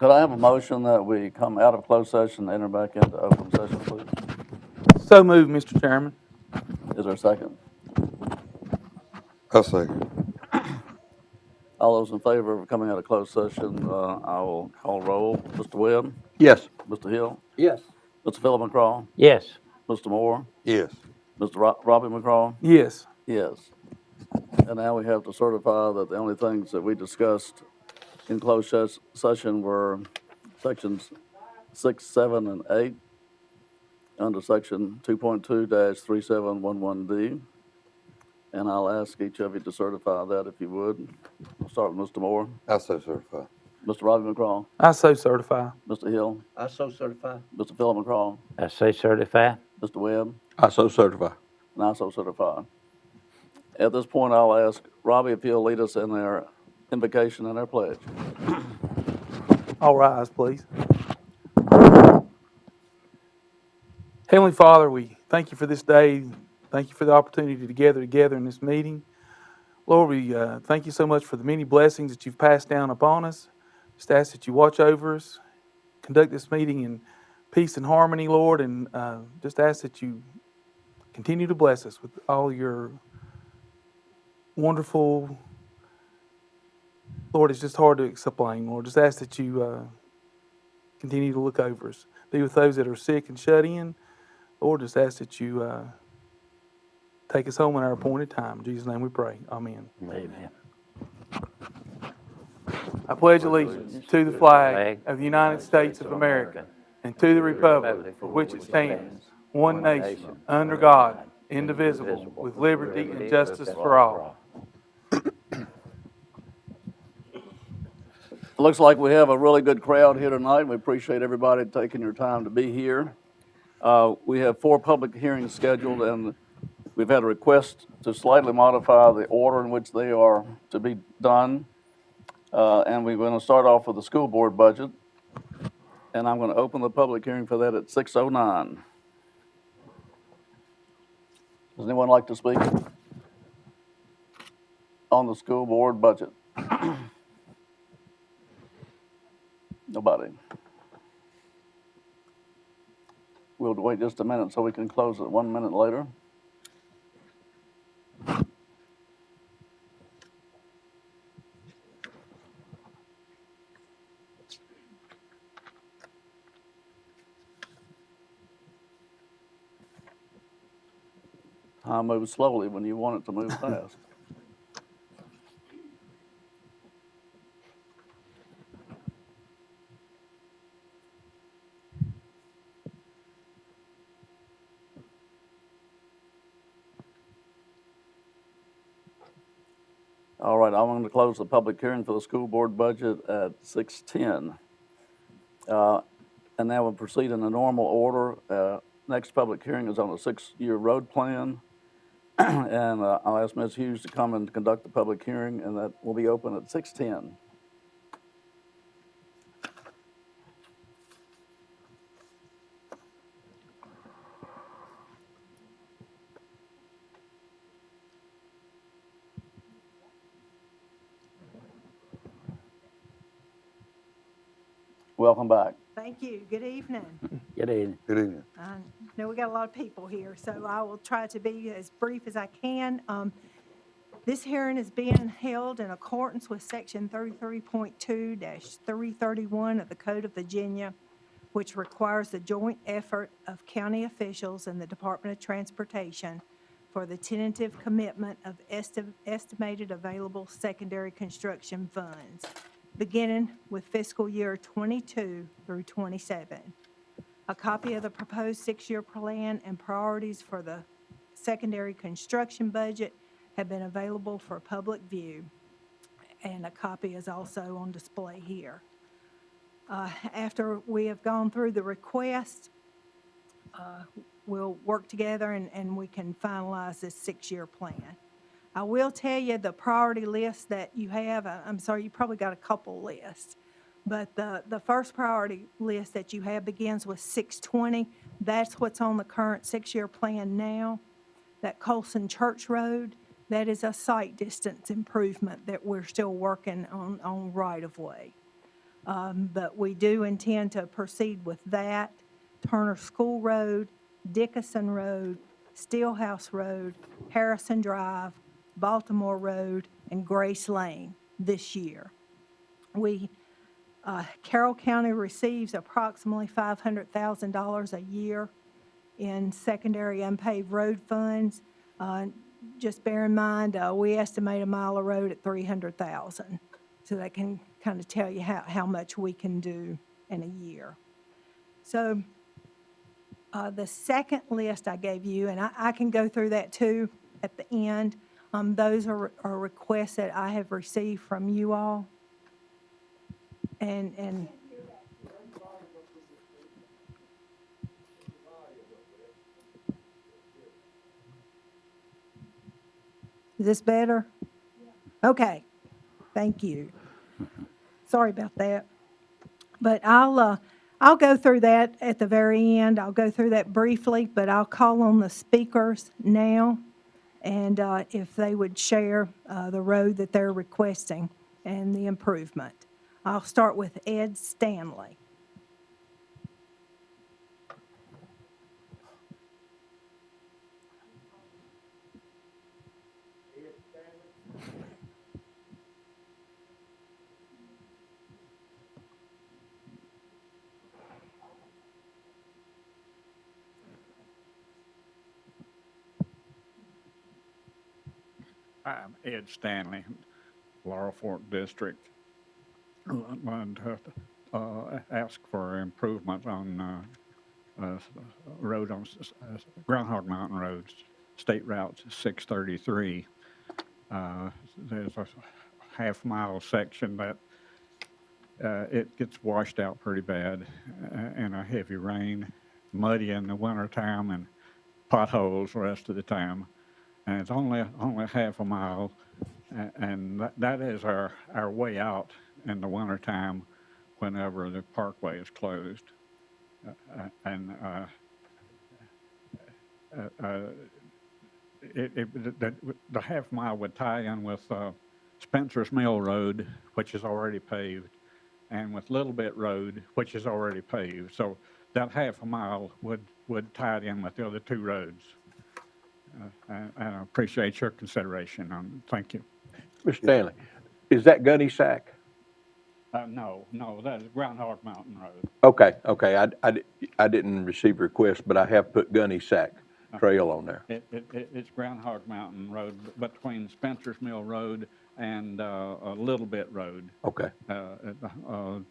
Could I have a motion that we come out of closed session and enter back into open session, please? So moved, Mr. Chairman. Is there a second? I'll second. All those in favor of coming out of closed session, I will call roll. Mr. Webb? Yes. Mr. Hill? Yes. Mr. Philip McCraw? Yes. Mr. Moore? Yes. Mr. Robbie McCraw? Yes. Yes. And now we have to certify that the only things that we discussed in closed session were sections 6, 7, and 8 under section 2.2-3711D. And I'll ask each of you to certify that if you would. We'll start with Mr. Moore. I so certify. Mr. Robbie McCraw. I so certify. Mr. Hill. I so certify. Mr. Philip McCraw. I say certify. Mr. Webb. I so certify. And I so certify. At this point, I'll ask Robbie if he'll lead us in their invocation and their pledge. All rise, please. Heavenly Father, we thank you for this day. Thank you for the opportunity to gather together in this meeting. Lord, we thank you so much for the many blessings that you've passed down upon us. Just ask that you watch over us, conduct this meeting in peace and harmony, Lord, and just ask that you continue to bless us with all your wonderful, Lord, it's just hard to explain, Lord. Just ask that you continue to look over us. Be with those that are sick and shut in. Lord, just ask that you take us home in our appointed time. In Jesus' name we pray. Amen. Amen. I pledge allegiance to the flag of the United States of America and to the republic for which it stands, one nation, under God, indivisible, with liberty and justice for all. It looks like we have a really good crowd here tonight. We appreciate everybody taking your time to be here. We have 4 public hearings scheduled, and we've had a request to slightly modify the order in which they are to be done. And we're going to start off with the school board budget. And I'm going to open the public hearing for that at 6:09. Does anyone like to speak on the school board budget? Nobody. We'll wait just a minute so we can close it 1 minute later. Time moves slowly when you want it to move fast. All right, I'm going to close the public hearing for the school board budget at 6:10. And now we'll proceed in the normal order. Next public hearing is on a 6-year road plan. And I'll ask Ms. Hughes to come and conduct the public hearing, and that will be open at 6:10. Welcome back. Thank you. Good evening. Good evening. Good evening. I know we got a lot of people here, so I will try to be as brief as I can. This hearing is being held in accordance with Section 33.2-331 of the Code of Virginia, which requires the joint effort of county officials and the Department of Transportation for the tentative commitment of estimated available secondary construction funds, beginning with fiscal year 22 through 27. A copy of the proposed 6-year plan and priorities for the secondary construction budget have been available for public view, and a copy is also on display here. After we have gone through the request, we'll work together and we can finalize this 6-year plan. I will tell you the priority list that you have, I'm sorry, you probably got a couple lists, but the first priority list that you have begins with 620. That's what's on the current 6-year plan now. That Colson Church Road, that is a site distance improvement that we're still working on right of way. But we do intend to proceed with that. Turner School Road, Dickinson Road, Steelhouse Road, Harrison Drive, Baltimore Road, and Grace Lane this year. Carroll County receives approximately $500,000 a year in secondary unpaved road funds. Just bear in mind, we estimate a mile of road at $300,000. So that can kind of tell you how much we can do in a year. So the second list I gave you, and I can go through that too at the end, those are requests that I have received from you all. And is this better? Okay, thank you. Sorry about that. But I'll go through that at the very end. I'll go through that briefly, but I'll call on the speakers now, and if they would share the road that they're requesting and the improvement. I'll start with Ed Stanley. I'm Ed Stanley, Laurel Fork District. And ask for improvement on road on Groundhog Mountain Road, State Route 633. There's a half-mile section that it gets washed out pretty bad in a heavy rain, muddy in the wintertime, and potholes the rest of the time. And it's only half a mile, and that is our way out in the wintertime whenever the parkway is closed. The half mile would tie in with Spencer's Mill Road, which is already paved, and with Little Bit Road, which is already paved. So that half a mile would tie it in with the other two roads. And I appreciate your consideration. Thank you. Mr. Stanley, is that Gunny Sack? No, that is Groundhog Mountain Road. Okay. I didn't receive a request, but I have put Gunny Sack Trail on there. It's Groundhog Mountain Road between Spencer's Mill Road and a Little Bit Road. Okay.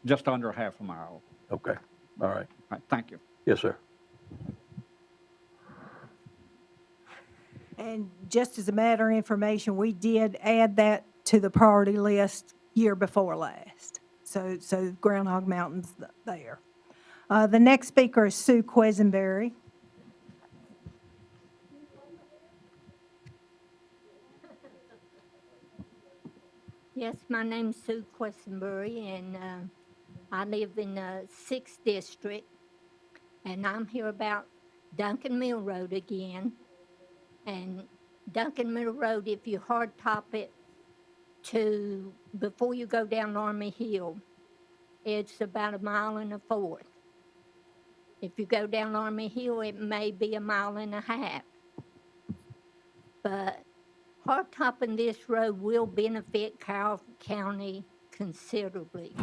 Just under half a mile. Okay. All right. All right, thank you. Yes, sir. And just as a matter of information, we did add that to the priority list year before last. So Groundhog Mountain's there. The next speaker is Sue Quisenberry. Yes, my name's Sue Questenbury, and I live in the 6th District, and I'm here about Duncan Mill Road again. And Duncan Mill Road, if you hard top it before you go down Army Hill, it's about 1.25 miles. If you go down Army Hill, it may be 1.5 miles. But hard topping this road will benefit Carroll County considerably.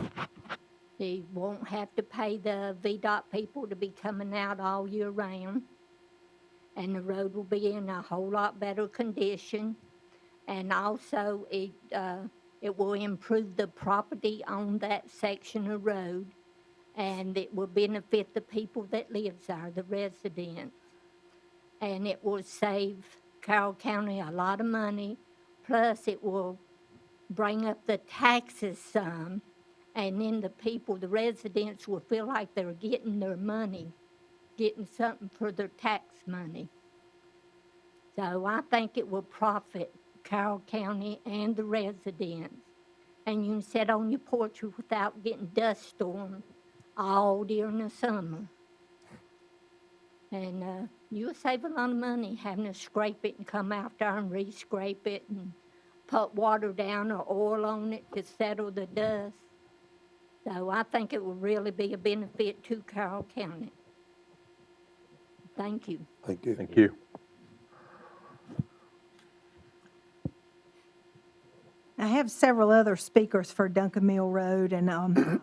You won't have to pay the VDOT people to be coming out all year round. And the road will be in a whole lot better condition. And also, it will improve the property on that section of road, and it will benefit the people that live there, the residents. And it will save Carroll County a lot of money, plus it will bring up the taxes some, and then the residents will feel like they're getting their money, getting something for their tax money. So I think it will profit Carroll County and the residents. And you can sit on your porch without getting dust storms all during the summer. And you'll save a lot of money having to scrape it and come out there and re-scrape it and put water down or oil on it to settle the dust. So I think it will really be a benefit to Carroll County. Thank you. Thank you. Thank you. I have several other speakers for Duncan Mill Road, and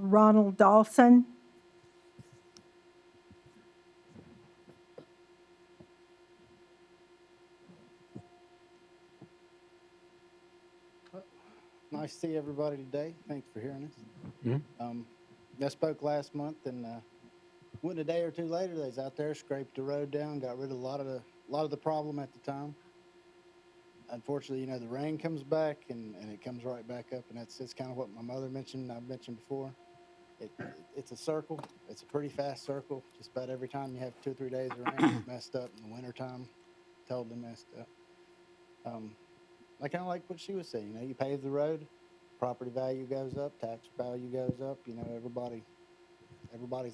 Ronald Dawson. Nice to see everybody today. Thanks for hearing us. Mhm. I spoke last month, and went a day or two later. They was out there, scraped the road down, got rid of a lot of the problem at the time. Unfortunately, you know, the rain comes back and it comes right back up, and it's kind of what my mother mentioned. I've mentioned before. It's a circle. It's a pretty fast circle. Just about every time you have 2 or 3 days of rain, it's messed up. In the wintertime, totally messed up. I kind of like what she was saying. You know, you pave the road, property value goes up, tax value goes up. You know, everybody's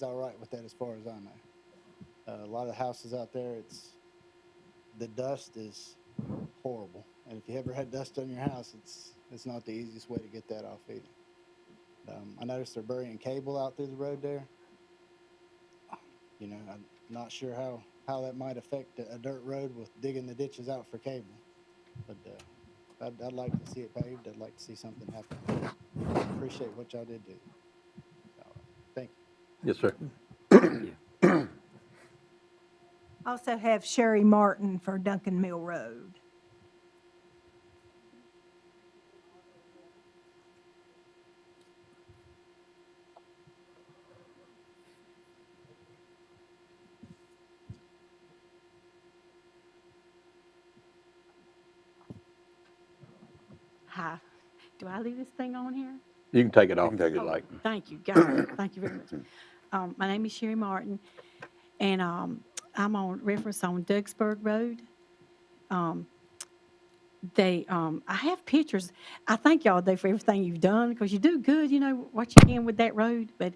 all right with that as far as I know. A lot of the houses out there, the dust is horrible. And if you ever had dust on your house, it's not the easiest way to get that off either. I noticed they're burying cable out through the road there. You know, I'm not sure how that might affect a dirt road with digging the ditches out for cable. But I'd like to see it paved. I'd like to see something happen. Appreciate what y'all did do. Thank you. Yes, sir. Also have Sherry Martin for Duncan Mill Road. Hi. Do I leave this thing on here? You can take it You off can if take you it. like. Thank you, guys. Thank you very much. My name is Sherry Martin, and I'm on reference on Dougsburg Road. I have pictures. I thank y'all though for everything you've done, because you do good, you know, what you can with that road, but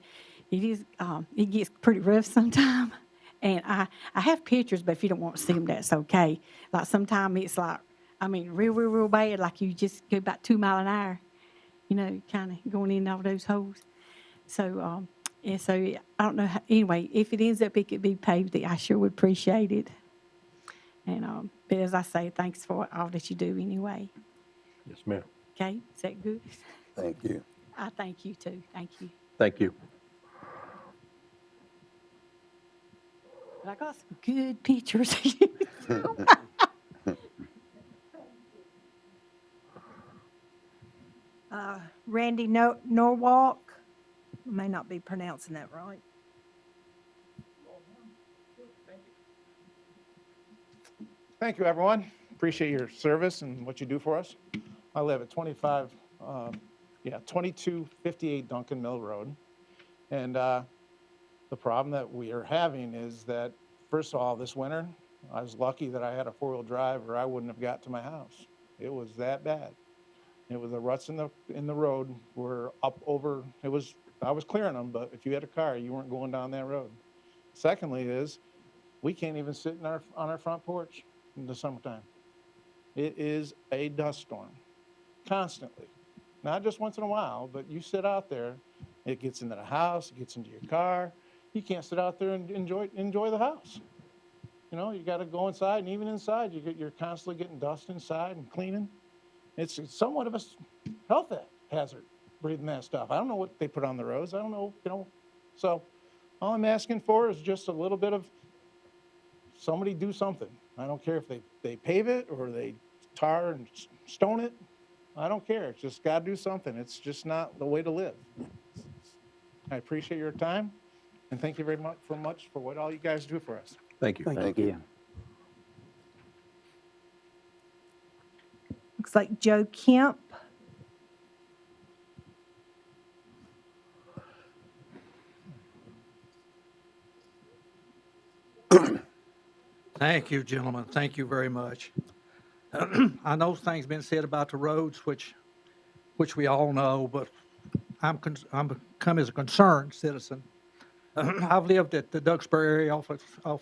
it gets pretty rough sometimes. And I have pictures, but if you don't want to see them, that's okay. Like sometimes it's like, I mean, real bad, like you just go about 2 miles an hour, you know, kind of going in all those holes. So, yeah, so I don't know how, anyway, if it ends up it could be paved, I sure would appreciate it. And, but as I say, thanks for all that you do anyway. Yes, ma'am. Okay, is that good? Thank you. I thank you too, thank you. Thank you. But I got some good pictures. Randy Norwalk. May not be pronouncing that right. Thank you, everyone. Appreciate your service and what you do for us. I live at 2258 Duncan Mill Road. And the problem that we are having is that, first of all, this winter, I was lucky that I had a 4-wheel drive or I wouldn't have got to my house. It was that bad. It was the ruts in the road were up over, I was clearing them, but if you had a car, you weren't going down that road. Secondly is, we can't even sit on our front porch in the summertime. It is a dust storm, constantly. Not just once in a while, but you sit out there, it gets into the house, it gets into your car. You can't sit out there and enjoy the house. You know, you got to go inside, and even inside, you're constantly getting dust inside and cleaning. It's somewhat of a health hazard, breathing that stuff. I don't know what they put on the roads. I don't know, you know. So all I'm asking for is just a little bit of somebody do something. I don't care if they pave it or they tar and stone it. I don't care. It's just got to do something. It's just not the way to live. I appreciate your time, and thank you very much for what all you guys do for us. Thank you. Thank you. Looks like Joe Kemp. Thank you, gentlemen. Thank you very much. I know things been said about the roads, which we all know, but I'm come as a concerned citizen. I've lived at the Duxbury area off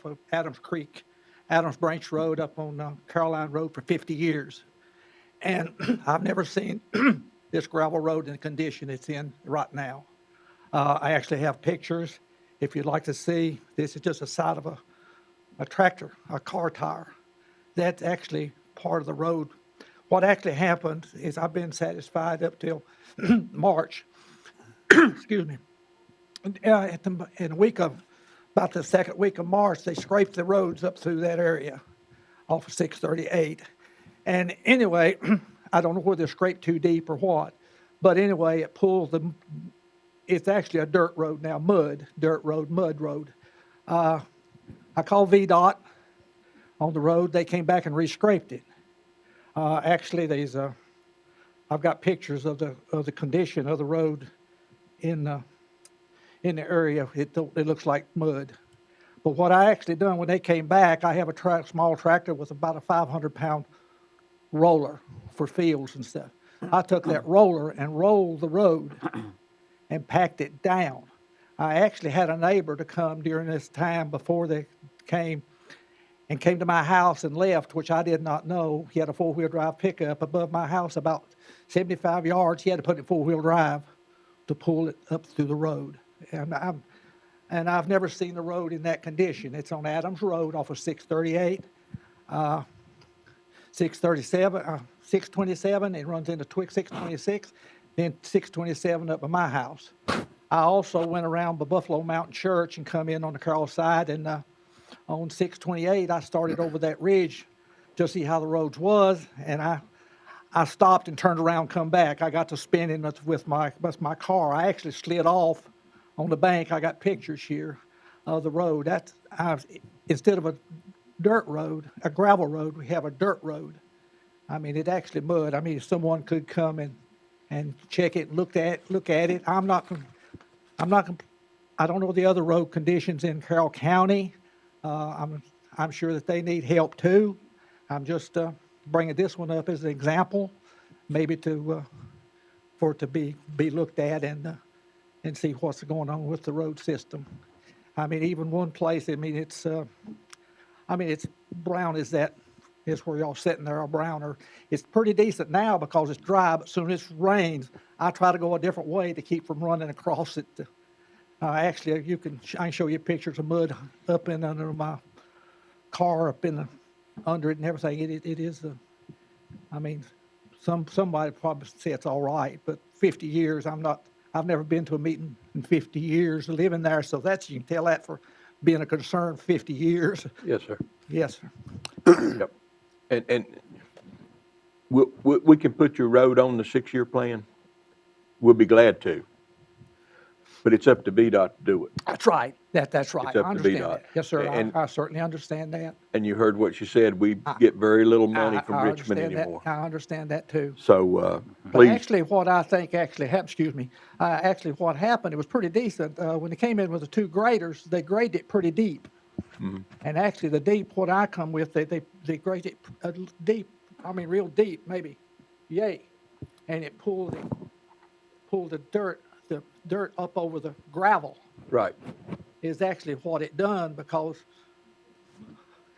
of Adams Creek, Adams Branch Road up on Caroline Road for 50 years. And I've never seen this gravel road in the condition it's in right now. I actually have pictures. If you'd like to see, this is just a side of a tractor, a car tire. That's actually part of the road. What actually happened is I've been satisfied up till March, excuse me. In the week of, about the second week of March, they scraped the roads up through that area off of 638. And anyway, I don't know whether they scraped too deep or what, but anyway, it pulled it's actually a dirt road now, mud road. I called VDOT on the road. They came back and re-scraped it. Actually, I've got pictures of the condition of the road in the area. It looks like mud. But what I actually done when they came back, I have a small tractor with about a 500-pound roller for fields and stuff. I took that roller and rolled the road and packed it down. I actually had a neighbor to come during this time before they came to my house and left, which I did not know. He had a four-wheel drive pickup above my house about 75 yards. He had to put it in four-wheel drive to pull it up through the road. And I've never seen the road in that condition. It's on Adams Road off of 638, 627. It runs into 626, then 627 up by my house. I also went around the Buffalo Mountain Church and come in on the Carroll side, and on 628, I started over that ridge to see how the roads was, and I stopped and turned around, come back. I got to spinning with my car. I actually slid off on the bank. I got pictures here of the road. Instead of a dirt road, a gravel road, we have a dirt road. I mean, it actually mud. I mean, if someone could come and check it, look at it. I don't know the other road conditions in Carroll County. I'm sure that they need help too. I'm just bringing this one up as an example, maybe for it to be looked at and see what's going on with the road system. I mean, even one place. I mean, it's brown as that is where y'all sitting there, or browner. It's pretty decent now because it's dry, but soon as it rains, I try to go a different way to keep from running across it. Actually, I can show you pictures of mud up in under my car, up in under it and everything. It is, I mean, somebody probably say it's all right, but 50 years, I've never been to a meeting in 50 years living there, so you can tell that for being a concern 50 years. Yes, sir. Yes, sir. Yep. And we can put your road on the 6-year plan. We'll be glad to. But it's up to VDOT to do it. That's right. That's right. It's up I to understand VDOT. that. Yes, sir. And- I certainly understand that. And you heard what she said, we get very little money from I Richmond understand that. anymore. I understand that too. So, But please, actually, what I think actually happened, excuse me, actually what happened, it was pretty decent. When they came in with the two graders, they graded it pretty deep. Mm-hmm. And actually, the deep, what I come with, they graded it deep, I mean, real deep, maybe, yay. And it pulled the dirt up over the gravel. right. Is actually what it done because,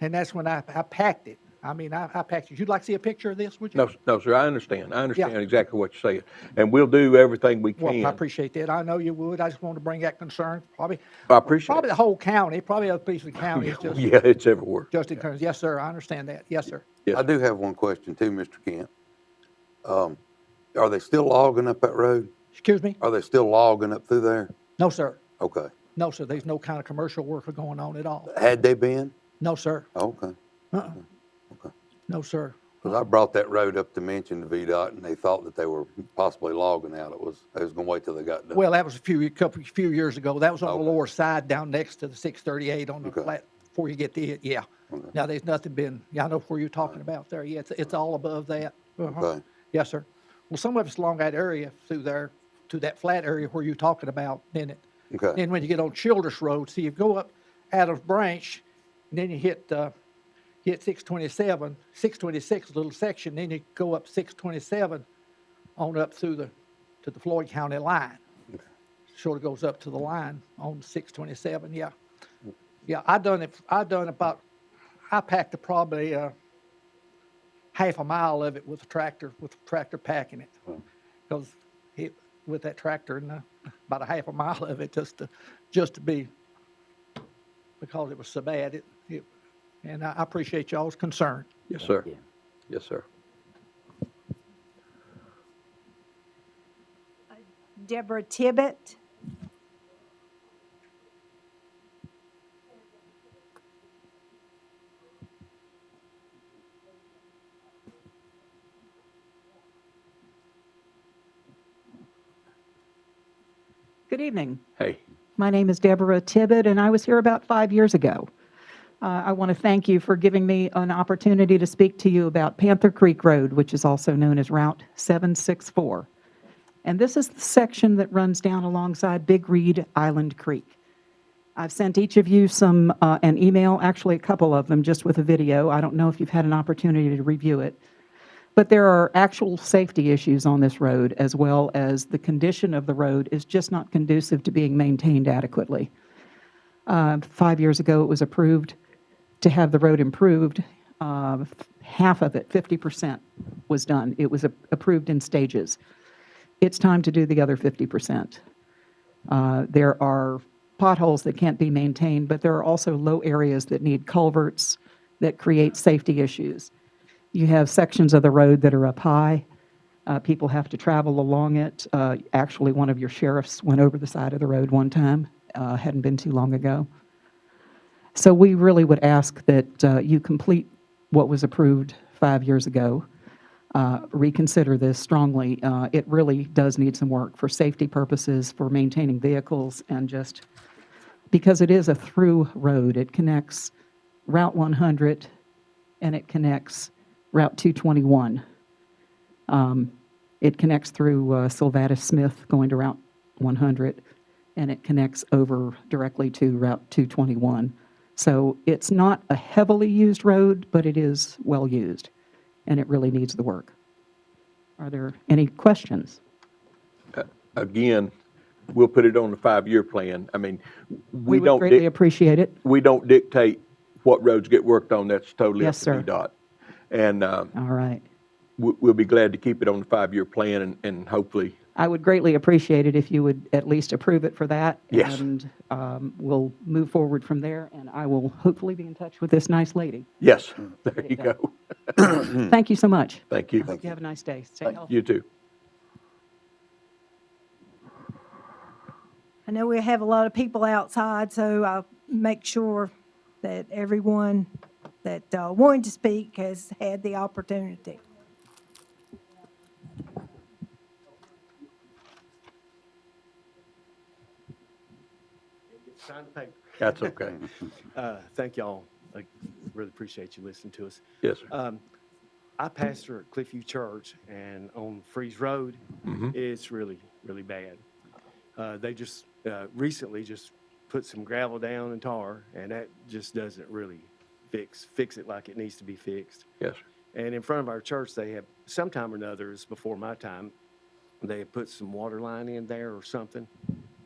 and that's when I packed it. I mean, I packed it. You'd like to see a picture of this, would you? No, sir, I understand. I understand Yeah. exactly what you're saying. And we'll do everything we Well, can. I appreciate that. I know you would. I just wanted to bring that concern. Probably I appreciate the it. whole county, probably other piece of the county is just, Yeah, it's everywhere. just in terms. Yes, sir. I understand that. Yes, sir. Yes. I do have one question too, Mr. Kent. Are they still logging up that road? Excuse me? Are they still logging up through there? No, sir. Okay. No, sir. There's no kind of commercial work going on at all. Had they been? No, sir. Okay. Uh-uh. No, sir. Because I brought that road up to mention to VDOT, and they thought that they were possibly logging out. They was going to wait till they got done. Well, that was a few years ago. That was on the Okay. lower side down next to the 638 on the Okay. flat before you get to it. Yeah. Okay. Now, there's nothing been, I know where you're talking about there. Yeah, it's all above that. Uh-huh. Okay. Yes, sir. Well, some of it's along that area through there to that flat area where you're talking about, isn't it? Okay. Then when you get on Childress Road, so you go up Adams Branch, and then you hit 627, 626, a little section, then you go up 627 on up through to the Floyd County line. Sort of goes up to the line on 627, yeah. Yeah, I packed probably half a mile of it with a tractor packing it. Because with that tractor and about a half a mile of it just to be, because it was so bad. And I appreciate y'all's concern. Yes, sir. you. Yes, sir. Deborah Tibbet. Good evening. Hey, My name is Deborah Tibbet, and I was here about 5 years ago. I want to thank you for giving me an opportunity to speak to you about Panther Creek Road, which is also known as Route 764. And this is the section that runs down alongside Big Reed Island Creek. I've sent each of you an email, actually a couple of them, just with a video. I don't know if you've had an opportunity to review it. But there are actual safety issues on this road, as well as the condition of the road is just not conducive to being maintained adequately. 5 years ago, it was approved to have the road improved. Half of it, 50%, was done. It was approved in stages. It's time to do the other 50%. There are potholes that can't be maintained, but there are also low areas that need culverts that create safety issues. You have sections of the road that are up high. People have to travel along it. Actually, one of your sheriffs went over the side of the road one time, hadn't been too long ago. So we really would ask that you complete what was approved 5 years ago. Reconsider this strongly. It really does need some work for safety purposes, for maintaining vehicles, and just because it is a through road. It connects Route 100 and it connects Route 221. It connects through Sylvatus Smith going to Route 100, and it connects over directly to Route 221. So it's not a heavily used road, but it is well used, and it really needs the work. Are there any questions? again, we'll put it on the 5-year plan. I mean, We would greatly appreciate it. we don't dictate what roads get worked on. That's totally up Yes, to sir. VDOT. And All right. we'll be glad to keep it on the 5-year plan and hopefully, I would greatly appreciate it if you would at least approve it for that. Yes. And we'll move forward from there, and I will hopefully be in touch with this nice lady. yes, there you go. Thank you so much. Thank you. Hope you have a nice day. Stay healthy. You too. I know we have a lot of people outside, so I'll make sure that everyone that wanted to speak has had the opportunity. That's okay. Thank y'all. I really appreciate you listening to us. Yes, sir. I pastor at Cliffview Church, and on Freeze Road, it's really, really bad. They just recently just put some gravel down and tar, and that just doesn't really fix it like it needs to be fixed. Yes, sir. And in front of our church, they have, sometime or another, is before my time, they had put some water line in there or something,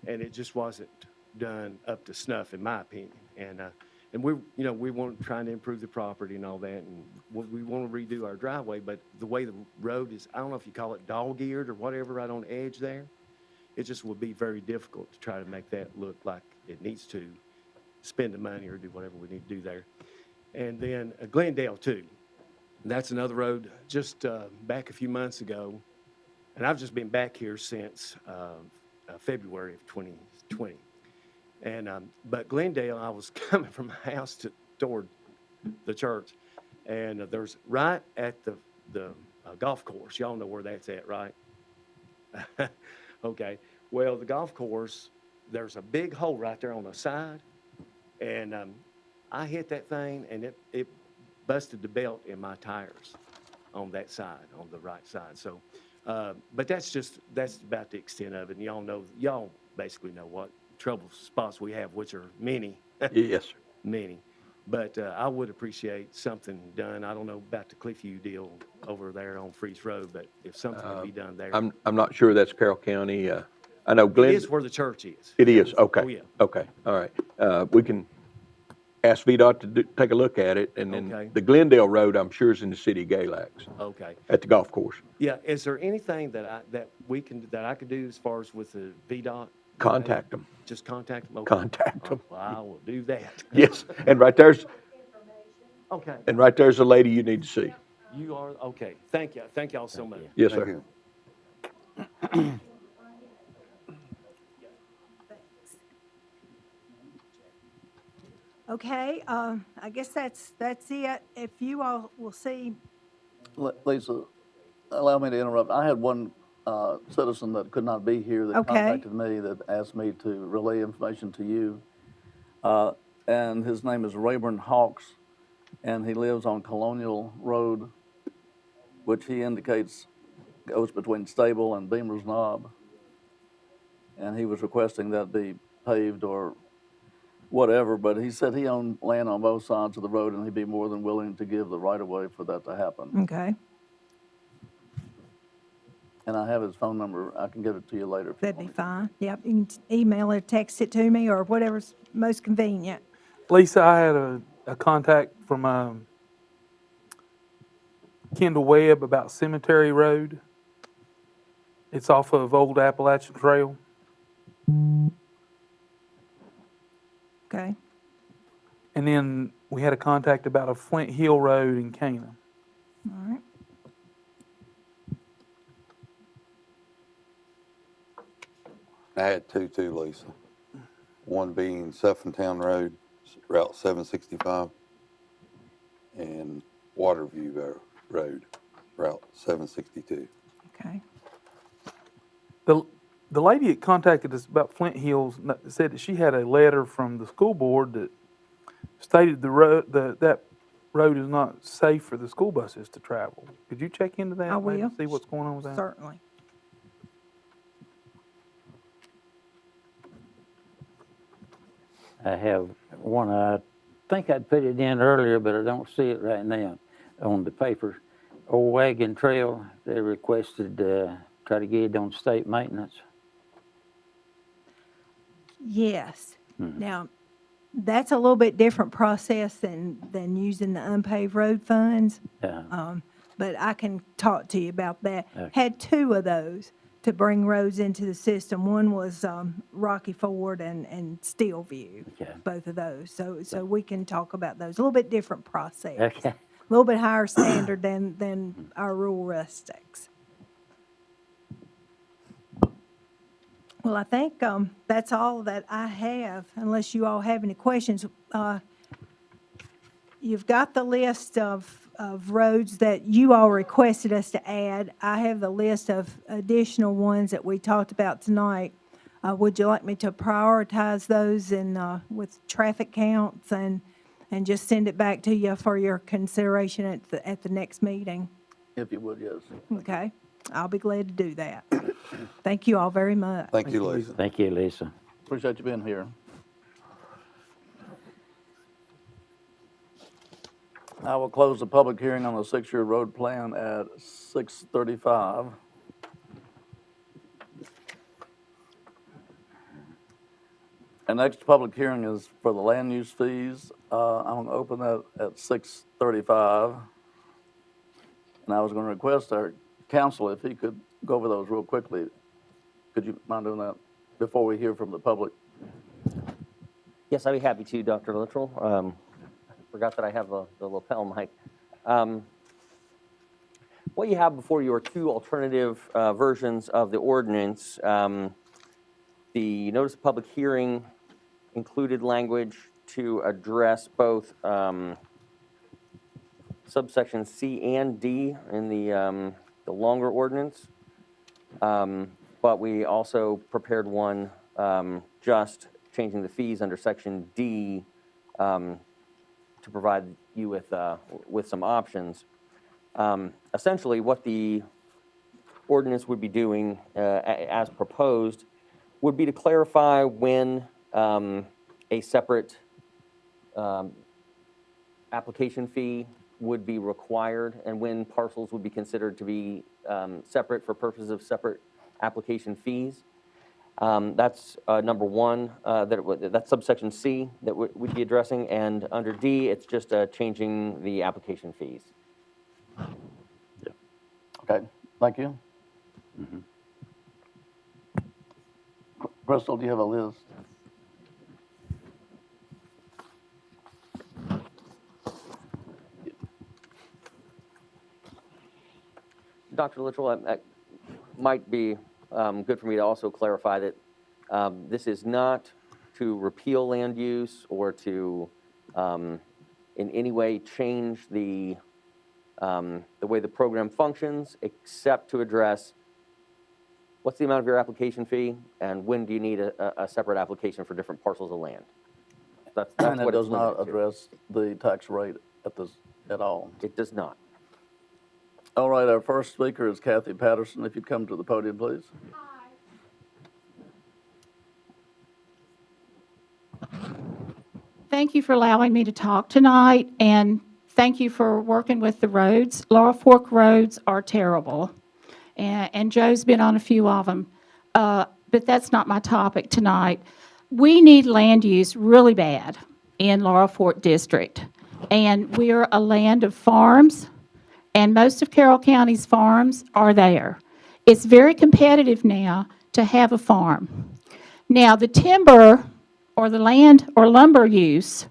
and it just wasn't done up to snuff, in my opinion. And we, you know, we want trying to improve the property and all that, and we want to redo our driveway, but the way the road is, I don't know if you call it dog-eared or whatever, right on the edge there, it just would be very difficult to try to make that look like it needs to, spend the money or do whatever we need to do there. And then Glendale too. That's another road, just back a few months ago, and I've just been back here since February of 2020. And but Glendale, I was coming from my house toward the church, and there's right at the golf course. Y'all know where that's at, right? Okay. Well, the golf course, there's a big hole right there on the side, and I hit that thing, and it busted the belt in my tires on that side, on the right side. So, but that's about the extent of it. And y'all basically know what trouble spots we have, which are many. Yes, sir. Many. But I would appreciate something done. I don't know about the Cliffview deal over there on Freeze Road, but if something could be done there. I'm not sure that's Carroll County. I know It Glen. is where the church is. It is, okay. Oh, yeah. Okay, all right. We can ask VDOT to take a look at it, and Okay. then the Glendale Road, I'm sure, is in the city of Galax Okay. at the golf course. Yeah, is there anything that I could do as far as with the VDOT? Contact them. Just contact them? Okay. Contact them. Well, I will do that. Yes, and right there's Okay. a lady you need to see. You are, okay. Thank you. Thank y'all so much. Yes, Thank sir. you. Okay, I guess that's it. If you all will see, Lisa, allow me to interrupt. I had one citizen that could not be here that Okay. contacted me that asked me to relay information to you. And his name is Rayburn Hawks, and he lives on Colonial Road, which he indicates goes between Stable and Beamer's Knob. And he was requesting that be paved or whatever, but he said he owned land on both sides of the road, and he'd be more than willing to give the right-of-way for that to happen. okay, And I have his phone number. I can give it to you later. If you that'd be want. fine. Yep, you can email it, text it to me, or whatever's most convenient. Lisa, I had a contact from Kendall Webb about Cemetery Road. It's off of Old Appalachian Trail. Okay, And then we had a contact about a Flint Hill Road in Cana. all right. I had two too, Lisa. One being Suffolktown Road, Route 765, and Waterview Road, Route 762. Okay, The lady that contacted us about Flint Hills said that she had a letter from the school board that stated that road is not safe for the school buses to travel. Could you check into that? I maybe will. See what's going on with that? certainly. I have one, I think I'd put it in earlier, but I don't see it right now on the paper. Old Wagon Trail, they requested, try to get it on state maintenance. Yes. Now, that's a little bit different process than using the unpaved road funds. But I can talk to you about that. Okay. Had two of those to bring roads into the system. One was Rocky Ford and Steelview, Okay. both of those. So we can talk about those. A little bit different process. Okay. A little bit higher standard than our rural rustics. Well, I think that's all that I have, unless you all have any questions. You've got the list of roads that you all requested us to add. I have the list of additional ones that we talked about tonight. Would you like me to prioritize those with traffic counts and just send it back to you for your consideration at the next meeting? If you would, yes. Okay, I'll be glad to do that. Thank you all very much. Thank you, Lisa. Thank you, Lisa. Appreciate you being here. I will close the public hearing on the 6-year road plan at 6:35. And next public hearing is for the land use fees. I'm going to open that at 6:35. And I was going to request our counsel if he could go over those real quickly. Could you mind doing that before we hear from the public? Yes, I'd be happy to, Dr. Littrell. I forgot that I have the lapel mic. What you have before you are two alternative versions of the ordinance. The notice of public hearing included language to address both subsection C and D in the longer ordinance. But we also prepared one just changing the fees under section D to provide you with some options. Essentially, what the ordinance would be doing as proposed would be to clarify when a separate application fee would be required and when parcels would be considered to be separate for purposes of separate application fees. That's number one, that's subsection C that we'd be addressing, and under D, it's just changing the application fees. Okay, thank you. Crystal, do you have a list? Dr. Littrell, it might be good for me to also clarify that this is not to repeal land use or to in any way change the way the program functions, except to address what's the amount of your application fee and when do you need a separate application for different parcels of land. That's And it what does it's not limited to. address the tax rate at all. It does not. All right, our first speaker is Kathy Patterson. If you'd come to the podium, please. Thank you for allowing me to talk tonight, and thank you for working with the roads. Laurel Fork roads are terrible, and Joe's been on a few of them, but that's not my topic tonight. We need land use really bad in Laurel Fork District, and we're a land of farms, and most of Carroll County's farms are there. It's very competitive now to have a farm. Now, the timber or the land or lumber use,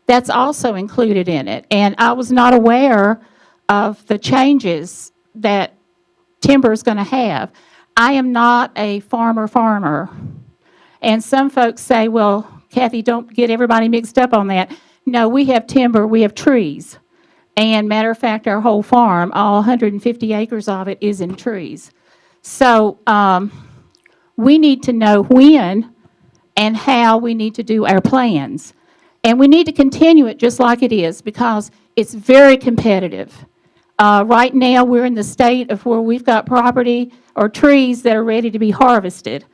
that's also included in it. And I was not aware of the changes that timber is going to have. I am not a farmer. And some folks say, well, Kathy, don't get everybody mixed up on that. No, we have timber, we have trees. And matter of fact, our whole farm, all 150 acres of it is in trees. So we need to know when and how we need to do our plans. And we need to continue it just like it is because it's very competitive. Right now, we're in the state of where we've got property or trees that are ready to be harvested,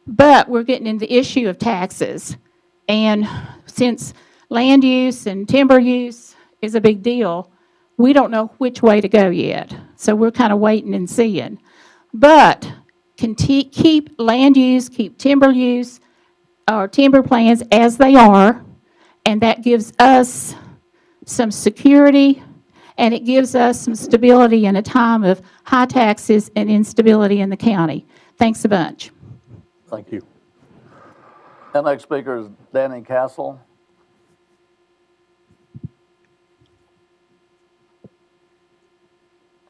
but we're getting into the issue of taxes. And since land use and timber use is a big deal, we don't know which way to go yet. So we're kind of waiting and seeing. But keep land use, keep timber use, or timber plans as they are, and that gives us some security, and it gives us some stability in a time of high taxes and instability in the county. Thanks a bunch. Thank you. The next speaker is Danny Castle.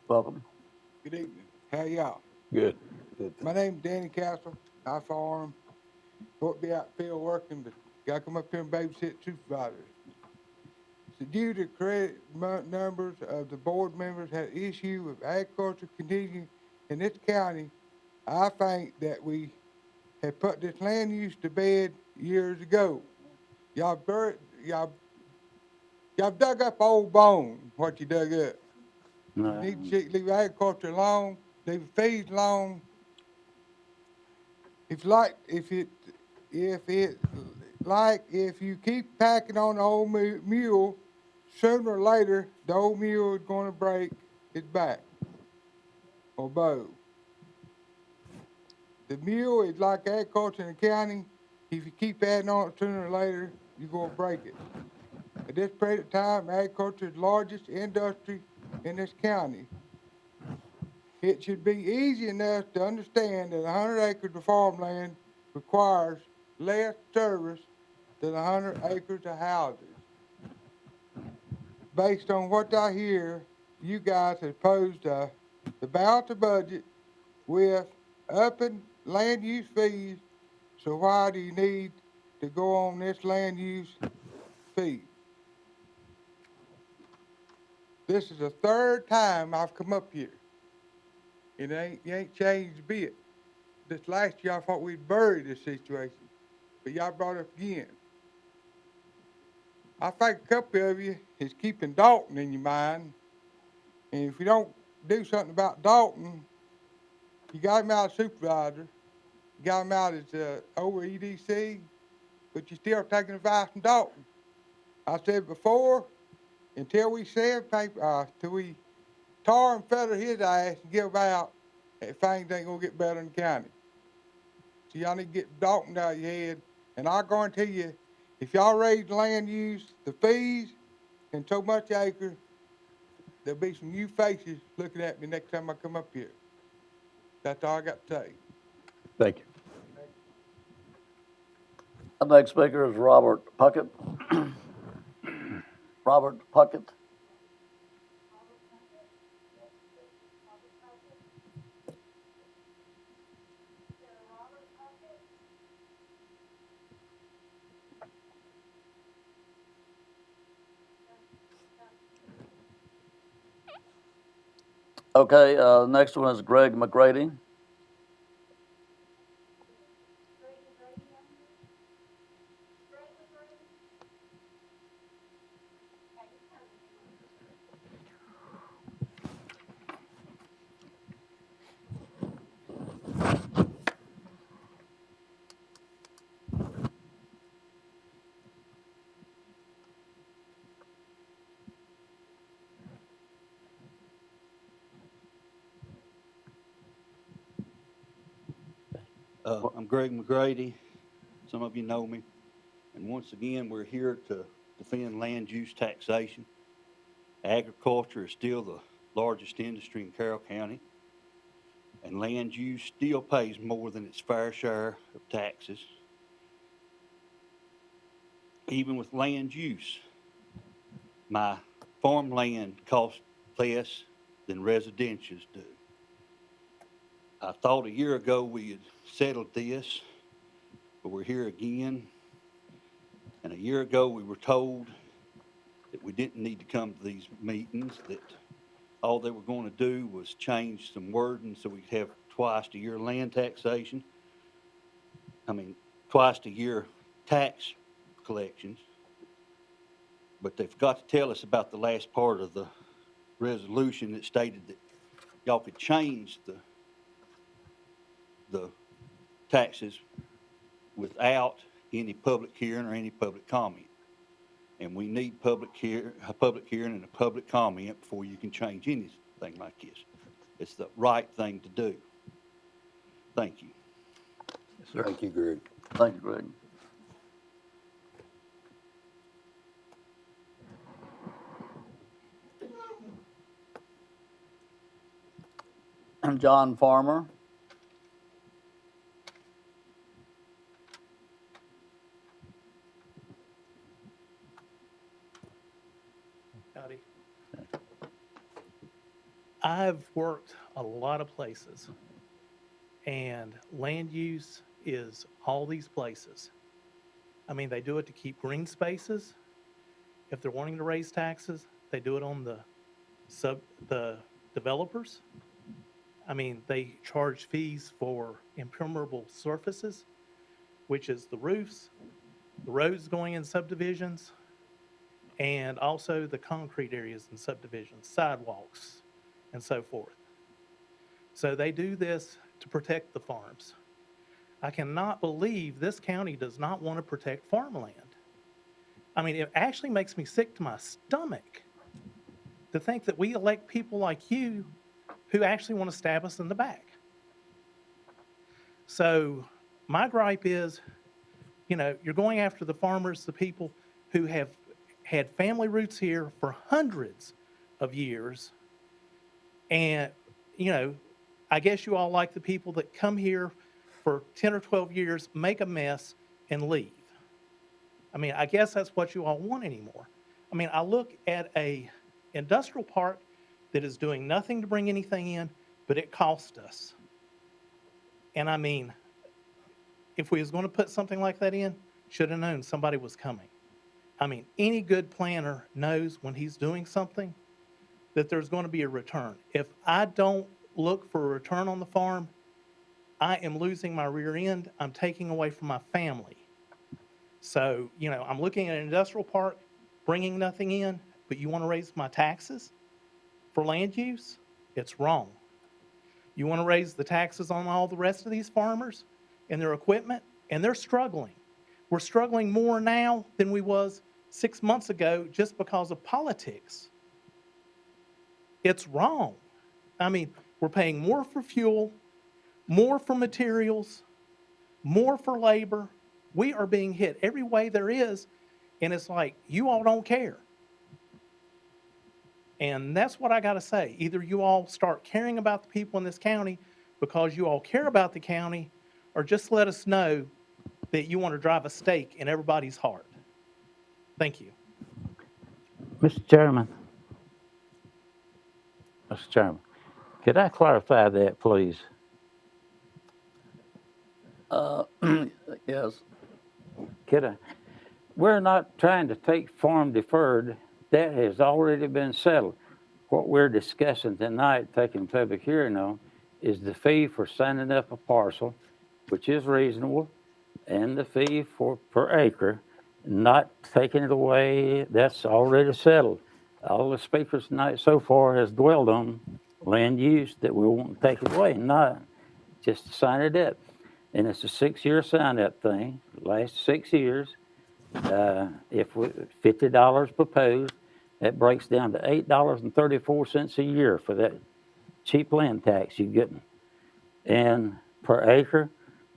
Welcome. Good evening. How y'all? Good. My name's Danny Castle. I farm. Won't be out field working, but gotta come up here and babysit supervisors. So due to credit numbers of the board members had issue with agriculture continuing in this county, I think that we have put this land use to bed years ago. Y'all dug up old bone, what you dug up. No. You need to leave agriculture alone, leave the fees alone. If you keep packing on the old mule, sooner or later, the old mule is gonna break its back or bow. The mule is like agriculture in the county. If you keep adding on it sooner or later, you're gonna break it. At this present time, agriculture is the largest industry in this county. It should be easy enough to understand that 100 acres of farmland requires less service than 100 acres of houses. Based on what I hear, you guys have posed the balance of budget with upping land use fees, so why do you need to go on this land use fee? This is the third time I've come up here. It ain't changed a bit. This last year I thought we'd buried this situation, but y'all brought it up again. I think a couple of you is keeping Dalton in your mind, and if you don't do something about Dalton, you got him out as supervisor, you got him out as over EDC, but you're still taking advice from Dalton. I said before, until we till we tar and feather his ass and give out, things ain't gonna get better in the county. so y'all need to get Dalton out of your head. And I guarantee you, if y'all raise land use, the fees, and so much acre, there'll be some new faces looking at me next time I come up here. That's all I got to say. Thank you. The next speaker is Robert Puckett. Robert Puckett. Okay, next one is Greg Mcgrady. I'm Greg Mcgrady. Some of you know me. And once again, we're here to defend land use taxation. Agriculture is still the largest industry in Carroll County. And land use still pays more than its fair share of taxes. Even with land use, my farmland costs less than residential's do. I thought a year ago we had settled this, but we're here again. And a year ago we were told that we didn't need to come to these meetings, that all they were going to do was change some wording so we could have twice a year land taxation. Twice a year tax collections. But they forgot to tell us about the last part of the resolution that stated that y'all could change the taxes without any public hearing or any public comment. And we need a public hearing and a public comment before you can change anything like this. It's the right thing to do. Thank you. Yes, sir. Thank you, Greg. Thank you, Greg. And John Farmer. Howdy. I've worked a lot of places, and land use is all these places. They do it to keep green spaces. If they're wanting to raise taxes, they do it on the developers. They charge fees for impermeable surfaces, which is the roofs, the roads going in subdivisions, and also the concrete areas in subdivisions, sidewalks, and so forth. So they do this to protect the farms. I cannot believe this county does not want to protect farmland. It actually makes me sick to my stomach to think that we elect people like you who actually want to stab us in the back. So my gripe is, you're going after the farmers, the people who have had family roots here for hundreds of years. And, I guess you all like the people that come here for 10 or 12 years, make a mess, and leave. I guess that's what you all want anymore. I look at a industrial park that is doing nothing to bring anything in, but it cost us. And if we was going to put something like that in, should have known somebody was coming. Any good planner knows when he's doing something that there's going to be a return. If I don't look for a return on the farm, I am losing my rear end. I'm taking away from my family. So, I'm looking at an industrial park, bringing nothing in, but you want to raise my taxes for land use? It's wrong. You want to raise the taxes on all the rest of these farmers and their equipment, and they're struggling. We're struggling more now than we was 6 months ago just because of politics. It's wrong. We're paying more for fuel, more for materials, more for labor. We are being hit every way there is, and it's like, you all don't care. And that's what I got to say. Either you all start caring about the people in this county because you all care about the county, or just let us know that you want to drive a stake in everybody's heart. Thank you. Mr. Chairman. Mr. Chairman, could I clarify that, please? Yes. Could I? We're not trying to take farm deferred. That has already been settled. What we're discussing tonight, taking public hearing on, is the fee for signing up a parcel, which is reasonable, and the fee for per acre, not taking it away. That's already settled. All the speakers tonight so far has dwelled on land use, that we won't take it away, not just sign it up. And it's a 6-year sign-up thing, lasts 6 years. If $50 proposed, that breaks down to $8.34 a year for that cheap land tax you get. And per acre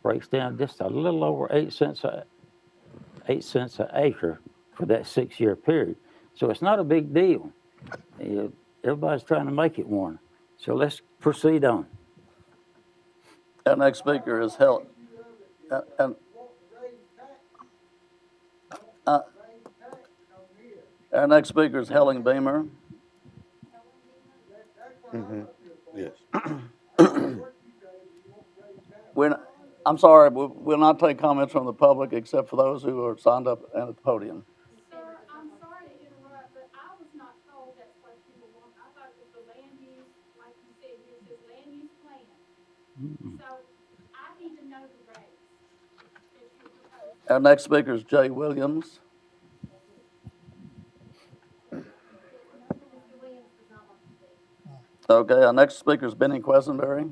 breaks down just a little over 8 cents an acre for that 6-year period. So it's not a big deal. Everybody's trying to make it one. So let's proceed on. Our next speaker is our next speaker is Helen Beamer. Yes. I'm sorry, we'll not take comments from the public except for those who are signed up at the podium. Sir, I'm sorry to interrupt, but I was not told that's what you were wanting. I thought it was the land use, like you said, here it says land use plan. So I need to know the rates that you're proposing. Our next speaker is Jay Williams. Okay, our next speaker is Benny Quesenberry.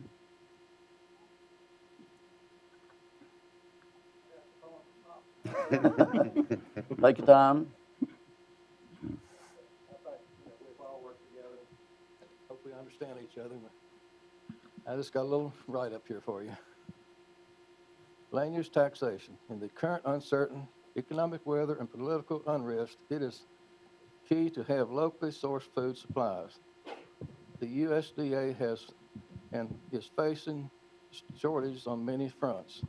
Take your time. Hope we understand each other. I just got a little write-up here for you. Land use taxation. In the current uncertain economic weather and political unrest, it is key to have locally sourced food supplies. The USDA has and is facing shortages on many fronts.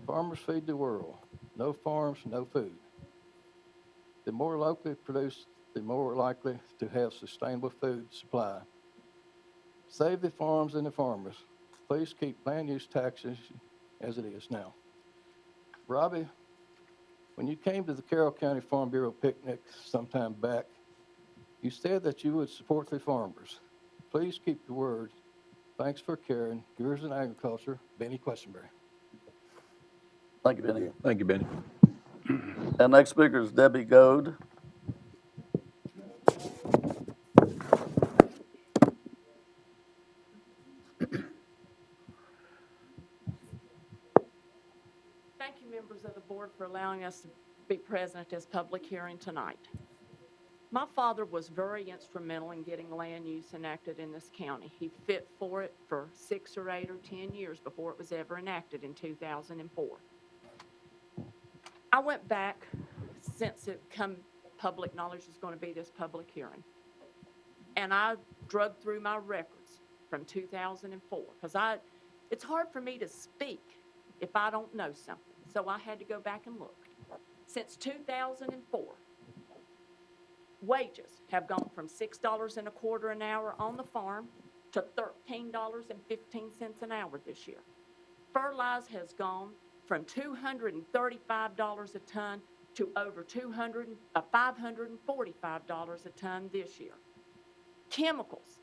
Farmers feed the world. No farms, no food. The more locally produced, the more likely to have sustainable food supply. Save the farms and the farmers. Please keep land use taxes as it is now. Robbie, when you came to the Carroll County Farm Bureau picnic sometime back, you said that you would support the farmers. Please keep your word. Thanks for caring. Yours in Agriculture, Benny Quesenberry. Thank you, Benny. Thank you, Benny. Our next speaker is Debbie Goad. Thank you, members of the board, for allowing us to be present at this public hearing tonight. My father was very instrumental in getting land use enacted in this county. He fit for it for 6 or 8 or 10 years before it was ever enacted in 2004. I went back, since it come public knowledge is going to be this public hearing, and I drug through my records from 2004, because it's hard for me to speak if I don't know something. So I had to go back and look. Since 2004, wages have gone from $6.25 an hour on the farm to $13.15 an hour this year. Fertilizer has gone from $235 a ton to over $545 a ton this year. Chemicals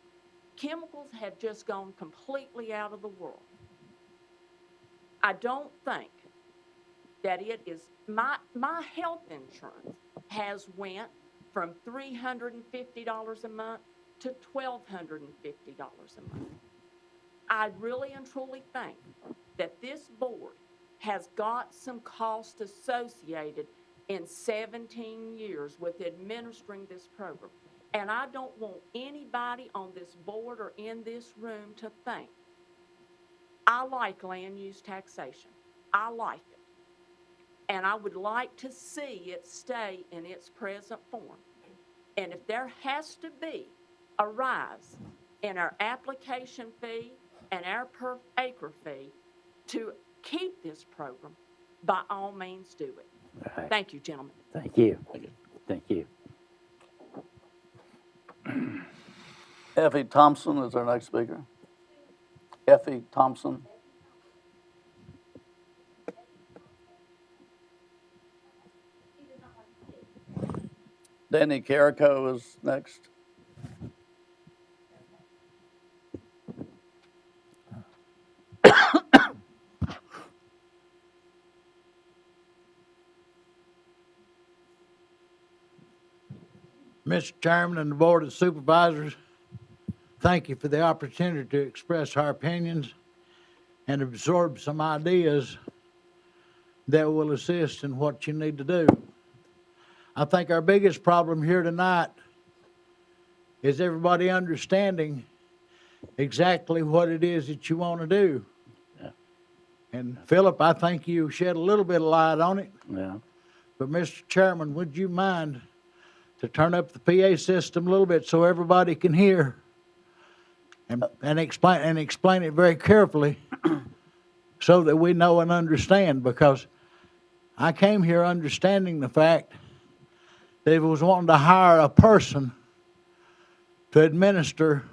have just gone completely out of the world. I don't think that it is, my health insurance has went from $350 a month to $1,250 a month. I really and truly think that this board has got some cost associated in 17 years with administering this program. And I don't want anybody on this board or in this room to think I like land use taxation. I like it. And I would like to see it stay in its present form. And if there has to be a rise in our application fee and our per acre fee to keep this program, by all means do it. Right. Thank you, gentlemen. Thank you. Thank you. Effie Thompson is our next speaker. Effie Thompson. Danny Carrico is next. Mr. Chairman and the Board of Supervisors, thank you for the opportunity to express our opinions and absorb some ideas that will assist in what you need to do. I think our biggest problem here tonight is everybody understanding exactly what it is that you want to do. Yeah. And Philip, I think you shed a little bit of light on it. Yeah. But Mr. Chairman, would you mind to turn up the PA system a little bit so everybody can hear and explain it very carefully so that we know and understand, because I came here understanding the fact that if it was wanting to hire a person to administer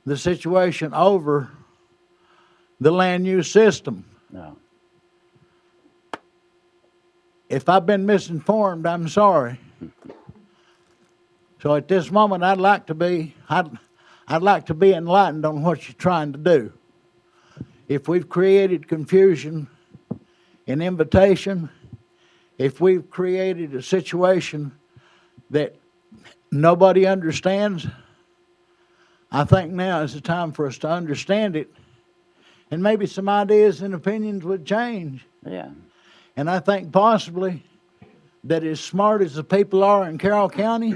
the situation over the land use system. No. If I've been misinformed, I'm sorry. So at this moment, I'd like to be enlightened on what you're trying to do. If we've created confusion in invitation, if we've created a situation that nobody understands, I think now is the time for us to understand it, and maybe some ideas and opinions would change. Yeah. And I think possibly that as smart as the people are in Carroll County,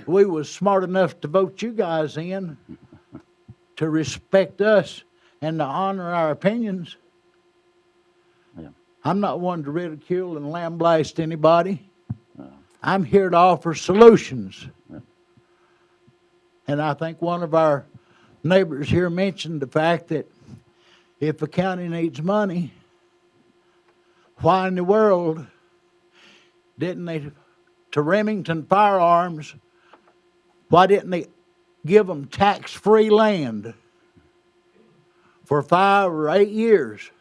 we was smart enough to vote you guys in to respect us and to honor our opinions. Yeah. I'm not one to ridicule and lambaste anybody. I'm here to offer solutions. Yeah. And I think one of our neighbors here mentioned the fact that if the county needs money, why in the world didn't they, to Remington Firearms, why didn't they give them tax-free land for 5 or 8 years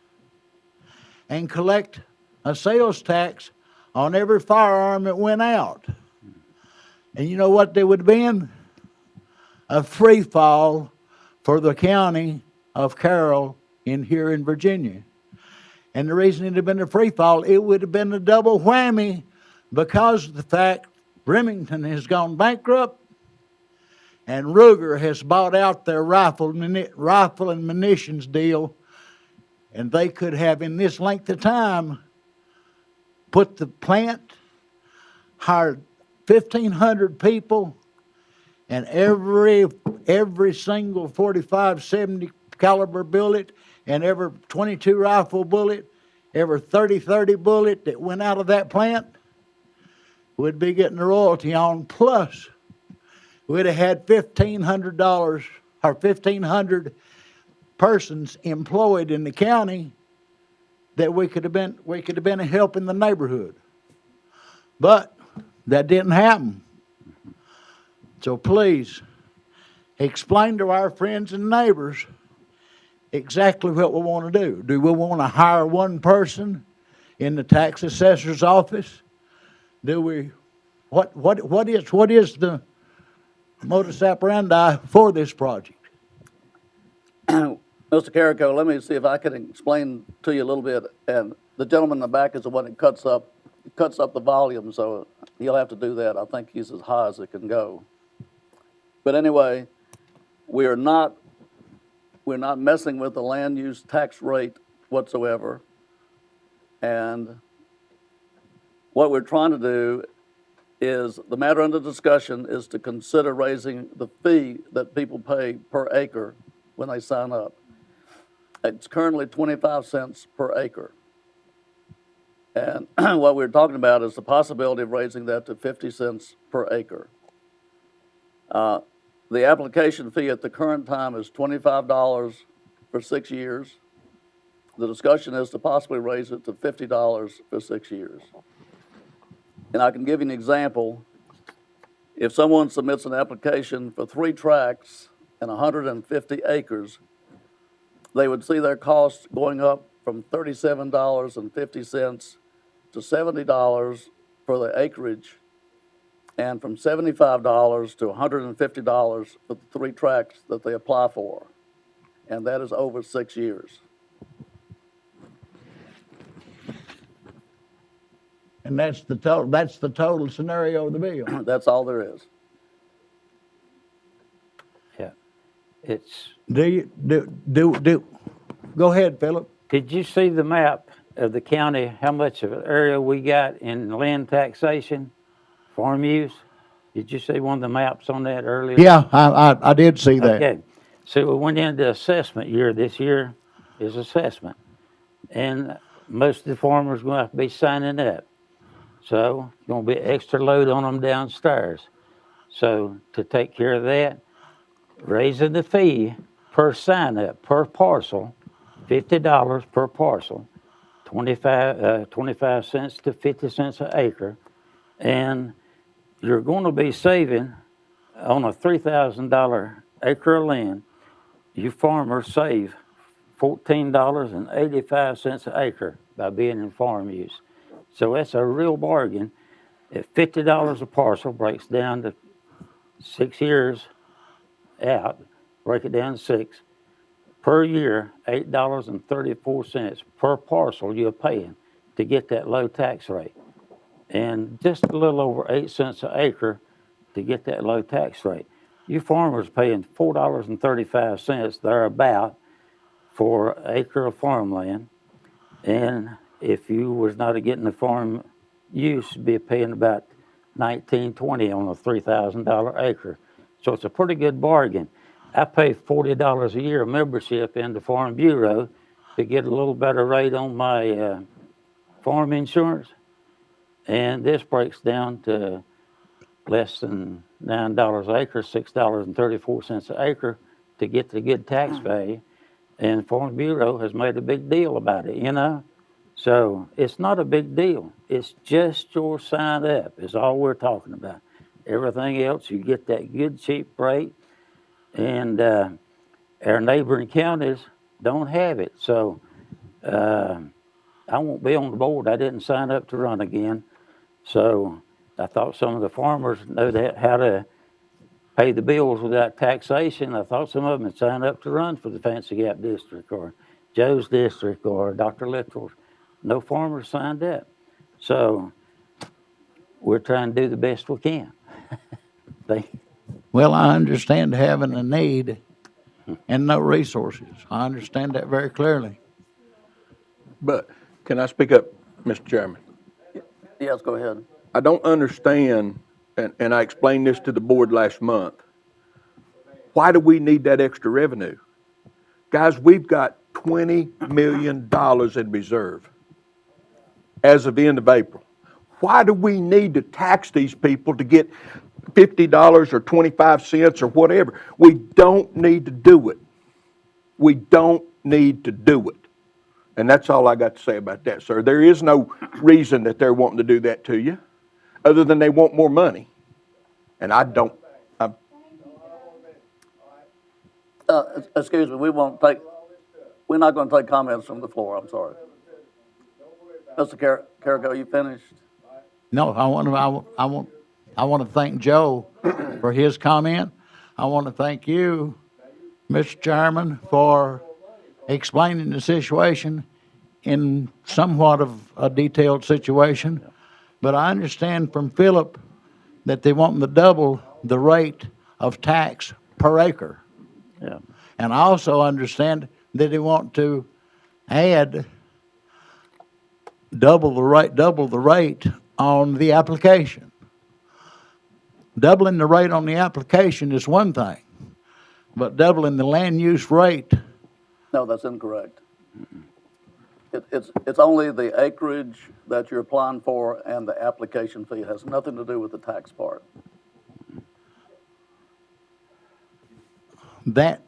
and collect a sales tax on every firearm that went out? And you know what they would have been? A free fall for the county of Carroll here in Virginia. And the reason it would have been a free fall, it would have been a double whammy because of the fact Remington has gone bankrupt and Ruger has bought out their rifle and munitions deal, and they could have in this length of time put the plant, hired 1,500 people, and every single 45, 70 caliber bullet and every 22 rifle bullet, every 30 bullet that went out of that plant would be getting a royalty on. Plus, we'd have had $1,500 or 1,500 persons employed in the county that we could have been helping the neighborhood. But that didn't happen. So please explain to our friends and neighbors exactly what we want to do. Do we want to hire one person in the tax assessor's office? Do we? What is the modus operandi for this project? Mr. Carrico, let me see if I can explain to you a little bit. And the gentleman in the back is the one that cuts up the volume, so he'll have to do that. I think he's as high as it can go. But anyway, we're not messing with the land use tax rate whatsoever. And what we're trying to do is, the matter under discussion is to consider raising the fee that people pay per acre when they sign up. It's currently 25 cents per acre. And what we're talking about is the possibility of raising that to 50 cents per acre. The application fee at the current time is $25 for 6 years. The discussion is to possibly raise it to $50 for 6 years. And I can give you an example. If someone submits an application for 3 tracts and 150 acres, they would see their costs going up from $37.50 to $70 for the acreage, and from $75 to $150 for the 3 tracts that they apply for. And that is over 6 years. And that's the total scenario of the bill. That's all there is. Yeah. It's. Go ahead, Philip. Did you see the map of the county, how much of an area we got in land taxation, farm use? Did you see one of the maps on that earlier? Yeah, I did see that. Okay. So we went into assessment year. This year is assessment. And most of the farmers are going to have to be signing up. So it's going to be an extra load on them downstairs. So to take care of that, raising the fee per sign up, per parcel, $50 per parcel, 25 cents to 50 cents an acre. And you're going to be saving on a $3,000 acre of land, you farmers save $14.85 an acre by being in farm use. So that's a real bargain. At $50 a parcel, breaks down to 6 years out, break it down to 6. Per year, $8.34 per parcel you're paying to get that low tax rate. And just a little over 8 cents an acre to get that low tax rate. You farmers paying $4.35 thereabout for an acre of farmland. And if you was not getting the farm use, you'd be paying about $19.20 on a $3,000 acre. So it's a pretty good bargain. I pay $40 a year membership in the Farm Bureau to get a little better rate on my farm insurance. And this breaks down to less than $9 an acre, $6.34 an acre to get the good tax value. And Farm Bureau has made a big deal about it, you know? So it's not a big deal. It's just your sign up is all we're talking about. Everything else, you get that good cheap rate. And our neighboring counties don't have it. So I won't be on the board. I didn't sign up to run again. So I thought some of the farmers know that how to pay the bills without taxation. I thought some of them had signed up to run for the Fancy Gap District or Joe's District or Dr. Littrell's. No farmers signed up. So we're trying to do the best we can. Thank you. Well, I understand having a need and no resources. I understand that very clearly. But can I speak up, Mr. Chairman? Yes, go ahead. I don't understand, and I explained this to the board last month. Why do we need that extra revenue? Guys, we've got $20 million in reserve as of the end of April. Why do we need to tax these people to get $50 or 25 cents or whatever? We don't need to do it. We don't need to do it. And that's all I got to say about that, sir. There is no reason that they're wanting to do that to you, other than they want more money. And I don't. Excuse me, we're not going to take comments from the floor. I'm sorry. Mr. Carroll, you finished? No, I want to thank Joe for his comment. I want to thank you, Mr. Chairman, for explaining the situation in somewhat of a detailed situation. But I understand from Philip that they want to double the rate of tax per acre. Yeah. And I also understand that they want to add double the rate on the application. Doubling the rate on the application is one thing, but doubling the land use rate. No, that's incorrect. It's only the acreage that you're applying for and the application fee. It has nothing to do with the tax part. That,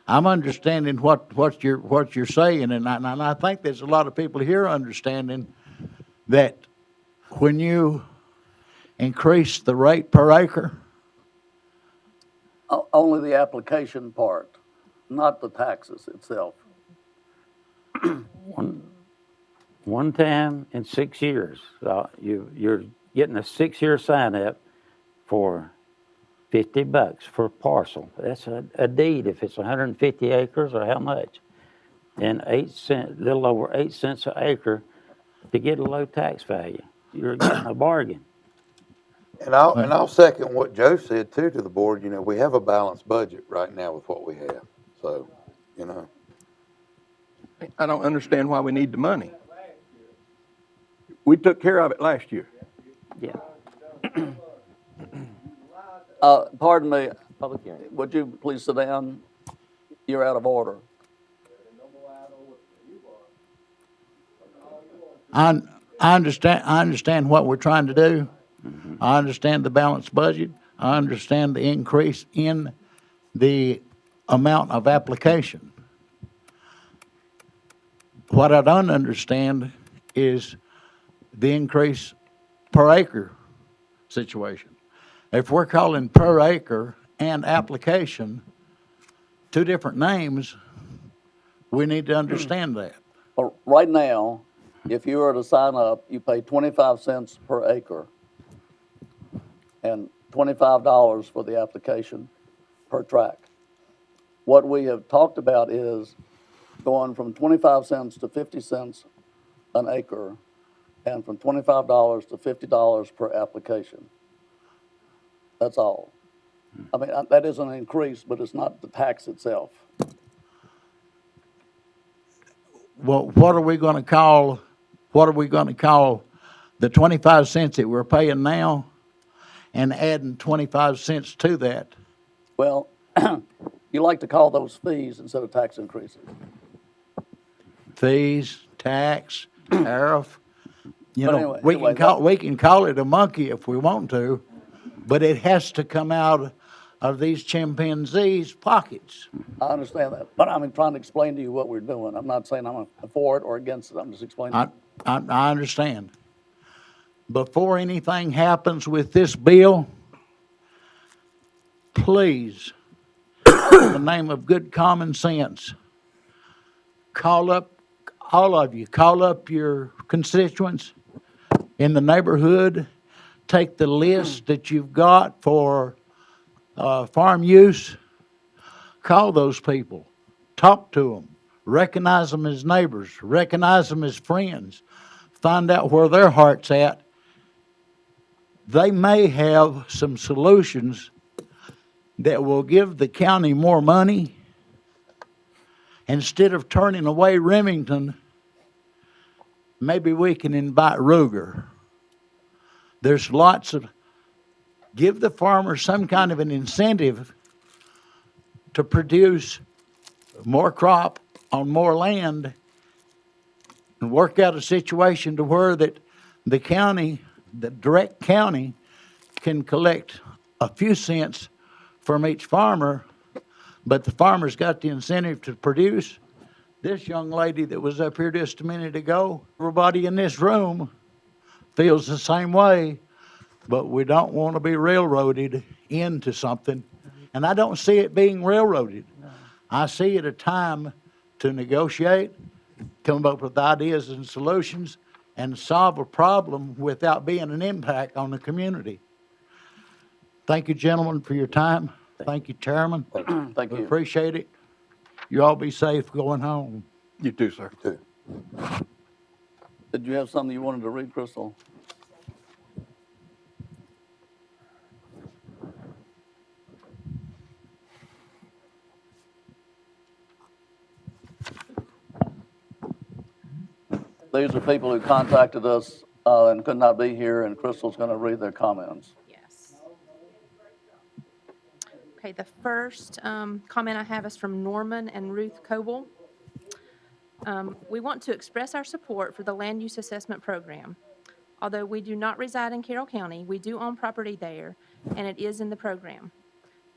I'm understanding what you're saying, and I think there's a lot of people here understanding that when you increase the rate per acre, Only the application part, not the taxes itself. One time in 6 years, you're getting a 6-year sign up for $50 for a parcel. That's a deed if it's 150 acres or how much. And little over 8 cents an acre to get a low tax value. You're getting a bargain. And I'll second what Joe said too to the board. You know, we have a balanced budget right now with what we have. So, you know. I don't understand why we need the money. We took care of it last year. Yeah. Pardon me, Public hearing. would you please sit down? You're out of order. I understand what we're trying to do. I understand the balanced budget. I understand the increase in the amount of application. What I don't understand is the increase per acre situation. If we're calling per acre and application two different names, we need to understand that. Well, right now, if you were to sign up, you pay 25 cents per acre and $25 for the application per tract. What we have talked about is going from 25 cents to 50 cents an acre and from $25 to $50 per application. That's all. I mean, that is an increase, but it's not the tax itself. Well, what are we going to call the 25 cents that we're paying now and adding 25 cents to that? Well, you like to call those fees instead of tax increases. Fees, tax, tariff. You But know, anyway, we can call it a monkey if we want to, but it has to come out of these chimpanzees' pockets. I understand that, but I'm trying to explain to you what we're doing. I'm not saying I'm for it or against it. I'm just explaining. I understand. Before anything happens with this bill, please, in the name of good common sense, call up, all of you, call up your constituents in the neighborhood, take the list that you've got for farm use, call those people, talk to them, recognize them as neighbors, recognize them as friends, find out where their heart's at. They may have some solutions that will give the county more money. Instead of turning away Remington, maybe we can invite Ruger. There's lots of, give the farmer some kind of an incentive to produce more crop on more land and work out a situation to where that the county, the direct county, can collect a few cents from each farmer, but the farmer's got the incentive to produce. This young lady that was up here just a minute ago, everybody in this room feels the same way, but we don't want to be railroaded into something. And I don't see it being railroaded. I see it a time to negotiate, come up with ideas and solutions, and solve a problem without being an impact on the community. Thank you, gentlemen, for your time. Thank you, Chairman. Thank you. We appreciate it. You all be safe going home. You too, sir. Too. Did you have something you wanted to read, Crystal? These are people who contacted us and could not be here, and Crystal's going to read their comments. Yes. Okay, the first comment I have is from Norman and Ruth Coble. We want to express our support for the land use assessment program. Although we do not reside in Carroll County, we do own property there, and it is in the program.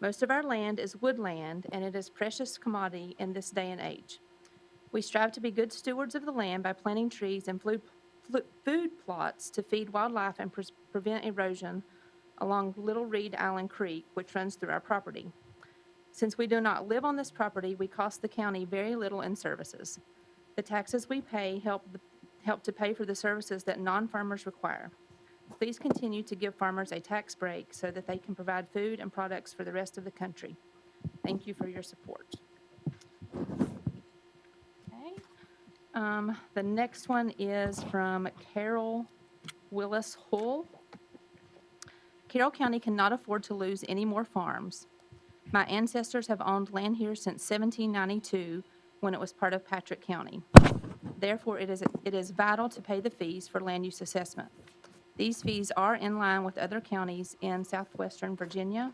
Most of our land is woodland, and it is a precious commodity in this day and age. We strive to be good stewards of the land by planting trees and food plots to feed wildlife and prevent erosion along Little Reed Island Creek, which runs through our property. Since we do not live on this property, we cost the county very little in services. The taxes we pay help to pay for the services that non-farmers require. Please continue to give farmers a tax break so that they can provide food and products for the rest of the country. Thank you for your support. Okay. The next one is from Carroll Willis Hull. Carroll County cannot afford to lose any more farms. My ancestors have owned land here since 1792 when it was part of Patrick County. Therefore, it is vital to pay the fees for land use assessment. These fees are in line with other counties in southwestern Virginia.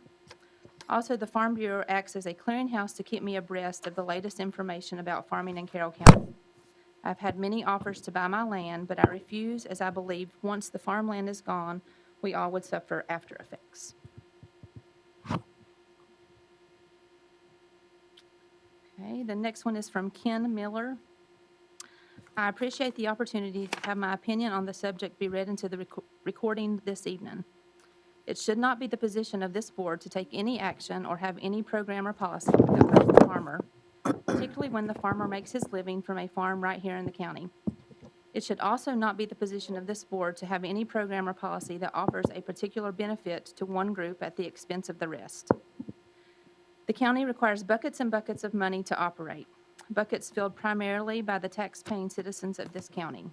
Also, the Farm Bureau acts as a clearinghouse to keep me abreast of the latest information about farming in Carroll County. I've had many offers to buy my land, but I refuse as I believe once the farmland is gone, we all would suffer after effects. Okay, the next one is from Ken Miller. I appreciate the opportunity to have my opinion on the subject be read into the recording this evening. It should not be the position of this board to take any action or have any program or policy that hurts the farmer, particularly when the farmer makes his living from a farm right here in the county. It should also not be the position of this board to have any program or policy that offers a particular benefit to one group at the expense of the rest. The county requires buckets and buckets of money to operate, buckets filled primarily by the tax-paying citizens of this county.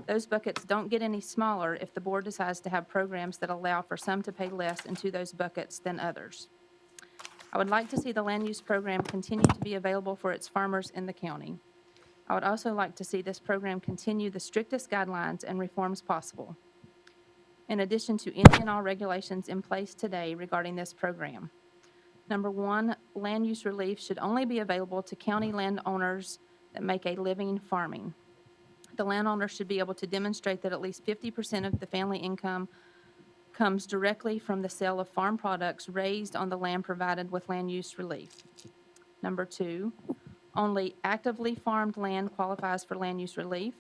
Those buckets don't get any smaller if the board decides to have programs that allow for some to pay less into those buckets than others. I would like to see the land use program continue to be available for its farmers in the county. I would also like to see this program continue the strictest guidelines and reforms possible, in addition to any and all regulations in place today regarding this program. Number one, land use relief should only be available to county landowners that make a living farming. The landowner should be able to demonstrate that at least 50% of the family income comes directly from the sale of farm products raised on the land provided with land use relief. Number two, only actively farmed land qualifies for land use relief.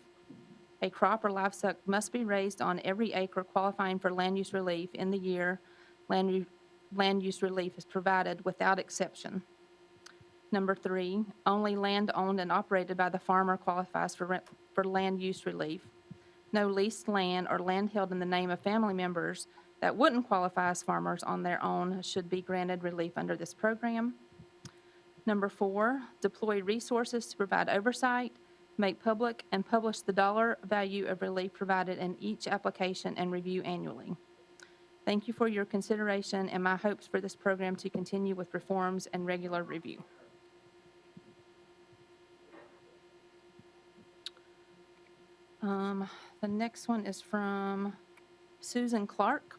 A crop or livestock must be raised on every acre qualifying for land use relief in the year land use relief is provided without exception. Number three, only land owned and operated by the farmer qualifies for land use relief. No leased land or land held in the name of family members that wouldn't qualify as farmers on their own should be granted relief under this program. Number four, deploy resources to provide oversight, make public and publish the dollar value of relief provided in each application and review annually. Thank you for your consideration and my hopes for this program to continue with reforms and regular review. The next one is from Susan Clark.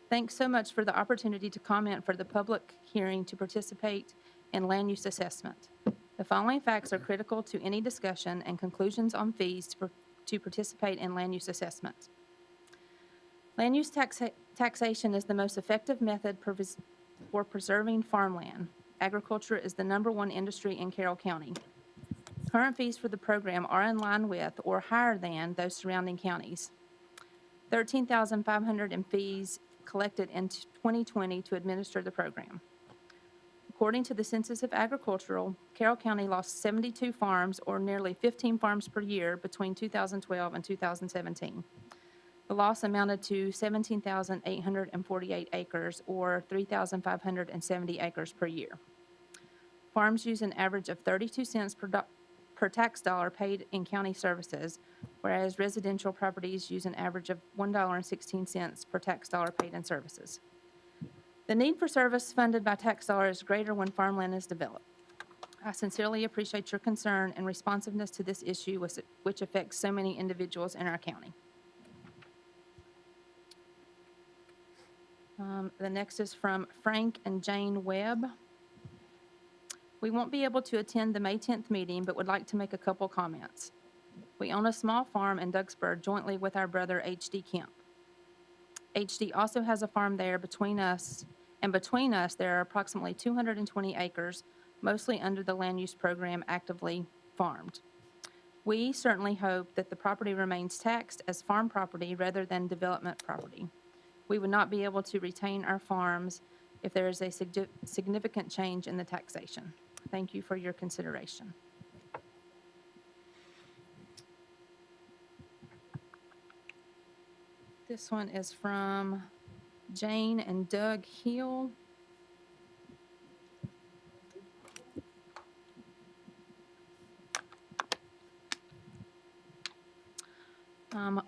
Thanks so much for the opportunity to comment for the public hearing to participate in land use assessment. The following facts are critical to any discussion and conclusions on fees to participate in land use assessment. Land use taxation is the most effective method for preserving farmland. Agriculture is the #1 industry in Carroll County. Current fees for the program are in line with or higher than those surrounding counties. $13,500 in fees collected in 2020 to administer the program. According to the Census of Agricultural, Carroll County lost 72 farms, or nearly 15 farms per year, between 2012 and 2017. The loss amounted to 17,848 acres, or 3,570 acres per year. Farms use an average of 32 cents per tax dollar paid in county services, whereas residential properties use an average of $1.16 per tax dollar paid in services. The need for service funded by tax dollar is greater when farmland is developed. I sincerely appreciate your concern and responsiveness to this issue, which affects so many individuals in our county. The next is from Frank and Jane Webb. We won't be able to attend the May 10th meeting, but would like to make a couple comments. We own a small farm in Duxburg jointly with our brother H.D. Kemp. H.D. also has a farm there between us there are approximately 220 acres, mostly under the land use program actively farmed. We certainly hope that the property remains taxed as farm property rather than development property. We would not be able to retain our farms if there is a significant change in the taxation. Thank you for your consideration. This one is from Jane and Doug Hill.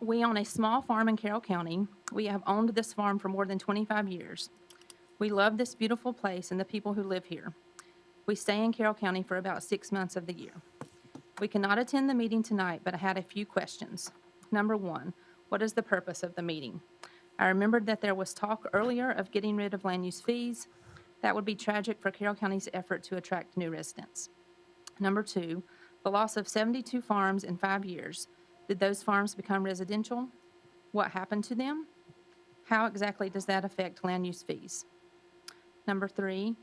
We own a small farm in Carroll County. We have owned this farm for more than 25 years. We love this beautiful place and the people who live here. We stay in Carroll County for about 6 months of the year. We cannot attend the meeting tonight, but I had a few questions. Number one, what is the purpose of the meeting? I remembered that there was talk earlier of getting rid of land use fees. That would be tragic for Carroll County's effort to attract new residents. Number two, the loss of 72 farms in 5 years. Did those farms become residential? What happened to them? How exactly does that affect land use fees? Number three,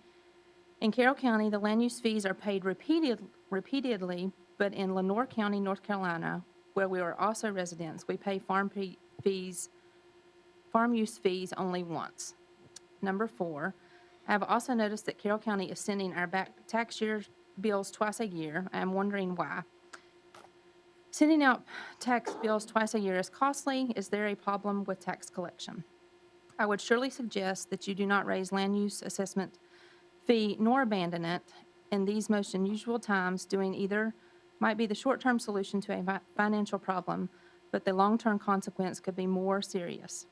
in Carroll County, the land use fees are paid repeatedly, but in Lenoir County, North Carolina, where we are also residents, we pay farm use fees only once. Number four, I have also noticed that Carroll County is sending our back tax year bills twice a year. I am wondering why. Sending out tax bills twice a year is costly. Is there a problem with tax collection? I would surely suggest that you do not raise land use assessment fee nor abandon it. In these most unusual times, doing either might be the short-term solution to a financial problem, but the long-term consequence could be more serious.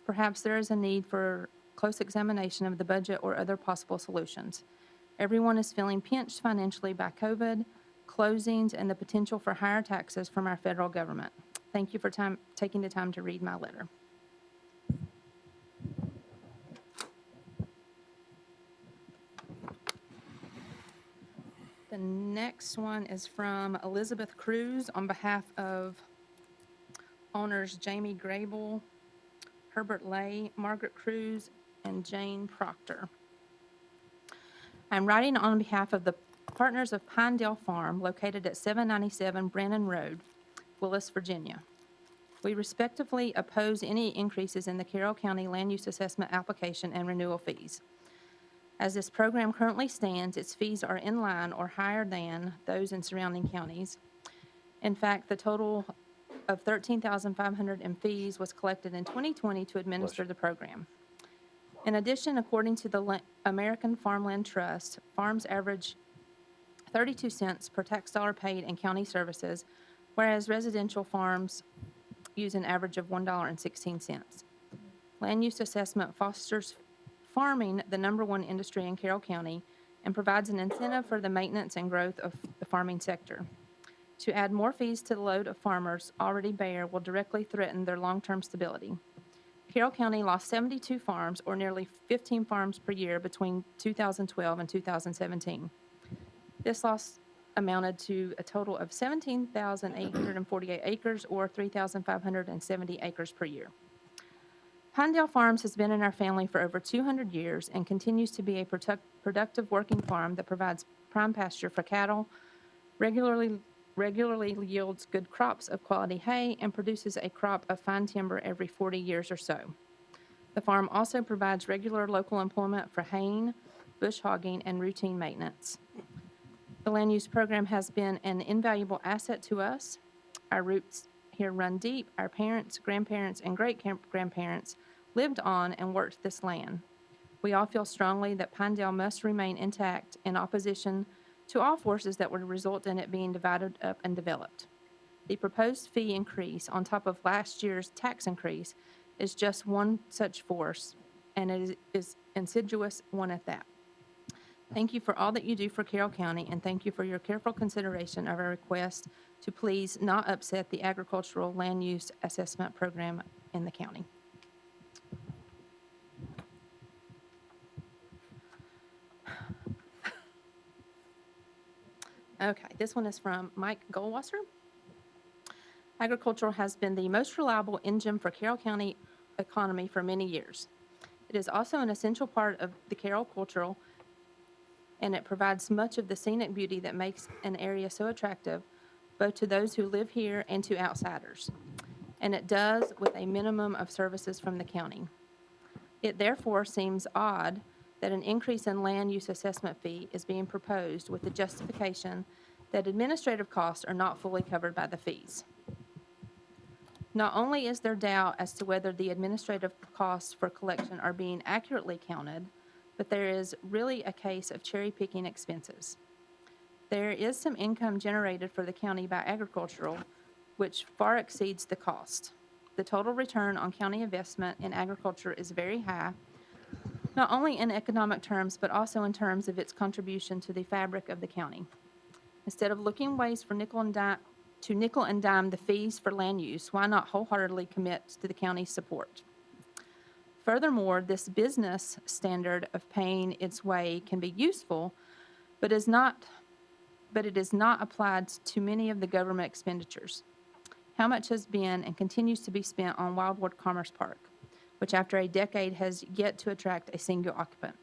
Perhaps there is a need for close examination of the budget or other possible solutions. Everyone is feeling pinched financially by COVID, closings, and the potential for higher taxes from our federal government. Thank you for taking the time to read my letter. The next one is from Elizabeth Cruz on behalf of owners Jamie Grable, Herbert Lay, Margaret Cruz, and Jane Proctor. I'm writing on behalf of the partners of Pinedale Farm, located at 797 Brannon Road, Willis, Virginia. We respectively oppose any increases in the Carroll County Land Use Assessment application and renewal fees. As this program currently stands, its fees are in line or higher than those in surrounding counties. In fact, the total of $13,500 in fees was collected in 2020 to administer the program. In addition, according to the American Farmland Trust, farms average 32 cents per tax dollar paid in county services, whereas residential farms use an average of $1.16. Land use assessment fosters farming, the #1 industry in Carroll County, and provides an incentive for the maintenance and growth of the farming sector. To add more fees to the load of farmers already bear will directly threaten their long-term stability. Carroll County lost 72 farms, or nearly 15 farms per year, between 2012 and 2017. This loss amounted to a total of 17,848 acres, or 3,570 acres per year. Pinedale Farms has been in our family for over 200 years and continues to be a productive working farm that provides prime pasture for cattle, regularly yields good crops of quality hay, and produces a crop of fine timber every 40 years or so. The farm also provides regular local employment for haying, bush hogging, and routine maintenance. The land use program has been an invaluable asset to us. Our roots here run deep. Our parents, grandparents, and great-grandparents lived on and worked this land. We all feel strongly that Pinedale must remain intact in opposition to all forces that would result in it being divided up and developed. The proposed fee increase on top of last year's tax increase is just one such force, and it is insidious one at that. Thank you for all that you do for Carroll County, and thank you for your careful consideration of our request to please not upset the agricultural land use assessment program in the county. Okay, this one is from Mike Goldwasser. Agriculture has been the most reliable engine for Carroll County economy for many years. It is also an essential part of the Carroll cultural, and it provides much of the scenic beauty that makes an area so attractive, both to those who live here and to outsiders. And it does with a minimum of services from the county. It therefore seems odd that an increase in land use assessment fee is being proposed with the justification that administrative costs are not fully covered by the fees. Not only is there doubt as to whether the administrative costs for collection are being accurately counted, but there is really a case of cherry-picking expenses. There is some income generated for the county by agricultural, which far exceeds the cost. The total return on county investment in agriculture is very high, not only in economic terms, but also in terms of its contribution to the fabric of the county. Instead of looking ways for nickel and dime the fees for land use, why not wholeheartedly commit to the county's support? Furthermore, this business standard of paying its way can be useful, but it is not applied to many of the government expenditures. How much has been and continues to be spent on Wildwood Commerce Park, which after a decade has yet to attract a single occupant?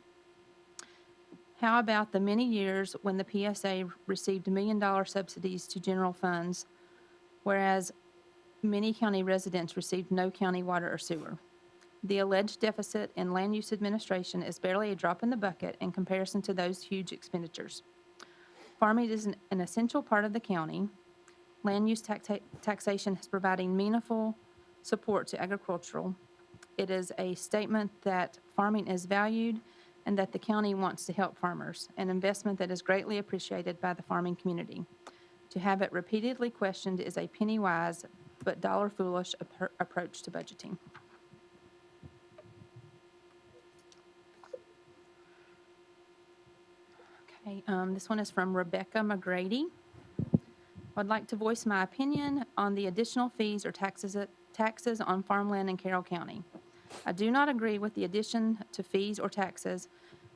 How about the many years when the PSA received $1 million subsidies to general funds, whereas many county residents received no county water or sewer? The alleged deficit in land use administration is barely a drop in the bucket in comparison to those huge expenditures. Farming is an essential part of the county. Land use taxation is providing meaningful support to agricultural. It is a statement that farming is valued and that the county wants to help farmers, an investment that is greatly appreciated by the farming community. To have it repeatedly questioned is a penny-wise but dollar-foolish approach to budgeting. Okay, this one is from Rebecca Mcgrady. I'd like to voice my opinion on the additional fees or taxes on farmland in Carroll County. I do not agree with the addition to fees or taxes,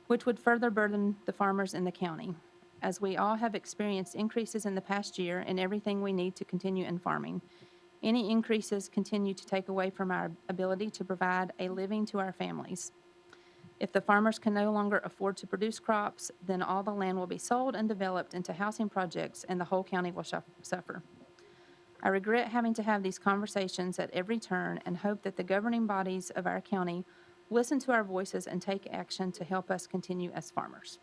which would further burden the farmers in the county, as we all have experienced increases in the past year in everything we need to continue in farming. Any increases continue to take away from our ability to provide a living to our families. If the farmers can no longer afford to produce crops, then all the land will be sold and developed into housing projects, and the whole county will suffer. I regret having to have these conversations at every turn and hope that the governing bodies of our county listen to our voices and take action to help us continue as farmers.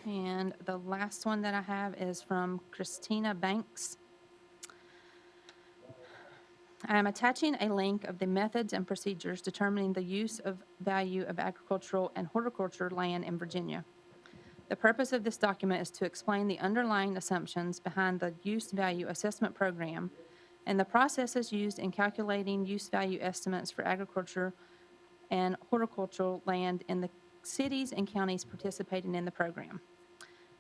And the last one that I have is from Christina Banks. I am attaching a link of the methods and procedures determining the use of value of agricultural and horticulture land in Virginia. The purpose of this document is to explain the underlying assumptions behind the use value assessment program and the processes used in calculating use value estimates for agriculture and horticultural land in the cities and counties participating in the program.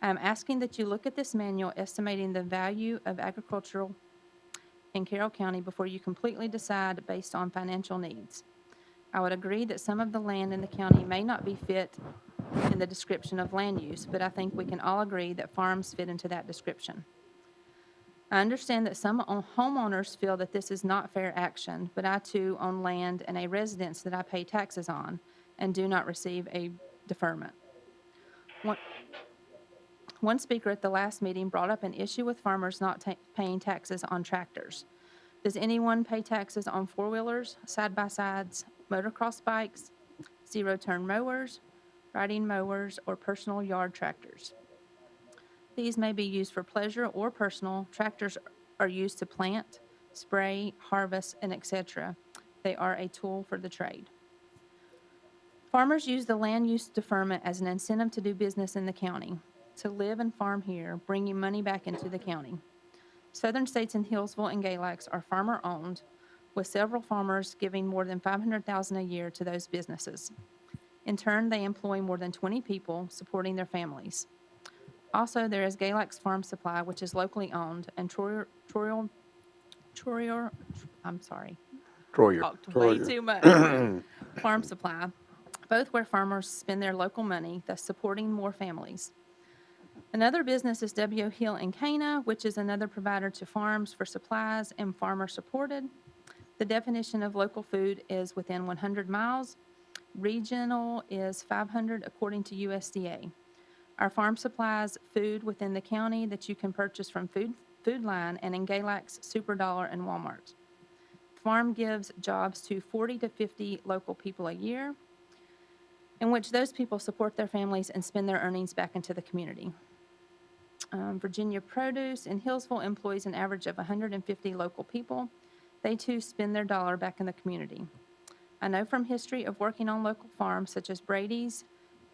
I am asking that you look at this manual estimating the value of agricultural in Carroll County before you completely decide based on financial needs. I would agree that some of the land in the county may not be fit in the description of land use, but I think we can all agree that farms fit into that description. I understand that some homeowners feel that this is not fair action, but I too own land and a residence that I pay taxes on and do not receive a deferment. One speaker at the last meeting brought up an issue with farmers not paying taxes on tractors. Does anyone pay taxes on four-wheelers, side-by-sides, motocross bikes, zero-turn mowers, riding mowers, or personal yard tractors? These may be used for pleasure or personal. Tractors are used to plant, spray, harvest, and etc. They are a tool for the trade. Farmers use the land use deferment as an incentive to do business in the county, to live and farm here, bringing money back into the county. Southern States and Hillsville and Galax are farmer-owned, with several farmers giving more than $500,000 a year to those businesses. In turn, they employ more than 20 people, supporting their families. Also, there is Galax Farm Supply, which is locally owned, and Troyer. Talked way too much. Farm Supply, both where farmers spend their local money, thus supporting more families. Another business is W.O. Hill in Cana, which is another provider to farms for supplies and farmer-supported. The definition of local food is within 100 miles. Regional is 500 according to USDA. Our farm supplies food within the county that you can purchase from Food Line and in Galax, Super Dollar, and Walmart. Farm gives jobs to 40 to 50 local people a year, in which those people support their families and spend their earnings back into the community. Virginia Produce in Hillsville employs an average of 150 local people. They too spend their dollar back in the community. I know from history of working on local farms such as Brady's,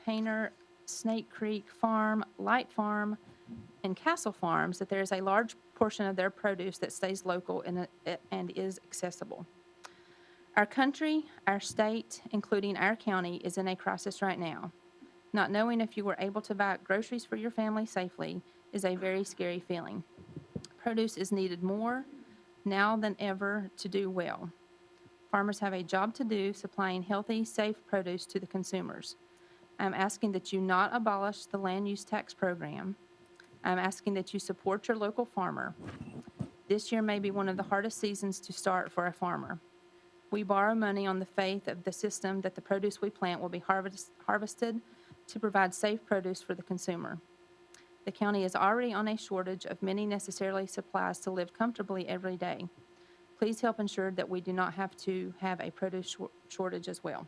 Painter, Snake Creek Farm, Light Farm, and Castle Farms that there is a large portion of their produce that stays local and is accessible. Our country, our state, including our county, is in a crisis right now. Not knowing if you were able to buy groceries for your family safely is a very scary feeling. Produce is needed more now than ever to do well. Farmers have a job to do supplying healthy, safe produce to the consumers. I'm asking that you not abolish the land use tax program. I'm asking that you support your local farmer. This year may be one of the hardest seasons to start for a farmer. We borrow money on the faith of the system that the produce we plant will be harvested to provide safe produce for the consumer. The county is already on a shortage of many necessary supplies to live comfortably every day. Please help ensure that we do not have to have a produce shortage as well.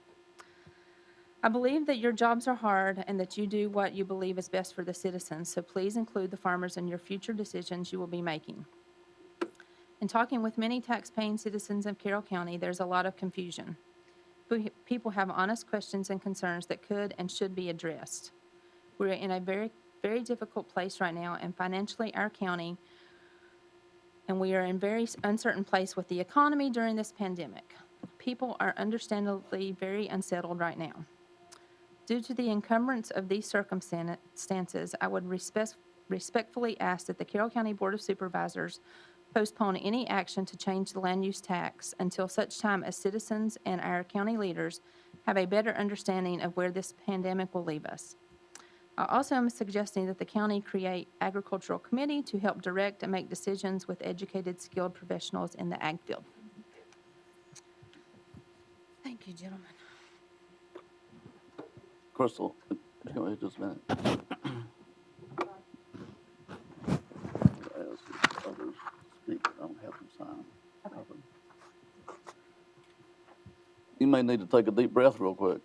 I believe that your jobs are hard and that you do what you believe is best for the citizens, so please include the farmers in your future decisions you will be making. In talking with many tax-paying citizens of Carroll County, there's a lot of confusion. People have honest questions and concerns that could and should be addressed. We're in a very, very difficult place right now, and financially, our county, and we are in a very uncertain place with the economy during this pandemic. People are understandably very unsettled right now. Due to the encumbrance of these circumstances, I would respectfully ask that the Carroll County Board of Supervisors postpone any action to change the land use tax until such time as citizens and our county leaders have a better understanding of where this pandemic will leave us. I also am suggesting that the county create agricultural committee to help direct and make decisions with educated, skilled professionals in the ag field. Thank you, gentlemen. Crystal, can we just a minute? Others speak, I don't have them sign. You may need to take a deep breath real quick.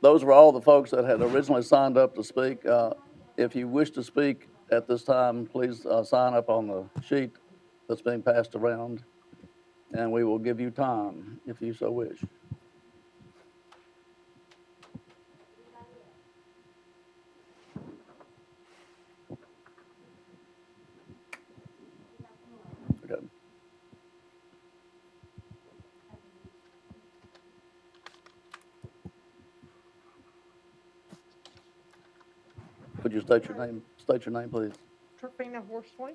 Those were all the folks that had originally signed up to speak. If you wish to speak at this time, please sign up on the sheet that's being passed around, and we will give you time if you so wish. Okay. Could you state your name? State your name, please. Trifina Horsley.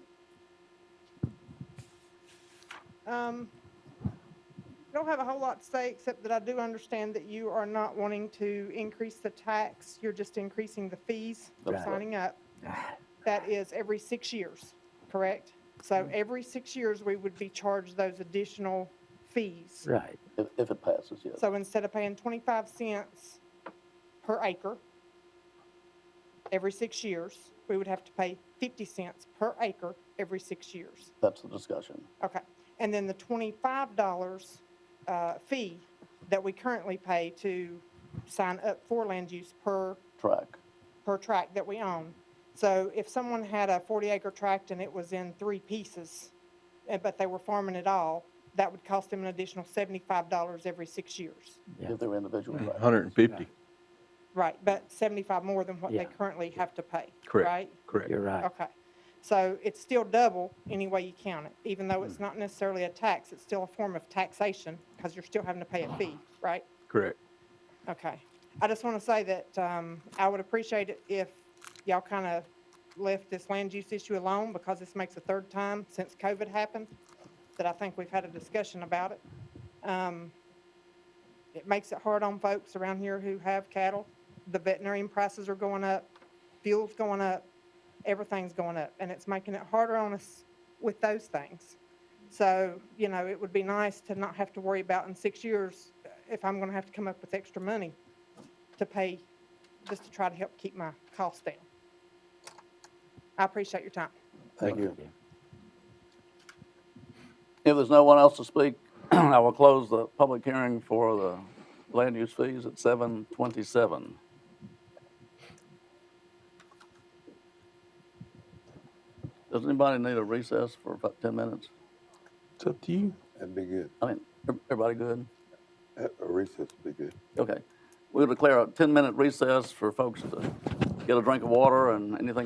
Don't have a whole lot to say, except that I do understand that you are not wanting to increase the tax. You're just increasing the fees for Right. signing up. That is every 6 years, correct? So every 6 years, we would be charged those additional fees. Right. If it passes, yes. So instead of paying 25 cents per acre every 6 years, we would have to pay 50 cents per acre every 6 years. That's the discussion. Okay. And then the $25 fee that we currently pay to sign up for land use per tract that we own. So if someone had a 40-acre tract and it was in 3 pieces, but they were farming it all, that would cost them an additional $75 every 6 years. If they're individual. 150. Right, but 75 more than what they Yeah. currently have to pay, Correct. right? Correct. You're right. Okay. So it's still double any way you count it. Even though it's not necessarily a tax, it's still a form of taxation because you're still having to pay a fee, right? Correct. Okay. I just want to say that I would appreciate it if y'all kind of left this land use issue alone, because this makes the 3rd time since COVID happened that I think we've had a discussion about it. It makes it hard on folks around here who have cattle. The veterinarian prices are going up, fuel's going up, everything's going up, and it's making it harder on us with those things. So, you know, it would be nice to not have to worry about in 6 years if I'm gonna have to come up with extra money to pay, just to try to help keep my costs down. I appreciate your time. Thank you. If there's no one else to speak, I will close the public hearing for the land use fees at 7:27. Does anybody need a recess for about 10 minutes? It's up to you. That'd be good. I mean, everybody good? A recess would be good. Okay. We'll declare a 10-minute recess for folks to get a drink of water and anything.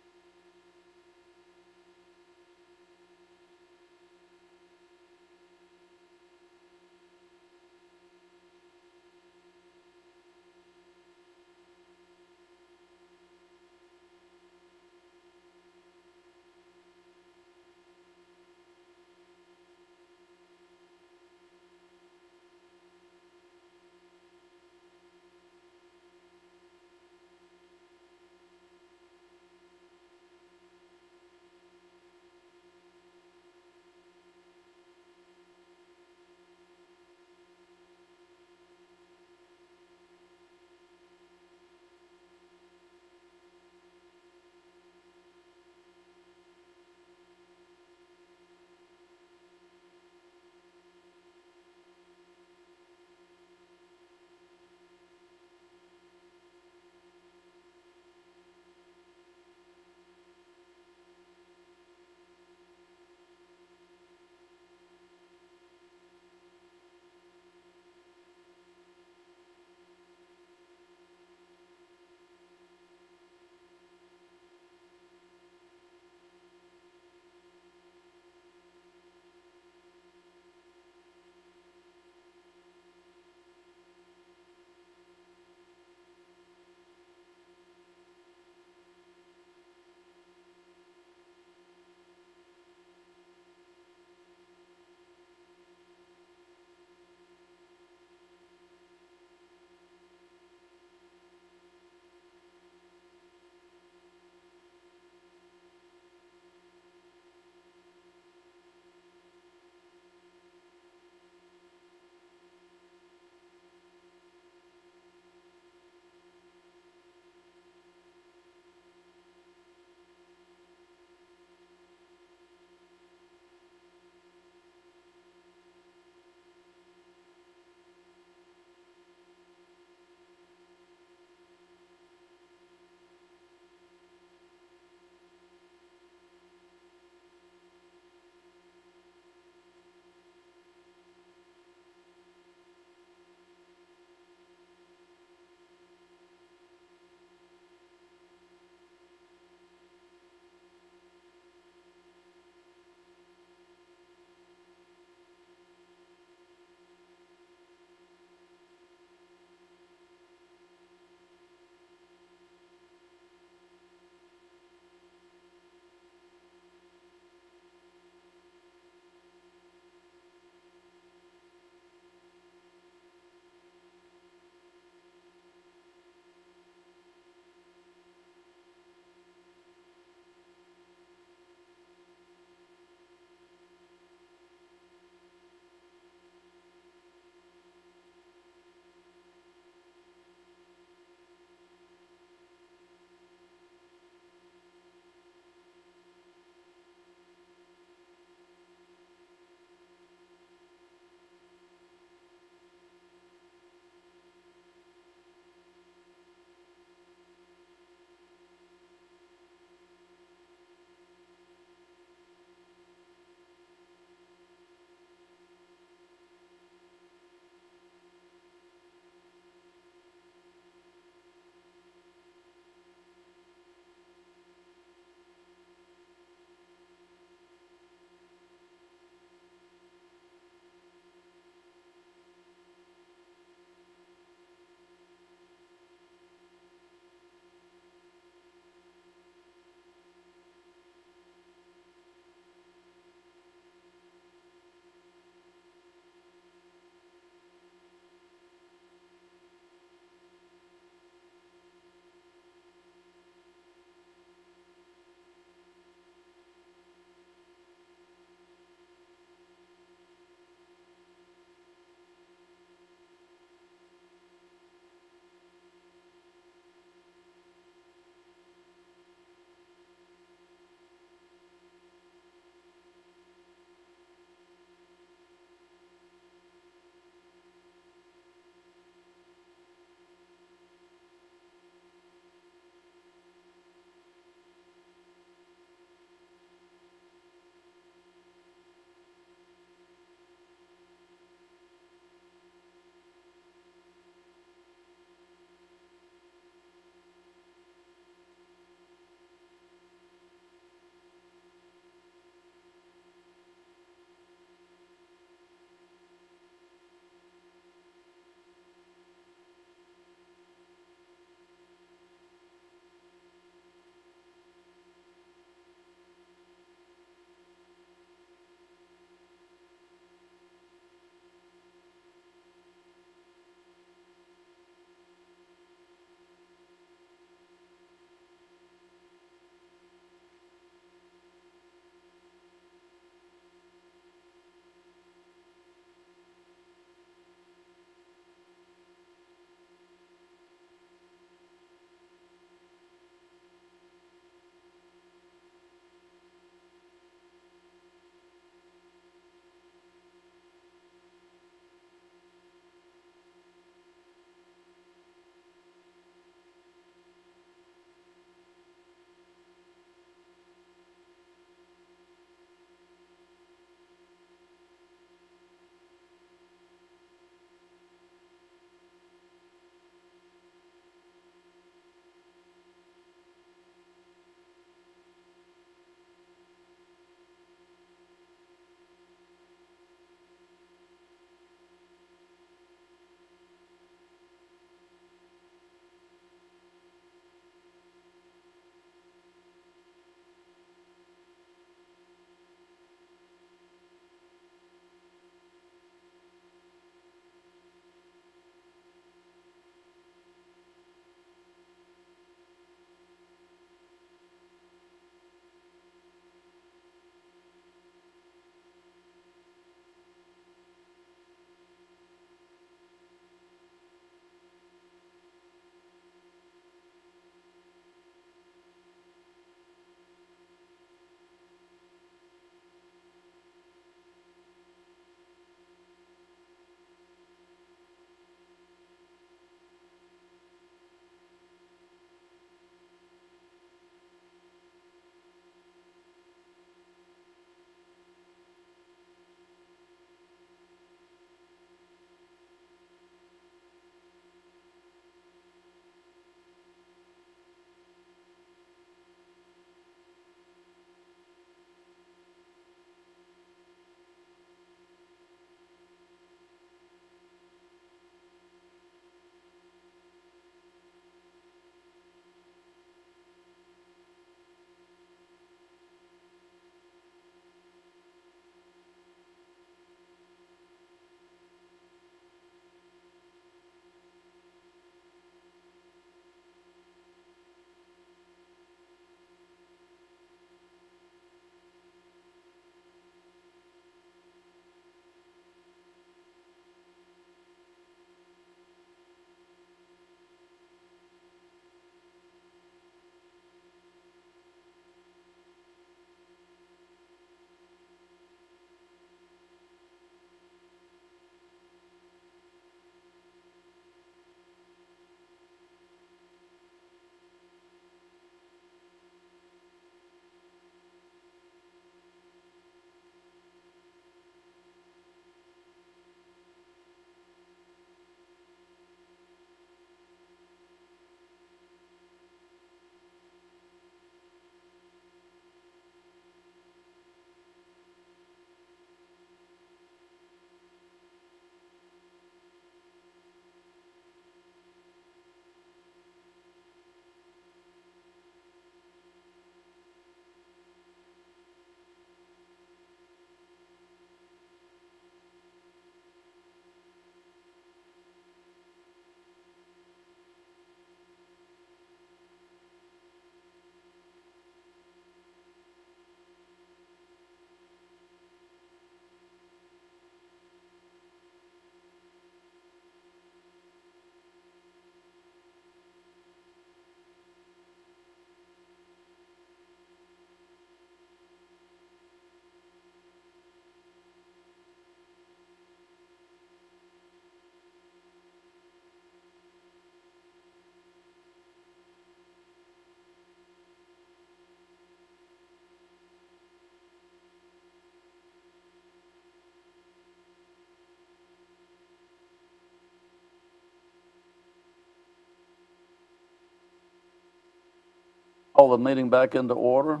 Call the meeting back into order.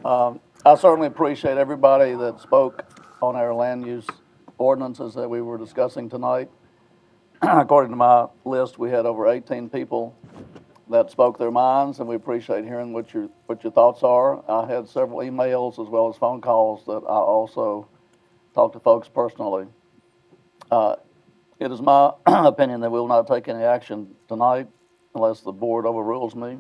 I certainly appreciate everybody that spoke on our land use ordinances that we were discussing tonight. According to my list, we had over 18 people that spoke their minds, and we appreciate hearing what your thoughts are. I had several emails as well as phone calls that I also talked to folks personally. It is my opinion that we will not take any action tonight unless the board overrules me.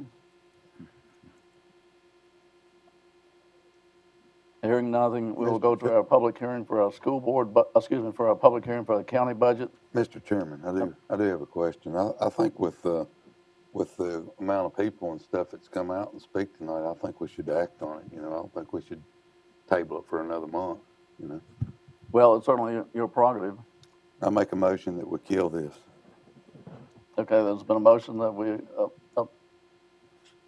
Hearing nothing, we will go to our public hearing for our school board, for our public hearing for the county budget. Mr. Chairman, I do have a question. I think with the amount of people and stuff that's come out and speak tonight, I think we should act on it. You know, I don't think we should table it for another month, you know. Well, it's certainly your prerogative. I make a motion that we kill this. Okay, there's been a motion that we,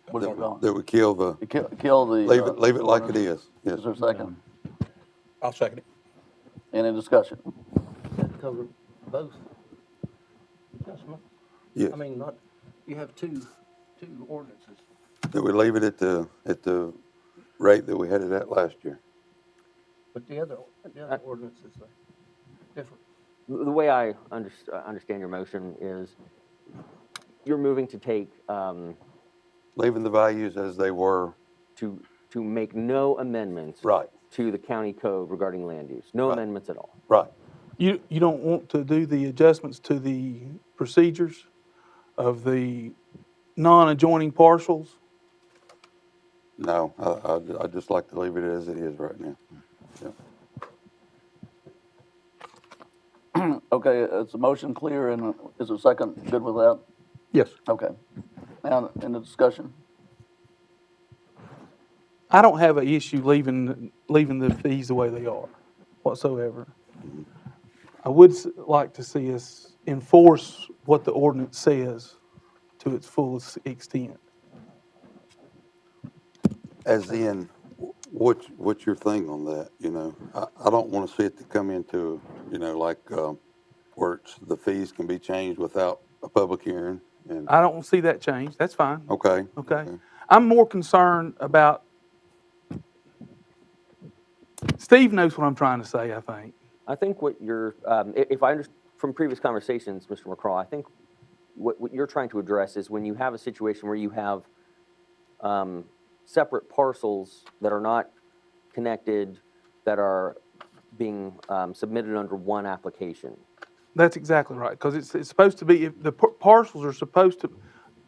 That we kill the. Kill the. Leave it like it is. Yes. Is there a second? I'll second it. Any discussion? That cover both. Councilman? Yes. I mean, you have two ordinances. That we leave it at the rate that we had it at last year. But the other ordinances are different. The way I understand your motion is you're moving to take, Leaving the values as they were. to make no amendments. Right. To the county code regarding land use. No amendments at all. Right. You don't want to do the adjustments to the procedures of the non-adjoining parcels? No, I'd just like to leave it as it is right now. Yeah. Okay, is the motion clear, and is the second good with that? Yes. Okay. Now, in the discussion? I don't have an issue leaving the fees the way they are whatsoever. I would like to see us enforce what the ordinance says to its fullest extent. As in, what's your thing on that? You know, I don't want to see it to come into, you know, like where the fees can be changed without a public hearing. And I don't see that change. That's fine. okay. Okay. I'm more concerned about, Steve knows what I'm trying to say, I think. I think what you're, if I understand from previous conversations, Mr. McCraw, I think what you're trying to address is when you have a situation where you have separate parcels that are not connected, that are being submitted under one application. That's exactly right, because it's supposed to be, if the parcels are supposed to,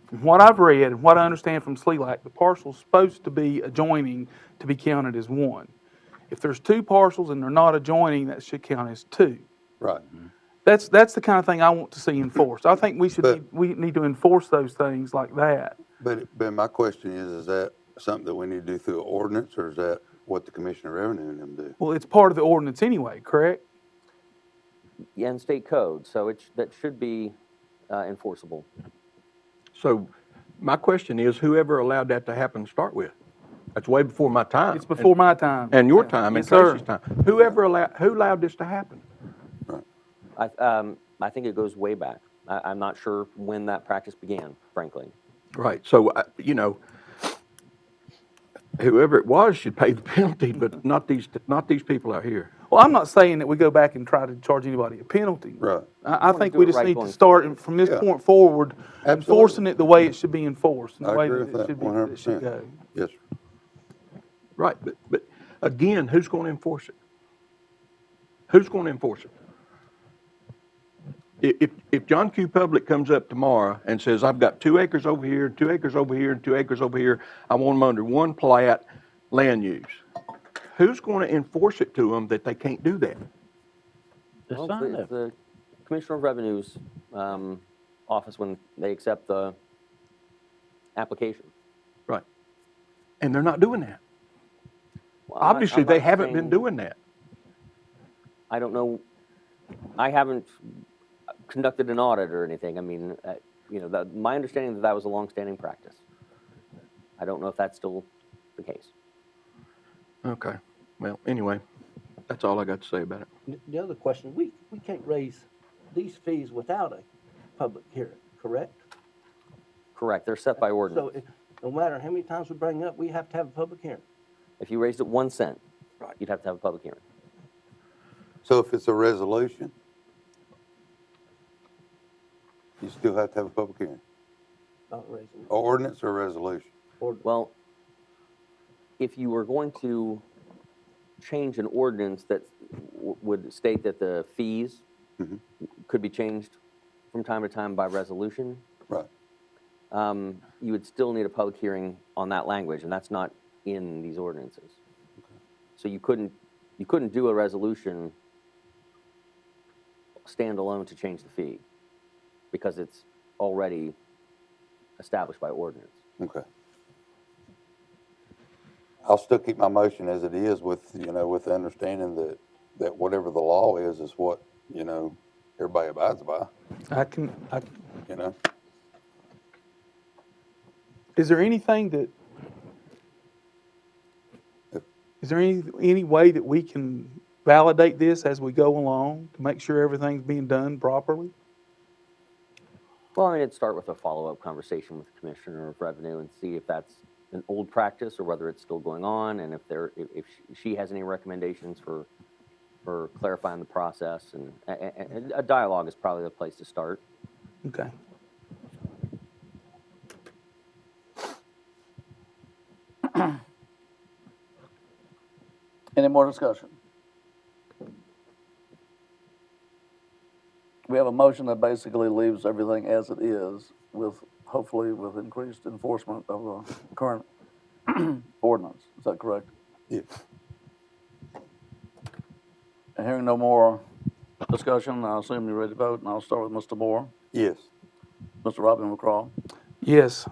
from what I've read and what I understand from SLELAC, the parcel's supposed to be adjoining to be counted as one. If there's two parcels and they're not adjoining, that should count as two. Right. That's the kind of thing I want to see enforced. I think we need to enforce those things like that. But my question is that something that we need to do through an ordinance, or is that what the Commissioner of Revenue and them do? Well, it's part of the ordinance anyway, correct? Yeah, and state code, so that should be enforceable. So my question is, whoever allowed that to happen to start with? That's way before my time. It's before my time. And your time, and Yes, sir. Tracy's time. Who allowed this to happen? I think it goes way back. I'm not sure when that practice began, frankly. Right, so, you know, whoever it was should pay the penalty, but not these people out here. Well, I'm not saying that we go back and try to charge anybody a penalty. Right. I think we just need to start from this point forward, enforcing it the way it should be enforced, and the I way agree that with it should that be, that it should 100%. go. Yes, sir. Right, but again, who's going to enforce it? Who's going to enforce it? If John Q. Public comes up tomorrow and says, I've got 2 acres over here, 2 acres over here, and 2 acres over here, I want them under one plat land use, who's going to enforce it to them that they can't do that? Well, the Commissioner of Revenue's office when they accept the application. Right. And they're not doing that. Well, Obviously, I'm not they haven't been saying- doing that. I don't know. I haven't conducted an audit or anything. I mean, you know, my understanding that was a longstanding practice. I don't know if that's still the case. Okay. Well, anyway, that's all I got to say about it. The other question, we can't raise these fees without a public hearing, correct? Correct. They're set by ordinance. So no matter how many times we bring it up, we have to have a public hearing. If you raised it 1 cent, you'd have to have a public hearing. So if it's a resolution, you still have to have a public hearing? Not raising. Ordinance or resolution? Well, if you were going to change an ordinance that would state that the fees could be changed from time to time by resolution, right? You would still need a public hearing on that language, and that's not in these ordinances. So you couldn't do a resolution standalone to change the fee because it's already established by ordinance. Okay. I'll still keep my motion as it is with, with the understanding that whatever the law is what, everybody abides by, you know? Is there anything that, is there any way that we can validate this as we go along to make sure everything's being done properly? Well, I mean, it'd start with a follow-up conversation with the Commissioner of Revenue and see if that's an old practice or whether it's still going on, and if she has any recommendations for clarifying the process, and a dialogue is probably the place to start. Okay. Any more discussion? We have a motion that basically leaves everything as it is, hopefully with increased enforcement of the current ordinance. Is that correct? Yes. And hearing no more discussion, I assume you're ready to vote, and I'll start with Mr. Moore. Yes. Mr. Robin McCraw. Yes.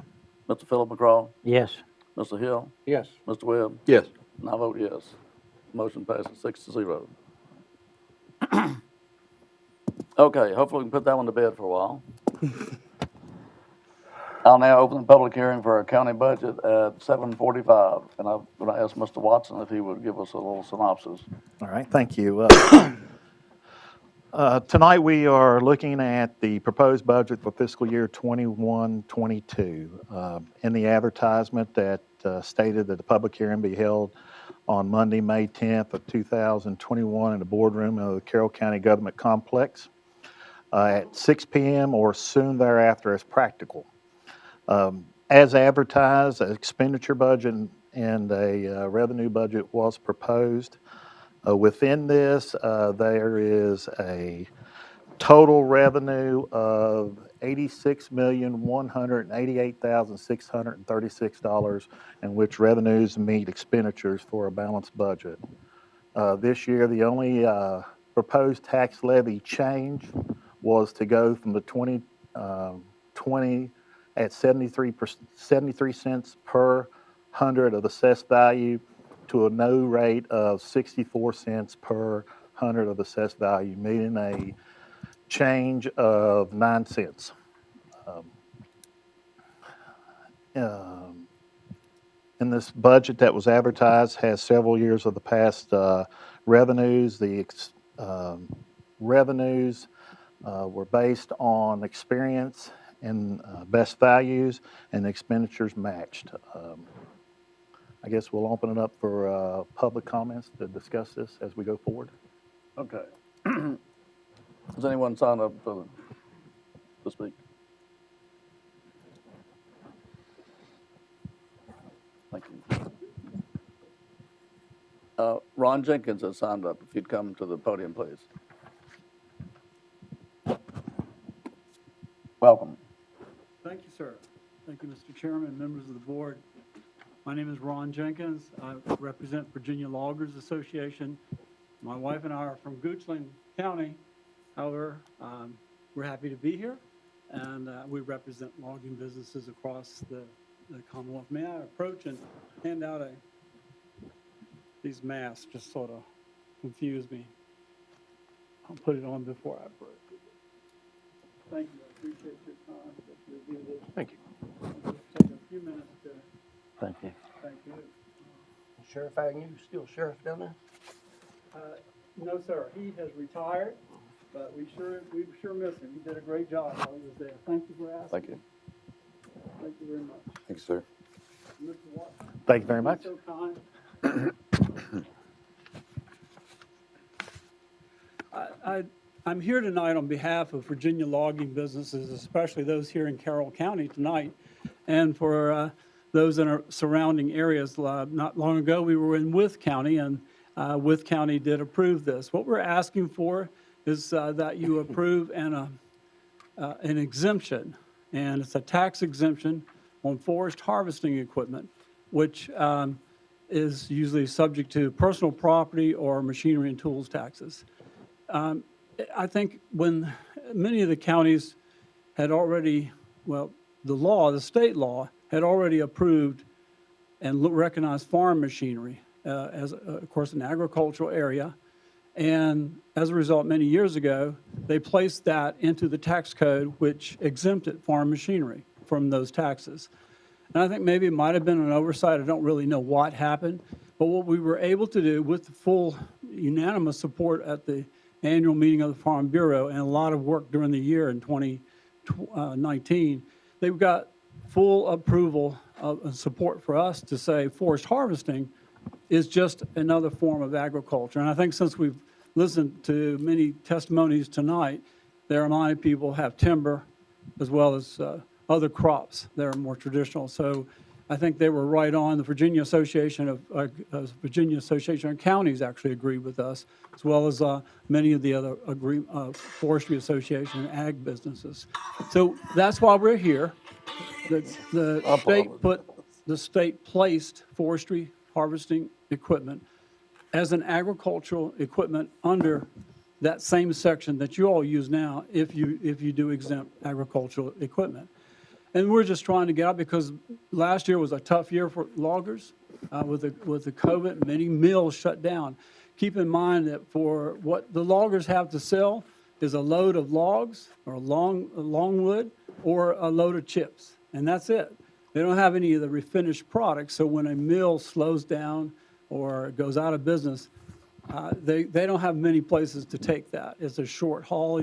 Mr. Philip McCraw. Yes. Mr. Hill. Yes. Mr. Webb. Yes. And I vote yes. Motion passes 6-0. Okay, hopefully we can put that one to bed for a while. I'll now open the public hearing for our county budget at 7:45, and I'm going to ask Mr. Watson if he would give us a little synopsis. All right, thank you. Tonight we are looking at the proposed budget for fiscal year 21-22. In the advertisement that stated that the public hearing be held on Monday, May 10th of 2021 in the boardroom of the Carroll County Government Complex at 6 p.m. or soon thereafter as practical. As advertised, an expenditure budget and a revenue budget was proposed. Within this, there is a total revenue of $86,188,636, in which revenues meet expenditures for a balanced budget. This year, the only proposed tax levy change was to go from the 2020 at 73 cents per hundred of assessed value to a no rate of 64 cents per hundred of assessed value, meaning a change of 9 cents. In this budget that was advertised has several years of the past revenues. The revenues were based on experience and best values, and the expenditures matched. I guess we'll open it up for public comments to discuss this as we go forward. Okay. Has anyone signed up to speak? Thank you. Ron Jenkins has signed up. If you'd come to the podium, please. Welcome. Thank you, sir. Thank you, Mr. Chairman, members of the board. My name is Ron Jenkins. I represent Virginia Loggers Association. My wife and I are from Goochland County. However, we're happy to be here, and we represent logging businesses across the Commonwealth. May I approach and hand out these masks? Just sort of confuse me. I'll put it on before I break it. Thank you. I appreciate your time that you do this. Thank you. I'll just take a few minutes to Thank you. thank you. Sheriff Agnew, still sheriff down there? No, sir. He has retired, but we sure miss him. He did a great job while he was there. Thank you for asking. Thank you. Thank you very much. Thanks, sir. Mr. Watson. Thank you very much. So kind. I'm here tonight on behalf of Virginia logging businesses, especially those here in Carroll County tonight, and for those in our surrounding areas. Not long ago, we were in Wythe County, and Wythe County did approve this. What we're asking for is that you approve an exemption, and it's a tax exemption on forest harvesting equipment, which is usually subject to personal property or machinery and tools taxes. I think when many of the counties had already, well, the state law had already approved and recognized farm machinery as, of course, an agricultural area. And as a result, many years ago, they placed that into the tax code, which exempted farm machinery from those taxes. And I think maybe it might have been an oversight. I don't really know what happened. But what we were able to do with the full unanimous support at the annual meeting of the Farm Bureau and a lot of work during the year in 2019, they've got full approval of support for us to say forest harvesting is just another form of agriculture. And I think since we've listened to many testimonies tonight, there are many people have timber as well as other crops that are more traditional. So I think they were right on. The Virginia Association of Counties actually agreed with us, as well as many of the other forestry association and ag businesses. So that's why we're here. The state placed forestry harvesting equipment as an agricultural equipment under that same section that you all use now if you do exempt agricultural equipment. And we're just trying to get out because last year was a tough year for loggers with the COVID. Many mills shut down. Keep in mind that for what the loggers have to sell is a load of logs or longwood or a load of chips, and that's it. They don't have any of the refinished products. So when a mill slows down or goes out of business, they don't have many places to take that. It's a short haul,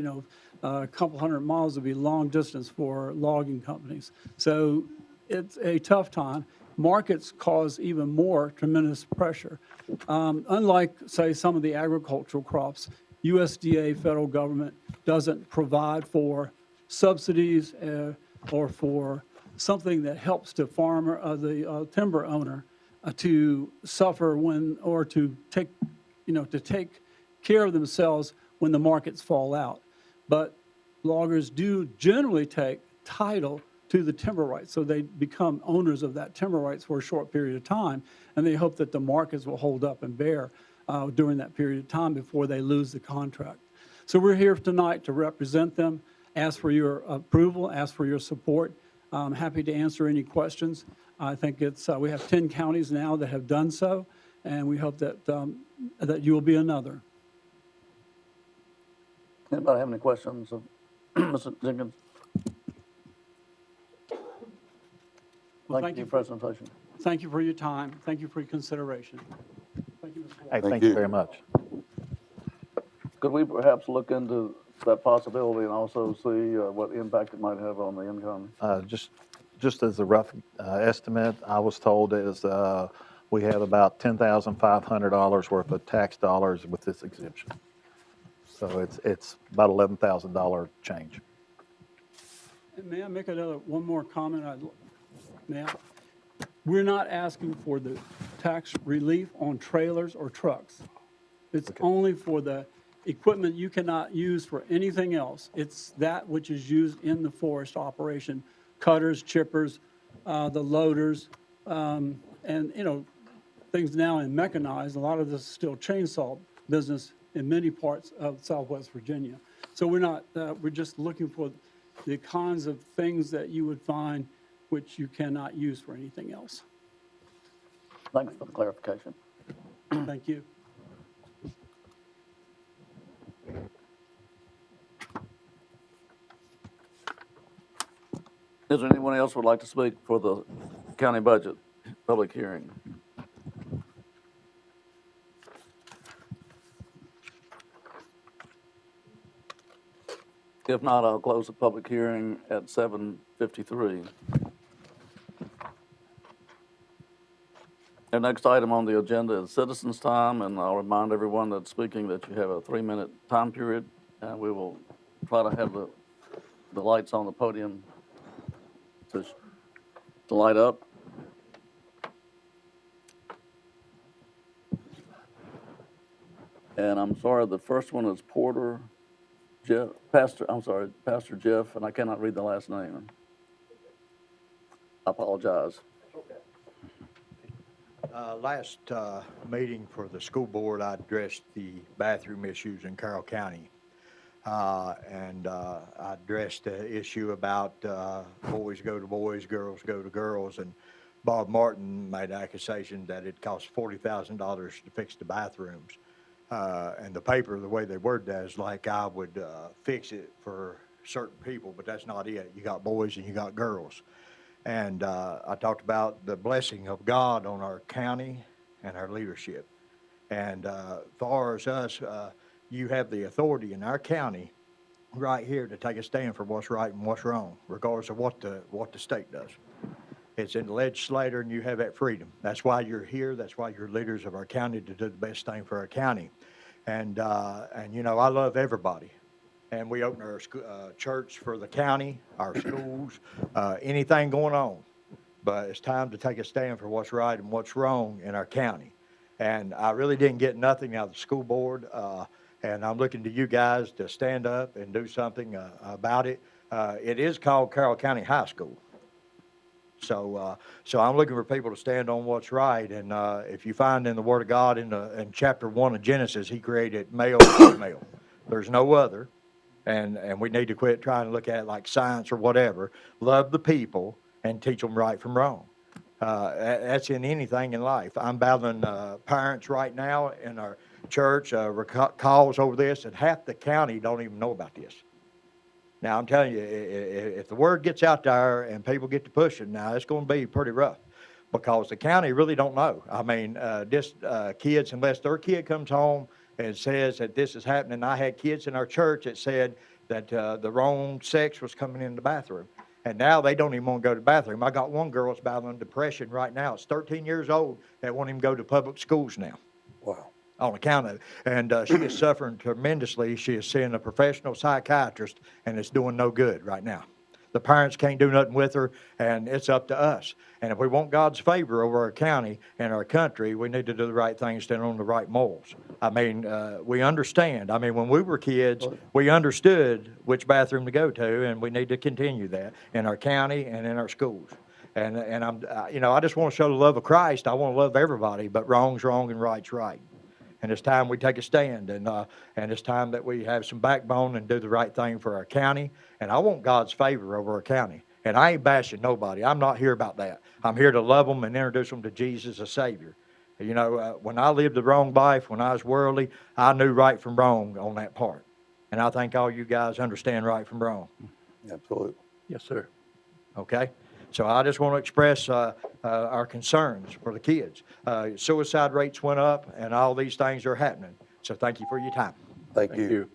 a couple hundred miles would be long distance for logging companies. So it's a tough time. Markets cause even more tremendous pressure. Unlike, say, some of the agricultural crops, USDA, federal government, doesn't provide for subsidies or for something that helps the farmer, the timber owner, to suffer when, or to take care of themselves when the markets fall out. But loggers do generally take title to the timber rights, so they become owners of that timber rights for a short period of time, and they hope that the markets will hold up and bear during that period of time before they lose the contract. So we're here tonight to represent them, ask for your approval, ask for your support. I'm happy to answer any questions. I think we have 10 counties now that have done so, and we hope that that you will be another. Anybody have any questions of Mr. Jenkins? Well, Thank you for your presentation. Thank you for your time. Thank you for your consideration. Thank you, Mr. Walker. Hey, thank you very much. Could we perhaps look into that possibility and also see what impact it might have on the income? Just as a rough estimate, I was told is we have about $10,500 worth of tax dollars with this exemption. So it's about $11,000 change. May I make one more comment? We're not asking for the tax relief on trailers or trucks. It's only for the equipment you cannot use for anything else. It's that which is used in the forest operation, cutters, chippers, the loaders, and things now in mechanized. A lot of this is still chainsaw business in many parts of Southwest Virginia. So we're just looking for the kinds of things that you would find which you cannot use for anything else. Thanks for the clarification. Thank you. Is there anyone else who would like to speak for the county budget public hearing? If not, I'll close the public hearing at 7:53. Our next item on the agenda is citizens' time, and I'll remind everyone that's speaking that you have a 3-minute time period, and we will try to have the lights on the podium to light up. And I'm sorry, the first one is Pastor Jeff, and I cannot read the last name. I apologize. Last meeting for the school board, I addressed the bathroom issues in Carroll County. And I addressed the issue about boys go to boys, girls go to girls. And Bob Martin made an accusation that it cost $40,000 to fix the bathrooms. And the paper, the way they word that is like I would fix it for certain people, but that's not it. You got boys and you got girls. And I talked about the blessing of God on our county and our leadership. And far as us, you have the authority in our county right here to take a stand for what's right and what's wrong, regardless of what the state does. It's in the legislature, and you have that freedom. That's why you're here. That's why you're leaders of our county, to do the best thing for our county. And you know, I love everybody. And we open our church for the county, our schools, anything going on. But it's time to take a stand for what's right and what's wrong in our county. And I really didn't get nothing out of the school board. And I'm looking to you guys to stand up and do something about it. It is called Carroll County High School. So I'm looking for people to stand on what's right. And if you find in the Word of God in chapter 1 of Genesis, He created male and female. There's no other. And we need to quit trying to look at it like science or whatever. Love the people and teach them right from wrong. That's in anything in life. I'm battling parents right now in our church, calls over this, and half the county don't even know about this. Now, I'm telling you, if the word gets out there and people get to pushing, now it's going to be pretty rough, because the county really don't know. I mean, kids, unless their kid comes home and says that this is happening. I had kids in our church that said that the wrong sex was coming in the bathroom. And now they don't even want to go to the bathroom. I got one girl that's battling depression right now. It's 13 years old that won't even go to public schools now. Wow. On account of it. And she is suffering tremendously. She is seeing a professional psychiatrist, and it's doing no good right now. The parents can't do nothing with her, and it's up to us. And if we want God's favor over our county and our country, we need to do the right thing, stand on the right morals. I mean, we understand. I mean, when we were kids, we understood which bathroom to go to, and we need to continue that in our county and in our schools. And I'm, you know, I just want to show the love of Christ. I want to love everybody, but wrong's wrong and right's right. And it's time we take a stand, and it's time that we have some backbone and do the right thing for our county. And I want God's favor over our county. And I ain't bashing nobody. I'm not here about that. I'm here to love them and introduce them to Jesus as Savior. You know, when I lived the wrong life, when I was worldly, I knew right from wrong on that part. And I think all you guys understand right from wrong. Absolutely. Yes, sir. Okay? So I just want to express our concerns for the kids. Suicide rates went up, and all these things are happening. So thank you for your time. Thank you.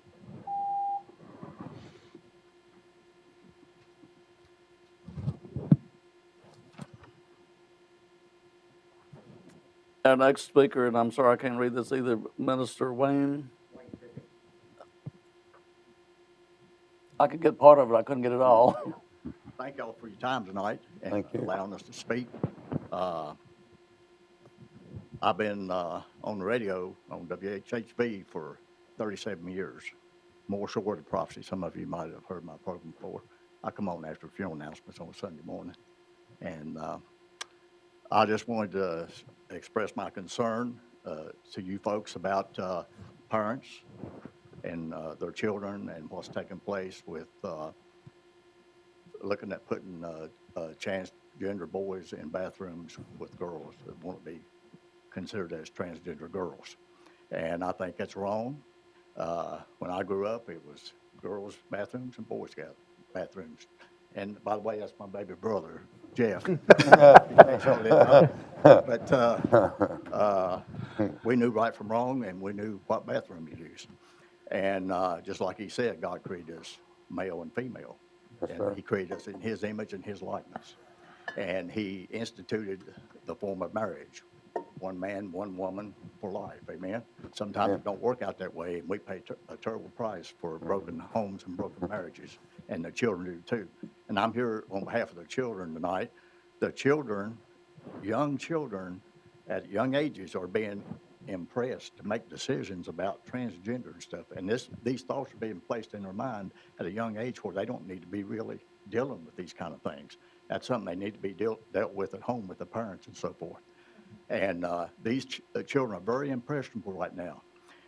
Our next speaker, and I'm sorry I can't read this either, Minister Wayne. I could get part of it, I couldn't get it all. Thank y'all for your time tonight and Thank you. allowing us to speak. I've been on the radio on WHHB for 37 years. More Short of Prophecy. Some of you might have heard my program before. I come on after funeral announcements on a Sunday morning. And I just wanted to express my concern to you folks about parents and their children and what's taking place with looking at putting transgender boys in bathrooms with girls that won't be considered as transgender girls. And I think that's wrong. When I grew up, it was girls' bathrooms and boys' bathrooms. And by the way, that's my baby brother, Jeff. But we knew right from wrong, and we knew what bathroom to use. And just like he said, God created us male and female. Yes, and sir. He created us in His image and His likeness. And He instituted the form of marriage. one man, one woman for life, amen? Sometimes it don't work out that way, and we pay a terrible price for broken homes and broken marriages, and the children do too. And I'm here on behalf of the children tonight. The children, young children at young ages are being impressed to make decisions about transgender and stuff. And these thoughts are being placed in their mind at a young age where they don't need to be really dealing with these kind of things. That's something they need to be dealt with at home with the parents and so forth. And these children are very impressionable right now.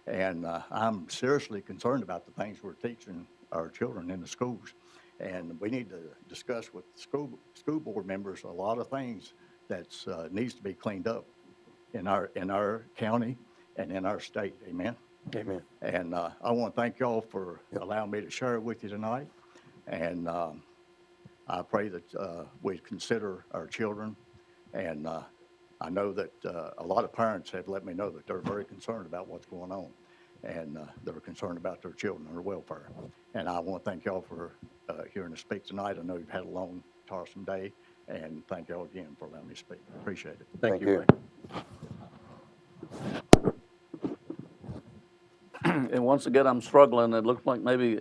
And I'm seriously concerned about the things we're teaching our children in the schools. And we need to discuss with school board members a lot of things that needs to be cleaned up in our county and in our state. Amen. Amen. And I want to thank y'all for allowing me to share it with you tonight. And I pray that we consider our children. And I know that a lot of parents have let me know that they're very concerned about what's going on. And they're concerned about their children and their welfare. And I want to thank y'all for hearing us speak tonight. I know you've had a long, tiresome day. And thank y'all again for allowing me to speak. Appreciate it. Thank you. And once again, I'm struggling. It looks like maybe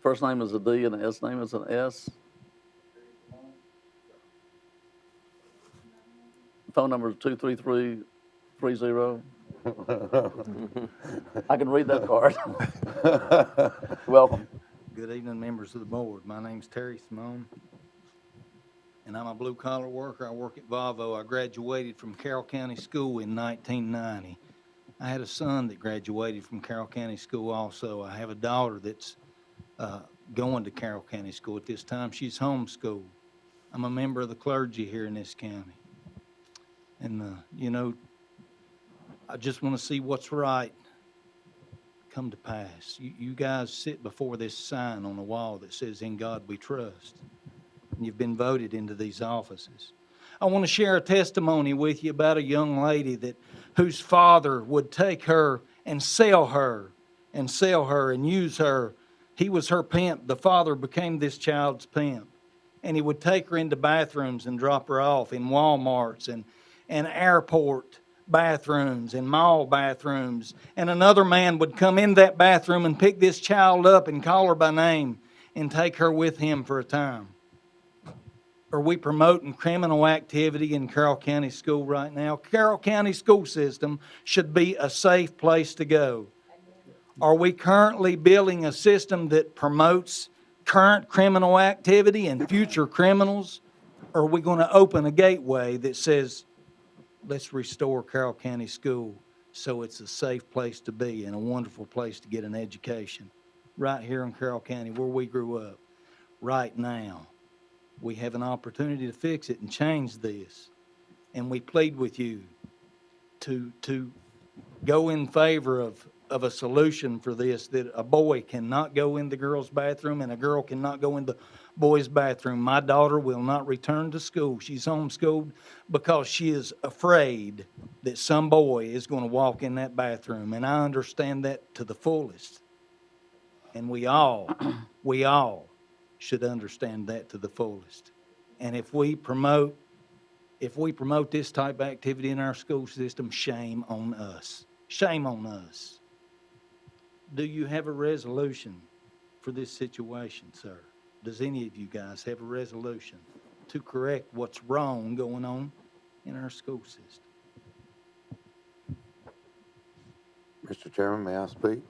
first name is a D and the S name is an S. Phone number is 23330. I can read that card. Welcome. Good evening, members of the board. My name's Terry Simone, and I'm a blue-collar worker. I work at Volvo. I graduated from Carroll County School in 1990. I had a son that graduated from Carroll County School also. I have a daughter that's going to Carroll County School at this time. She's homeschooled. I'm a member of the clergy here in this county. And, you know, I just want to see what's right come to pass. You guys sit before this sign on the wall that says, "In God We Trust." And you've been voted into these offices. I want to share a testimony with you about a young lady whose father would take her and sell her and use her. He was her pimp. The father became this child's pimp. And he would take her into bathrooms and drop her off in Walmarts and airport bathrooms and mall bathrooms. And another man would come in that bathroom and pick this child up and call her by name and take her with him for a time. Are we promoting criminal activity in Carroll County School right now? Carroll County school system should be a safe place to go. Are we currently building a system that promotes current criminal activity and future criminals? Or are we going to open a gateway that says, let's restore Carroll County School so it's a safe place to be and a wonderful place to get an education? Right here in Carroll County, where we grew up, right now. We have an opportunity to fix it and change this. And we plead with you to go in favor of a solution for this, that a boy cannot go in the girl's bathroom and a girl cannot go in the boy's bathroom. My daughter will not return to school. She's homeschooled because she is afraid that some boy is going to walk in that bathroom. And I understand that to the fullest. And we all should understand that to the fullest. And if we promote this type of activity in our school system, shame on us. Shame on us. Do you have a resolution for this situation, sir? Does any of you guys have a resolution to correct what's wrong going on in our school system? Mr. Chairman, may I speak?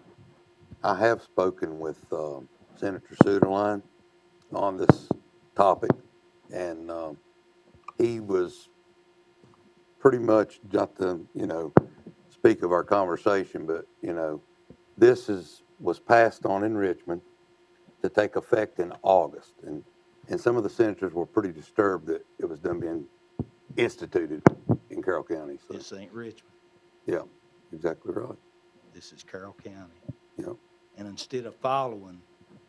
I have spoken with Senator Suderline on this topic, and he was pretty much not to, speak of our conversation, but, this was passed on in Richmond to take effect in August, and some of the senators were pretty disturbed that it was done being instituted in Carroll County. So. This ain't Richmond. Yeah, exactly right. This is Carroll County. Yeah. And instead of following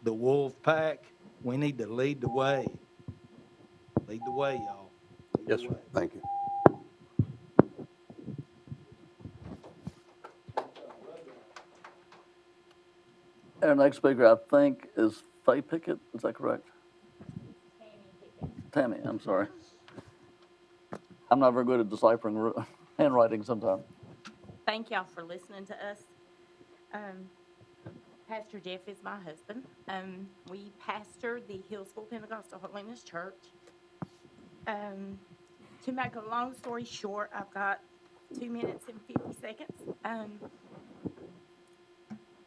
the wolf pack, we need to lead the way. Lead the way, y'all. Yes, sir. Thank you. Our next speaker, I think, is Faye Pickett. Is that correct? Tammy, I'm sorry. I'm not very good at deciphering handwriting sometime. Thank y'all for listening to us. Pastor Jeff is my husband. We pastor the Hillsville Pentecostal Holiness Church. To make a long story short, I've got 2 minutes and 50 seconds.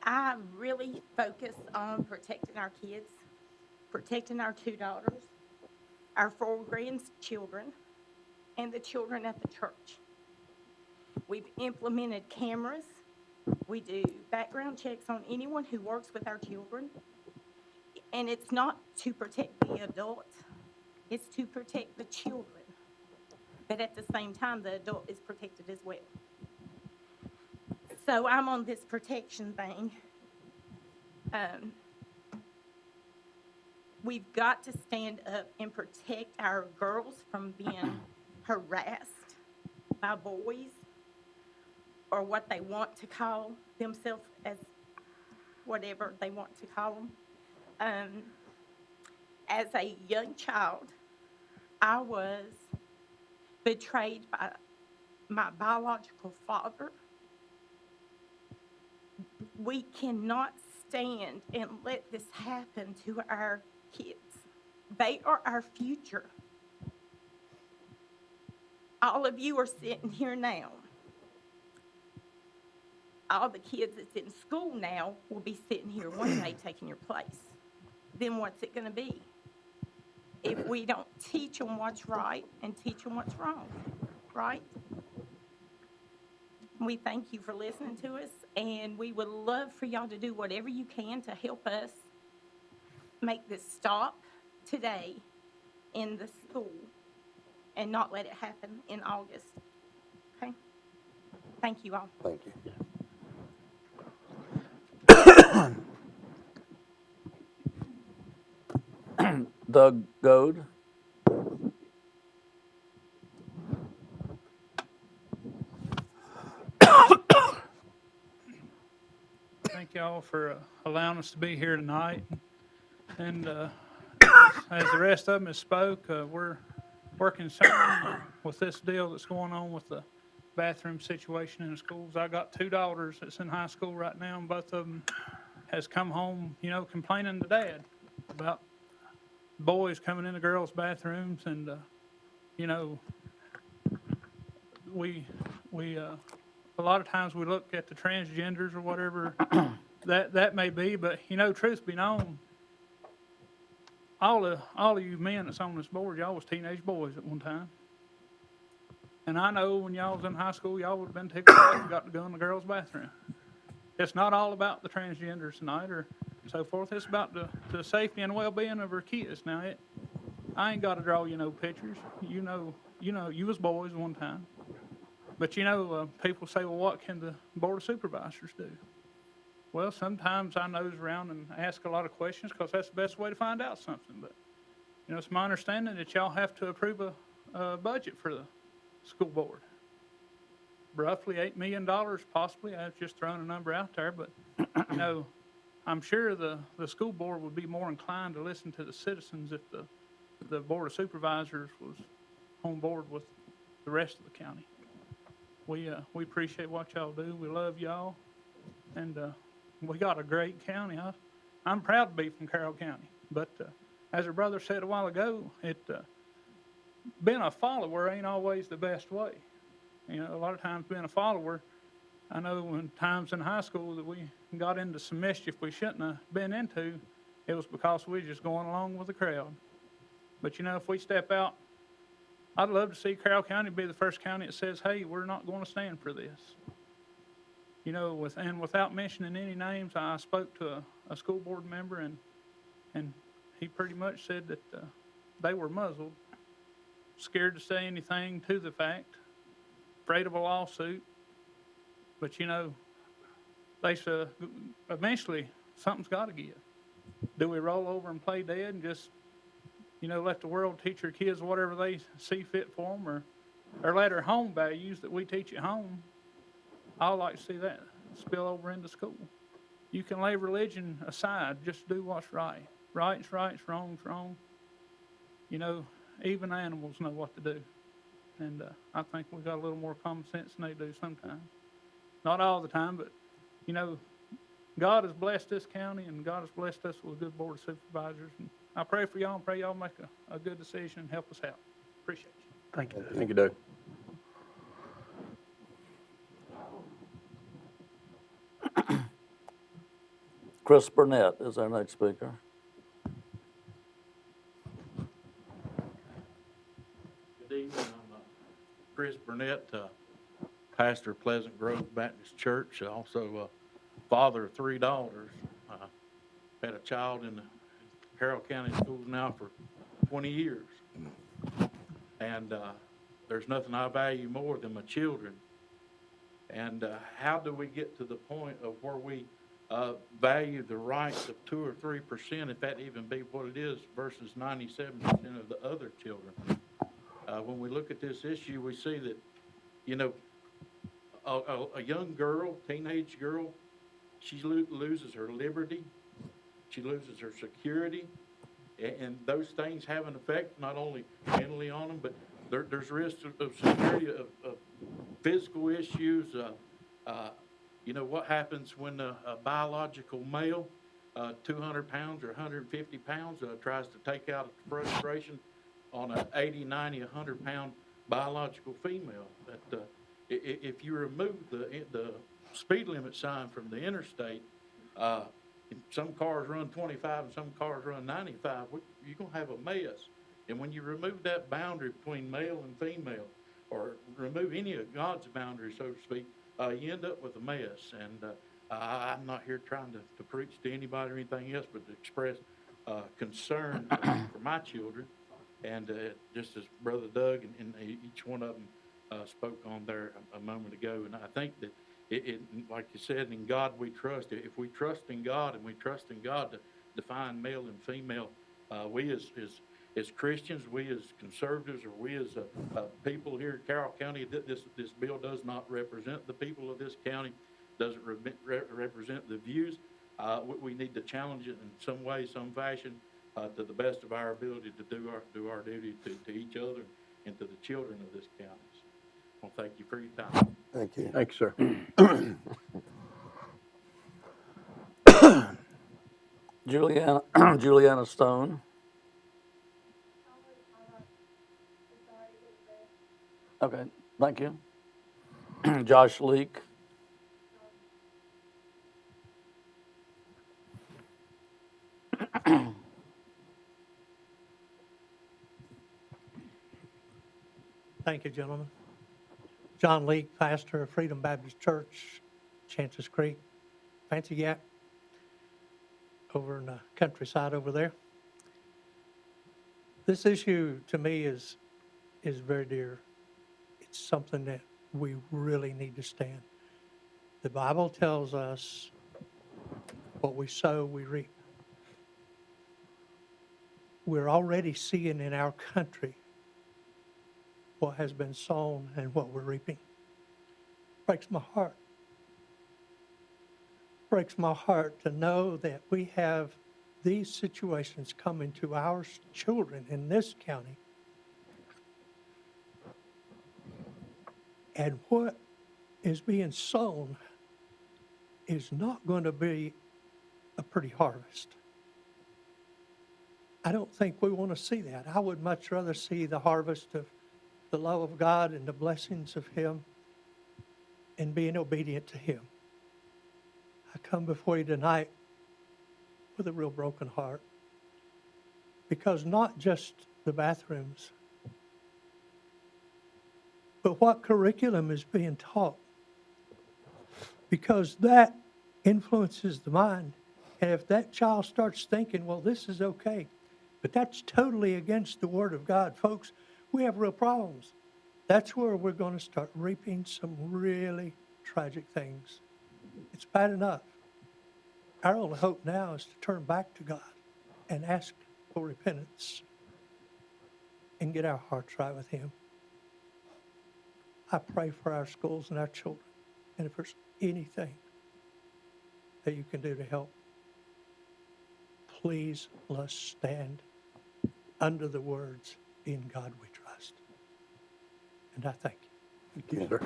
I really focus on protecting our kids, protecting our 2 daughters, our 4 grandchildren, and the children at the church. We've implemented cameras. We do background checks on anyone who works with our children. And it's not to protect the adults, it's to protect the children. But at the same time, the adult is protected as well. So I'm on this protection thing. We've got to stand up and protect our girls from being harassed by boys or what they want to call themselves as whatever they want to call them. As a young child, I was betrayed by my biological father. We cannot stand and let this happen to our kids. They are our future. All of you are sitting here now. All the kids that's in school now will be sitting here one day taking your place. Then what's it going to be? If we don't teach them what's right and teach them what's wrong, right? We thank you for listening to us, and we would love for y'all to do whatever you can to help us make this stop today in the school and not let it happen in August. Okay? Thank you all. Thank you. Doug Goad. Thank y'all for allowing us to be here tonight. And as the rest of them has spoke, we're concerned with this deal that's going on with the bathroom situation in the schools. I got 2 daughters that's in high school right now, and both of them has come home, complaining to Dad about boys coming into girls' bathrooms, and we a lot of times we look at the transgenders or whatever that may be, but truth be known, all of you men that's on this board, y'all was teenage boys at one time. And I know when y'all was in high school, y'all would have been tickled off and got to go in the girls' bathroom. It's not all about the transgenders tonight or so forth. It's about the safety and well-being of our kids. Now, I ain't got to draw pictures. You was boys at one time. But people say, well, what can the Board of Supervisors do? Well, sometimes I nose around and ask a lot of questions because that's the best way to find out something. But, it's my understanding that y'all have to approve a budget for the school board. Roughly $8 million, possibly. I've just thrown a number out there. But, I'm sure the school board would be more inclined to listen to the citizens if the Board of Supervisors was on board with the rest of the county. We appreciate what y'all do. We love y'all. And we got a great county. I'm proud to be from Carroll County. But as our brother said a while ago, being a follower ain't always the best way. A lot of times being a follower, I know when times in high school that we got into some mischief we shouldn't have been into, it was because we were just going along with the crowd. But if we step out, I'd love to see Carroll County be the first county that says, hey, we're not going to stand for this. And without mentioning any names, I spoke to a school board member, and he pretty much said that they were muzzled, scared to say anything to the fact, afraid of a lawsuit. But, they said eventually something's got to give. Do we roll over and play dead and just, let the world teach our kids whatever they see fit for them, or let our home values that we teach at home? I like to see that spill over into school. You can lay religion aside, just do what's right. Right's right, wrong's wrong. Even animals know what to do. and I think we got a little more common sense than they do sometimes. Not all the time, but, you know, God has blessed this county, and God has blessed us with a good board of supervisors. And I pray for y'all and pray y'all make a good decision and help us out. Appreciate you. Thank you. Thank you, Doug. Chris Burnett is our next speaker. Good evening. I'm Chris Burnett, pastor of Pleasant Grove Baptist Church, also father of 3 daughters. Had a child in the Carroll County schools now for 20 years. And there's nothing I value more than my children. And how do we get to the point of where we value the rights of 2 or 3%, if that even be what it is, versus 97% of the other children? When we look at this issue, we see that, you know, a young girl, teenage girl, she loses her liberty, she loses her security, and those things have an effect not only mentally on them, but there's risks of security, of physical issues. You know, what happens when a biological male, 200 pounds or 150 pounds, tries to take out frustration on an 80, 90, 100-pound biological female? That if you remove the speed limit sign from the interstate, some cars run 25 and some cars run 95. You're going to have a mess. And when you remove that boundary between male and female, or remove any of God's boundaries, so to speak, you end up with a mess. And I'm not here trying to preach to anybody or anything else, but to express concern for my children. And just as Brother Doug and each one of them spoke on there a moment ago, and I think that it, like you said, in God we trust. If we trust in God and we trust in God to define male and female, we as Christians, we as conservatives, or we as people here in Carroll County, this bill does not represent the people of this county, doesn't represent the views. We need to challenge it in some way, some fashion, to the best of our ability to do our duty to each other and to the children of this county. Well, thank you for your time. Thank you. Thank you, sir. Juliana Stone. Okay, thank you. Josh Leake. Thank you, gentlemen. John Leake, pastor of Freedom Baptist Church, Chances Creek, Fancy Gap, over in the countryside over there. This issue to me is very dear. It's something that we really need to stand. The Bible tells us what we sow, we reap. We're already seeing in our country what has been sown and what we're reaping. Breaks my heart. Breaks my heart to know that we have these situations coming to our children in this county. And what is being sown is not going to be a pretty harvest. I don't think we want to see that. I would much rather see the harvest of the love of God and the blessings of Him and being obedient to Him. I come before you tonight with a real broken heart, because not just the bathrooms, but what curriculum is being taught, because that influences the mind. And if that child starts thinking, well, this is okay, but that's totally against the Word of God, folks, we have real problems. That's where we're going to start reaping some really tragic things. It's bad enough. Our only hope now is to turn back to God and ask for repentance and get our hearts right with Him. I pray for our schools and our children. And if there's anything that you can do to help, please let's stand under the words, "In God we trust." And I thank you. Thank you, sir.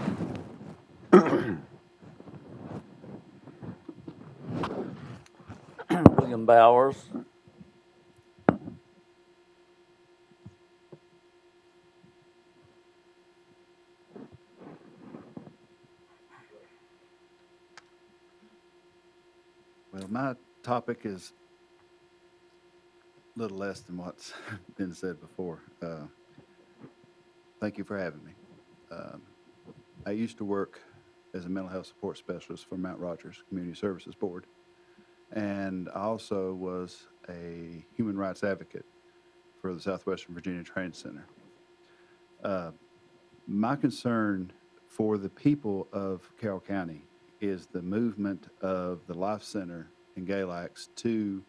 William Bowers. Well, my topic is a little less than what's been said before. Thank you for having me. I used to work as a mental health support specialist for Mount Rogers Community Services Board, and I also was a human rights advocate for the Southwestern Virginia Training Center. My concern for the people of Carroll County is the movement of the Life Center in Galax to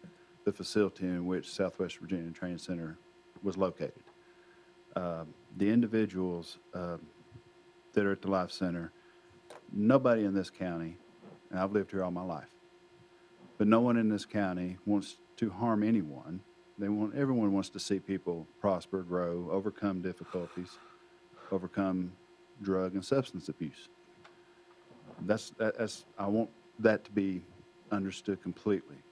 the facility in which Southwest Virginia Training Center was located. The individuals that are at the Life Center, nobody in this county, and I've lived here all my life, but no one in this county wants to harm anyone. Everyone wants to see people prosper, grow, overcome difficulties, overcome drug and substance abuse. I want that to be understood completely,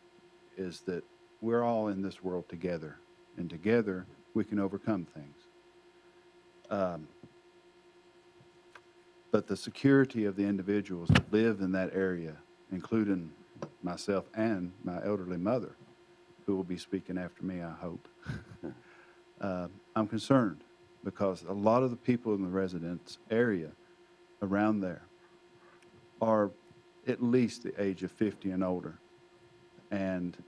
is that we're all in this world together, and together we can overcome things. But the security of the individuals that live in that area, including myself and my elderly mother, who will be speaking after me, I hope, I'm concerned because a lot of the people in the residence area around there are at least the age of 50 and older. And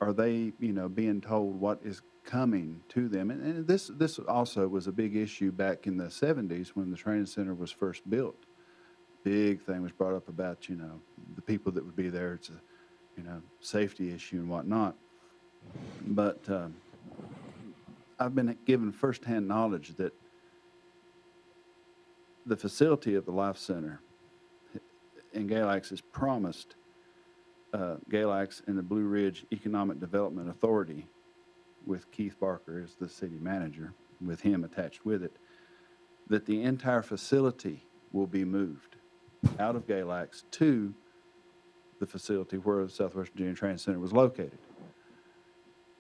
are they, being told what is coming to them? And this also was a big issue back in the 70s when the training center was first built. Big thing was brought up about, the people that would be there. It's a, safety issue and whatnot. But I've been given firsthand knowledge that the facility of the Life Center in Galax is promised Galax and the Blue Ridge Economic Development Authority, with Keith Barker as the city manager, with him attached with it, that the entire facility will be moved out of Galax to the facility where the Southwest Virginia Training Center was located.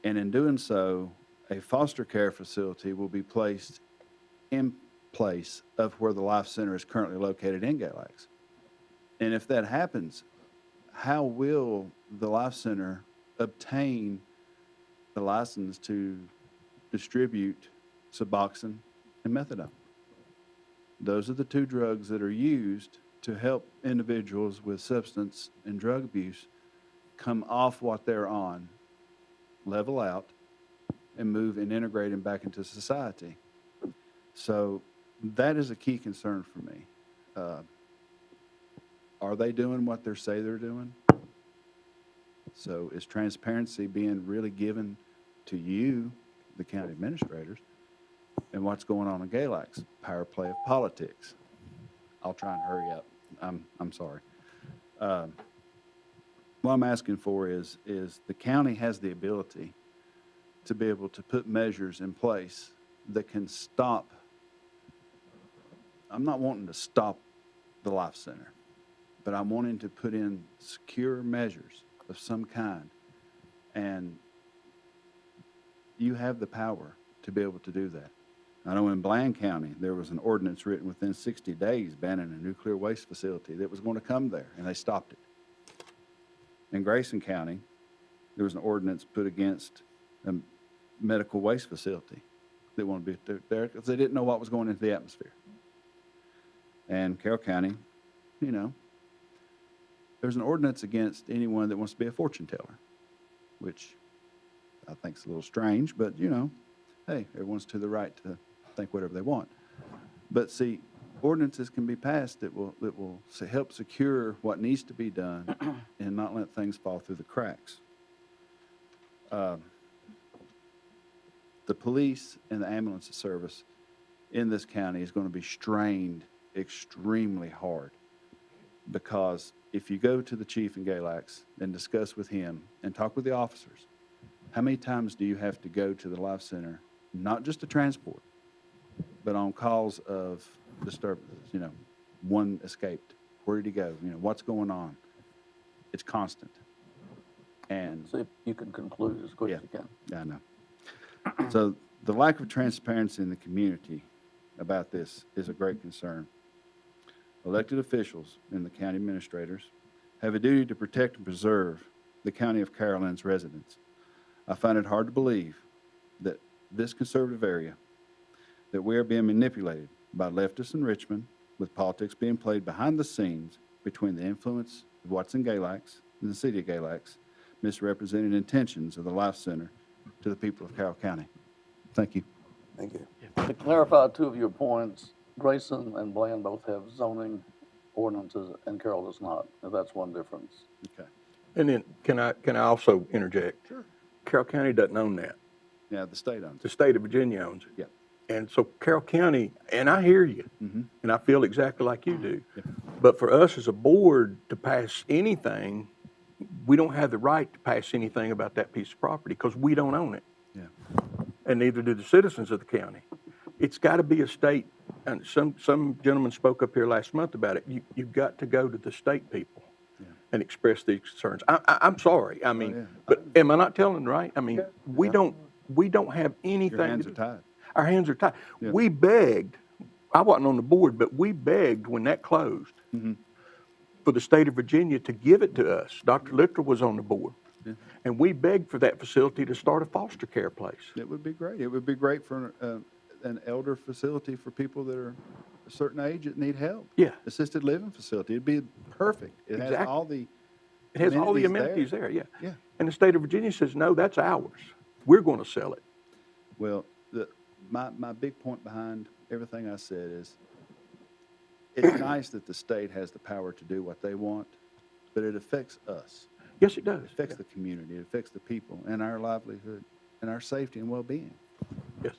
And in doing so, a foster care facility will be placed in place of where the Life Center is currently located in Galax. And if that happens, how will the Life Center obtain the license to distribute Suboxone and methadone? Those are the two drugs that are used to help individuals with substance and drug abuse come off what they're on, level out, and move and integrate them back into society. So that is a key concern for me. Are they doing what they say they're doing? So is transparency being really given to you, the county administrators, and what's going on in Galax? Power play of politics. I'll try and hurry up. I'm sorry. What I'm asking for is the county has the ability to be able to put measures in place that can stop. I'm not wanting to stop the Life Center, but I'm wanting to put in secure measures of some kind. And you have the power to be able to do that. I know in Bland County, there was an ordinance written within 60 days banning a nuclear waste facility that was going to come there, and they stopped it. In Grayson County, there was an ordinance put against a medical waste facility that wanted to be there because they didn't know what was going into the atmosphere. And Carroll County, there's an ordinance against anyone that wants to be a fortune teller, which I think is a little strange, but hey, everyone's to the right to think whatever they want. But see, ordinances can be passed that will help secure what needs to be done and not let things fall through the cracks. The police and the ambulance service in this county is going to be strained extremely hard, because if you go to the chief in Galax and discuss with him and talk with the officers, how many times do you have to go to the Life Center, not just to transport, but on calls of disturbances, one escaped. Where did he go? What's going on? It's constant. And See if you can conclude as quick as you can. yeah, I know. So the lack of transparency in the community about this is a great concern. Elected officials and the county administrators have a duty to protect and preserve the county of Carroll and its residents. I find it hard to believe that this conservative area, that we are being manipulated by leftists in Richmond, with politics being played behind the scenes between the influence of what's in Galax and the city of Galax, misrepresenting intentions of the Life Center to the people of Carroll County. Thank you. Thank you. To clarify two of your points, Grayson and Bland both have zoning ordinances and Carroll does not. Now, that's one difference. Okay. And then, can I also interject? Sure. Carroll County doesn't own that. Yeah, the state owns it. The state of Virginia owns it. Yeah. And so Carroll County, and I hear you, and I feel exactly like you do. Yeah. But for us as a board to pass anything, we don't have the right to pass anything about that piece of property because we don't own it. Yeah. And neither do the citizens of the county. It's got to be a state, and some gentleman spoke up here last month about it. You've got to go to the state people and express these concerns. I'm sorry. I mean, but am I not telling right? I mean, we don't have anything. Your hands are tied. Our hands are tied. Yeah. We begged, I wasn't on the board, but we begged when that closed for the state of Virginia to give it to us. Dr. Lichter was on the board. Yeah. And we begged for that facility to start a foster care place. It would be great. It would be great for an elder facility for people that are a certain age that need help. Yeah. Assisted living facility. It'd be perfect. It has all the It has all the amenities there, yeah. Yeah. And the state of Virginia says, no, that's ours. We're going to sell it. Well, my big point behind everything I said is it's nice that the state has the power to do what they want, but it affects us. Yes, it does. It affects the community. It affects the people and our livelihood and our safety and well-being. Yes.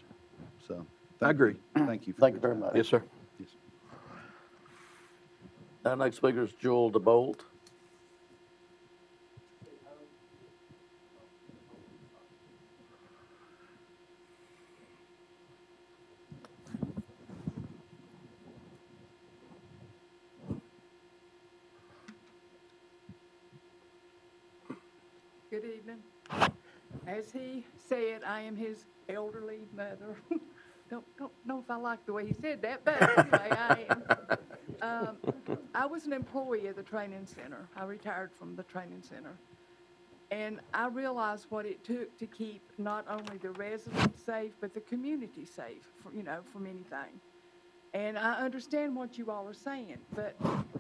So. I agree. Thank you. Thank you very much. Yes, sir. Yes. Our next speaker is Joel DeBolt. Good evening. As he said, I am his elderly mother. Don't know if I like the way he said that, but anyway, I am. I was an employee at the training center. I retired from the training center. And I realized what it took to keep not only the residents safe, but the community safe, from anything. And I understand what you all are saying, but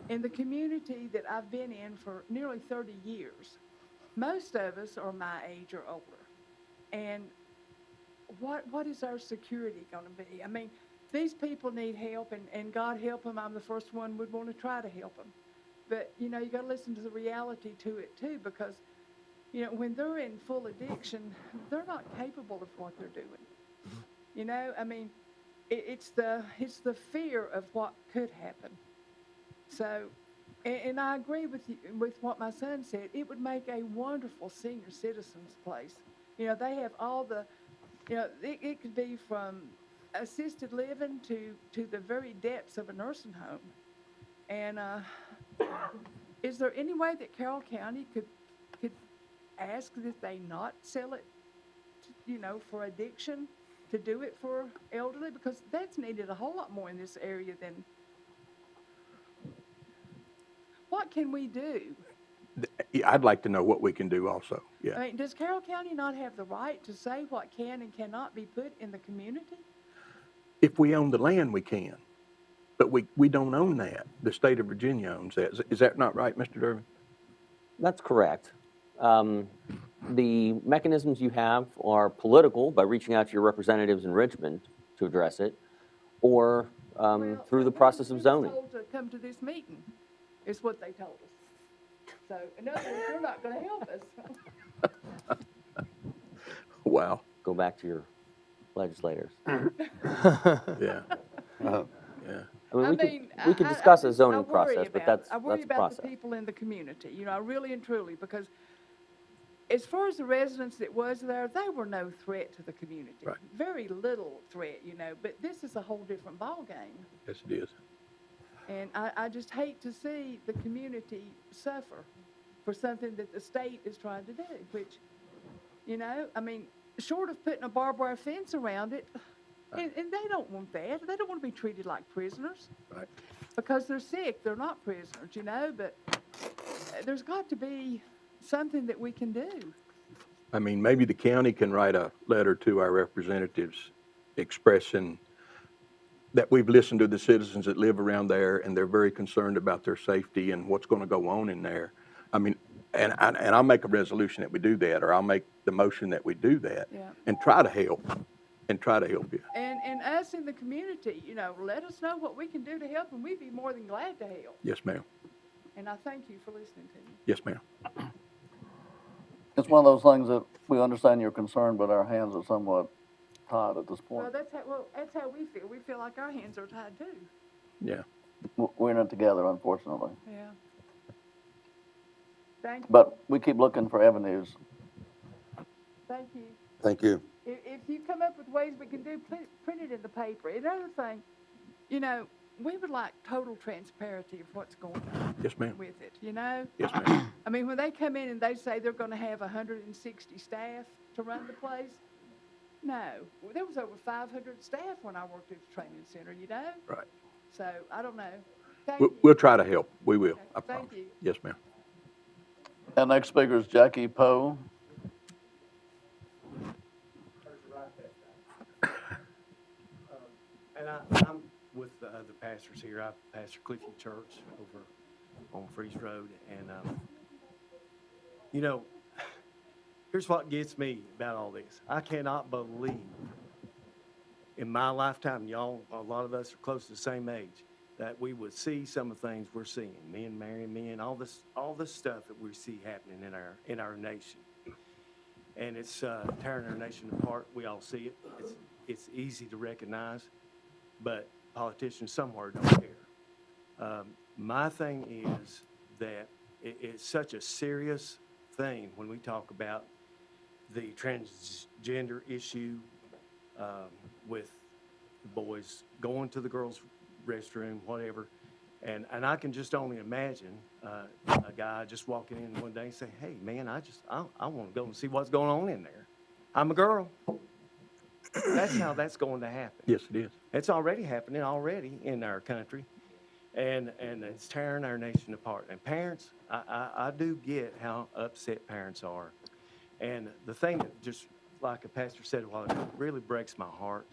in the community that I've been in for nearly 30 years, most of us are my age or older. And what is our security going to be? I mean, these people need help, and God help them. I'm the first one would want to try to help them. But, you got to listen to the reality to it, too, because, when they're in full addiction, they're not capable of what they're doing. I mean, it's the fear of what could happen. So, and I agree with you, with what my son said. It would make a wonderful senior citizens place. They have all the, it could be from assisted living to the very depths of a nursing home. And is there any way that Carroll County could ask that they not sell it, for addiction, to do it for elderly? Because that's needed a whole lot more in this area than. What can we do? Yeah, I'd like to know what we can do also, yeah. I mean, does Carroll County not have the right to say what can and cannot be put in the community? If we own the land, we can. But we don't own that. The state of Virginia owns that. Is that not right, Mr. Durbin? That's correct. The mechanisms you have are political by reaching out to your representatives in Richmond to address it, or through the process of zoning. Told to come to this meeting, is what they told us. So, in other words, they're not going to help us. Wow. Go back to your legislators. Yeah. Yeah. I mean, we could discuss a zoning process, but that's I worry the about process. the people in the community, I really and truly, because as far as the residents that was there, they were no threat to the community. Right. Very little threat, you know, but this is a whole different ballgame. Yes, it is. And I just hate to see the community suffer for something that the state is trying to do, which, you know, I mean, short of putting a barbed wire fence around it, and they don't want that. They don't want to be treated like prisoners. Right. Because they're sick, they're not prisoners, you know, but there's got to be something that we can do. I mean, maybe the county can write a letter to our representatives expressing that we've listened to the citizens that live around there, and they're very concerned about their safety and what's going to go on in there. I mean, and I'll make a resolution that we do that, or I'll make the motion that we do that, Yeah. and try to help, you. And us in the community, you know, let us know what we can do to help, and we'd be more than glad to help. Yes, ma'am. And I thank you for listening to me. Yes, ma'am. It's one of those things that we understand your concern, but our hands are somewhat tied at this point. Well, that's how we feel. We feel like our hands are tied too. Yeah. We're in it together, unfortunately. Yeah. Thank you. But we keep looking for avenues. Thank you. Thank you. If you come up with ways we can do, print it in the paper. Another thing, you know, we would like total transparency of what's going on. Yes, ma'am. With it, you know? Yes, ma'am. I mean, when they come in and they say they're gonna have 160 staff to run the place, no, there was over 500 staff when I worked at the training center, you know? Right. So, I don't know. Thank We'll, you. we'll try to help. We will. I Thank promise. you. Yes, ma'am. And next speaker is Jackie Poe. And I'm with the other pastors here. I pastor Cliffy Church over on Freeze Road. And, you know, here's what gets me about all this. I cannot believe in my lifetime, y'all, a lot of us are close to the same age, that we would see some of the things we're seeing, men marrying men, all this stuff that we see happening in our nation. And it's tearing our nation apart. We all see it. It's easy to recognize, but politicians somewhere don't care. My thing is that it's such a serious thing when we talk about the transgender issue with the boys going to the girls' restroom, whatever. And I can just only imagine a guy just walking in one day and say, hey, man, I want to go and see what's going on in there. I'm a girl. That's how that's going to happen. Yes, it is. It's already happening in our country, and it's tearing our nation apart. And parents, I do get how upset parents are. And the thing that just, like a pastor said a while ago, really breaks my heart,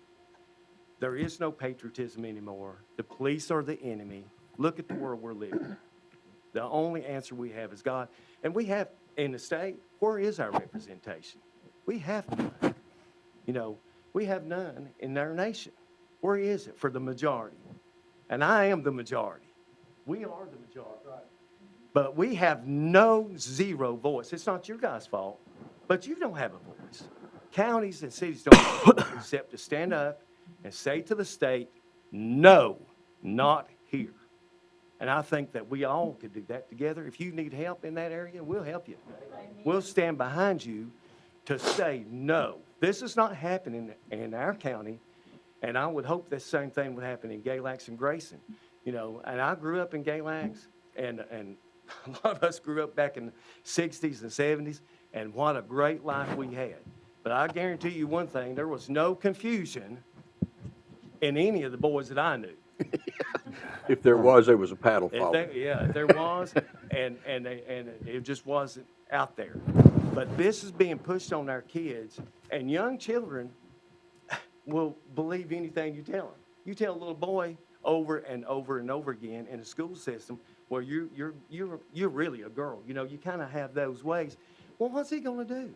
there is no patriotism anymore. The police are the enemy. Look at the world we're living in. The only answer we have is God. And we have, in the state, where is our representation? We have none. You know, we have none in our nation. Where is it for the majority? And I am the majority. We are the majority. Right. But we have zero voice. It's not your guys' fault, but you don't have a voice. Counties and cities don't have a voice except to stand up and say to the state, no, not here. And I think that we all could do that together. If you need help in that area, we'll help you. We'll stand behind you to say, no, this is not happening in our county. And I would hope the same thing would happen in Galax and Grayson. You know, and I grew up in Galax, and a lot of us grew up back in the 60s and 70s, and what a great life we had. But I guarantee you one thing, there was no confusion in any of the boys that I knew. If there was a paddle fall. If there was, and it just wasn't out there. But this is being pushed on our kids, and young children will believe anything you tell them. You tell a little boy over and over and over again in a school system where you're really a girl. You know, you kind of have those ways. Well, what's he going to do?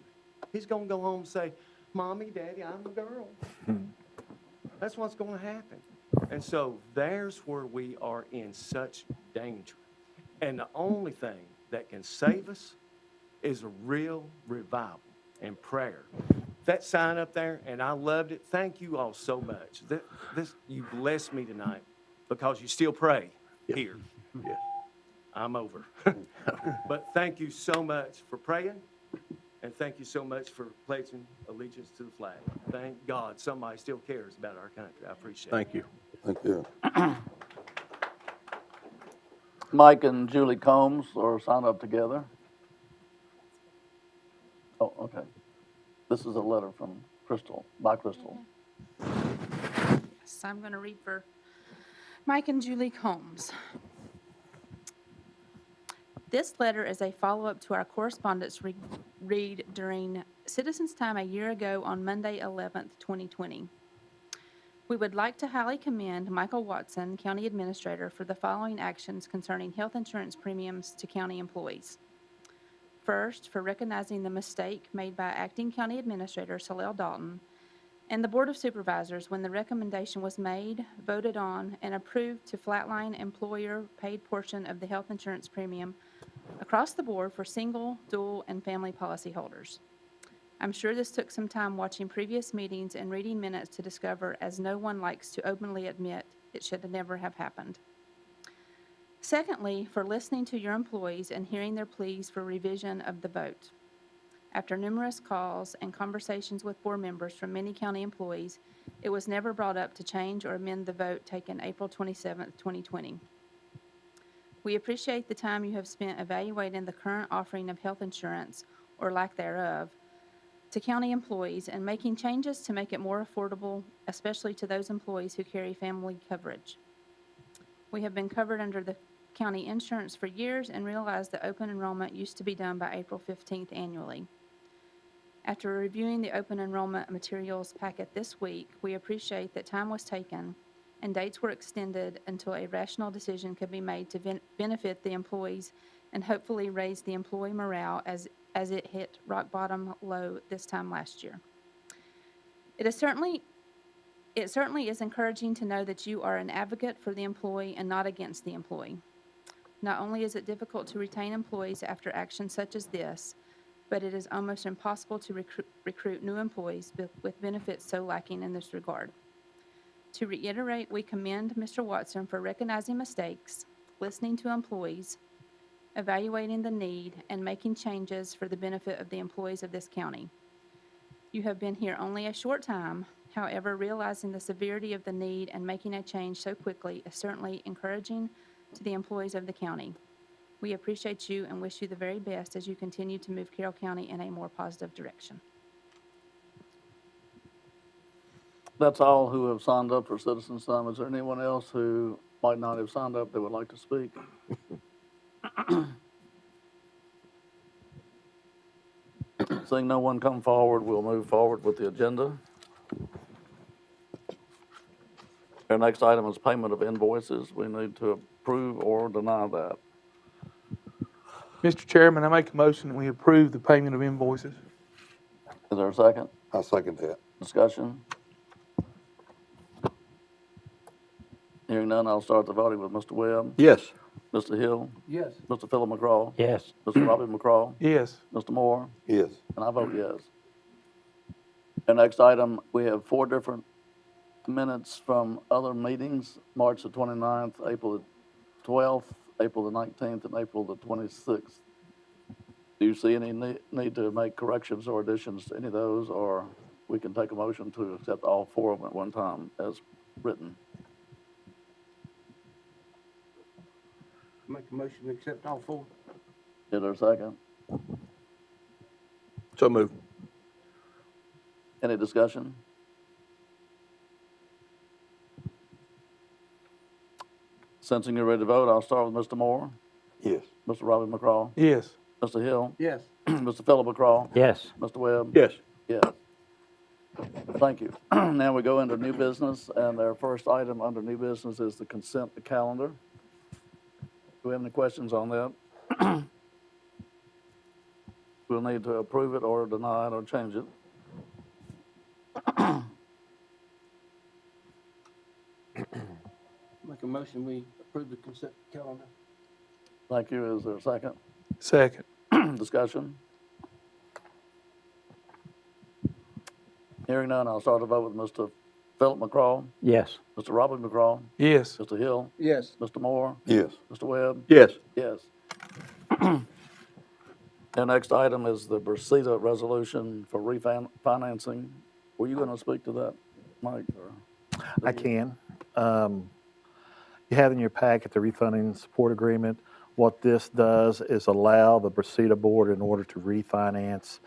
He's going to go home and say, Mommy, Daddy, I'm a girl. That's what's going to happen. And so there's where we are in such danger. And the only thing that can save us is a real revival and prayer. That sign up there, and I loved it. Thank you all so much. You blessed me tonight because you still pray here. Yes. I'm over. But thank you so much for praying And thank you so much for pledging allegiance to the flag. Thank God somebody still cares about our country. I appreciate it. Thank you. Thank you. Mike and Julie Combs are signed up together. Oh, okay. This is a letter from Crystal, by Crystal. Yes, I'm going to read for Mike and Julie Combs. This letter is a follow-up to our correspondence read during Citizens' Time a year ago on Monday, 11th, 2020. We would like to highly commend Michael Watson, County Administrator, for the following actions concerning health insurance premiums to county employees. First, for recognizing the mistake made by Acting County Administrator Salel Dalton and the Board of Supervisors when the recommendation was made, voted on, and approved to flatline employer-paid portion of the health insurance premium across the board for single, dual, and family policyholders. I'm sure this took some time watching previous meetings and reading minutes to discover, as no one likes to openly admit it should never have happened. Secondly, for listening to your employees and hearing their pleas for revision of the vote. After numerous calls and conversations with board members from many county employees, it was never brought up to change or amend the vote taken April 27, 2020. We appreciate the time you have spent evaluating the current offering of health insurance, or lack thereof, to county employees and making changes to make it more affordable, especially to those employees who carry family coverage. We have been covered under the county insurance for years and realized that open enrollment used to be done by April 15th annually. After reviewing the open enrollment materials packet this week, we appreciate that time was taken and dates were extended until a rational decision could be made to benefit the employees and hopefully raise the employee morale as it hit rock bottom low this time last year. It certainly is encouraging to know that you are an advocate for the employee and not against the employee. Not only is it difficult to retain employees after actions such as this, but it is almost impossible to recruit new employees with benefits so lacking in this regard. To reiterate, we commend Mr. Watson for recognizing mistakes, listening to employees, evaluating the need, and making changes for the benefit of the employees of this county. You have been here only a short time. However, realizing the severity of the need and making a change so quickly is certainly encouraging to the employees of the county. We appreciate you and wish you the very best as you continue to move Carroll County in a more positive direction. That's all who have signed up for Citizens' Time. Is there anyone else who might not have signed up that would like to speak? Seeing no one come forward, we'll move forward with the agenda. Our next item is payment of invoices. We need to approve or deny that. Mr. Chairman, I make a motion that we approve the payment of invoices. Is there a second? I second that. Discussion? Hearing none, I'll start the voting with Mr. Webb. Yes. Mr. Hill. Yes. Mr. Philip McCraw. Yes. Mr. Robbie McCraw. Yes. Mr. Moore. Yes. And I vote yes. Our next item, we have 4 different minutes from other meetings, March the 29th, April the 12th, April the 19th, and April the 26th. Do you see any need to make corrections or additions to any of those, or we can take a motion to accept all 4 of them at one time as written? Make a motion to accept all 4. Is there a second? So moved. Any discussion? Sensing you're ready to vote, I'll start with Mr. Moore. Yes. Mr. Robbie McCraw. Yes. Mr. Hill. Yes. Mr. Philip McCraw. Yes. Mr. Webb. Yes. Yes. Thank you. Now we go into new business, and our first item under new business is the consent calendar. Do we have any questions on that? We'll need to approve it or deny it or change it. Make a motion, we approve the consent calendar. Thank you. Is there a second? Second. Discussion? Hearing none, I'll start the vote with Mr. Philip McCraw. Yes. Mr. Robert McCraw. Yes. Mr. Hill. Yes. Mr. Moore. Yes. Mr. Webb. Yes. Yes. Our next item is the Bracita resolution for refinancing. Were you going to speak to that, Mike? Or? I can. You have in your packet the refunding support agreement. What this does is allow the Bracita board in order to refinance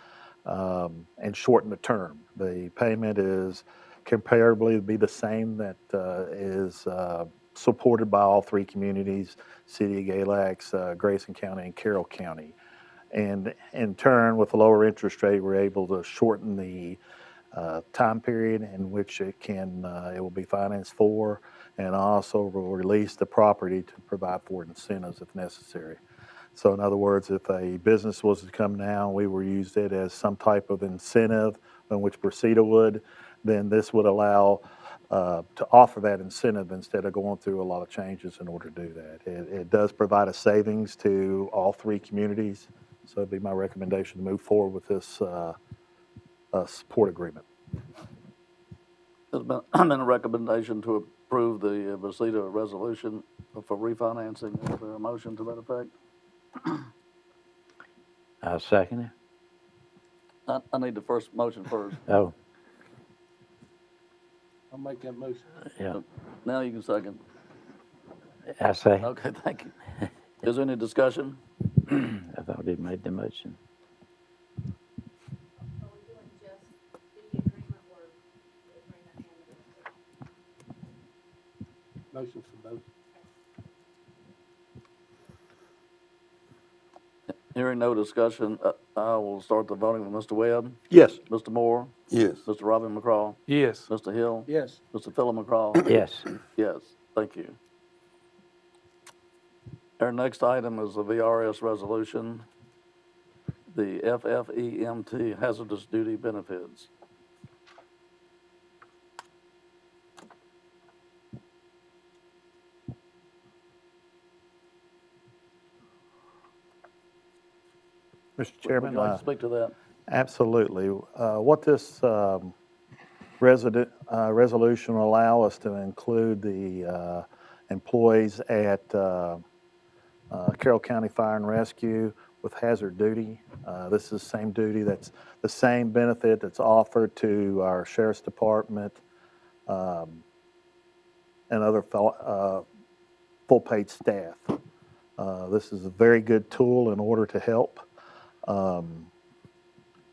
and shorten the term. The payment is comparably be the same that is supported by all three communities, City of Galax, Grayson County, and Carroll County. And in turn, with a lower interest rate, we're able to shorten the time period in which it will be financed for, and also will release the property to provide for incentives if necessary. So in other words, if a business was to come down, we will use it as some type of incentive in which Bracita would, then this would allow to offer that incentive instead of going through a lot of changes in order to do that. It does provide a savings to all three communities, so it'd be my recommendation to move forward with this support agreement. There's been a recommendation to approve the Bracita resolution for refinancing. Is there a motion to that effect? I'll second it. I need the first motion first. Oh, I'll make that motion. yeah, Now you can second. I say. Okay, thank you. Is there any discussion? I thought he made the motion. Motion for both. Hearing no discussion, I will start the voting with Mr. Webb, Yes. Mr. Moore, Yes. Mr. Robin McCraw, Yes. Mr. Hill, Yes. Mr. Philip McCraw. Yes. Yes, thank you. Our next item is the VRS resolution, the FFEMT hazardous duty benefits. Mr. Would Chairman, you like to speak to that? absolutely. What this resolution will allow us to include the employees at Carroll County Fire and Rescue with hazard duty. This is the same duty, that's the same benefit that's offered to our Sheriff's Department and other full-paid staff. This is a very good tool in order to help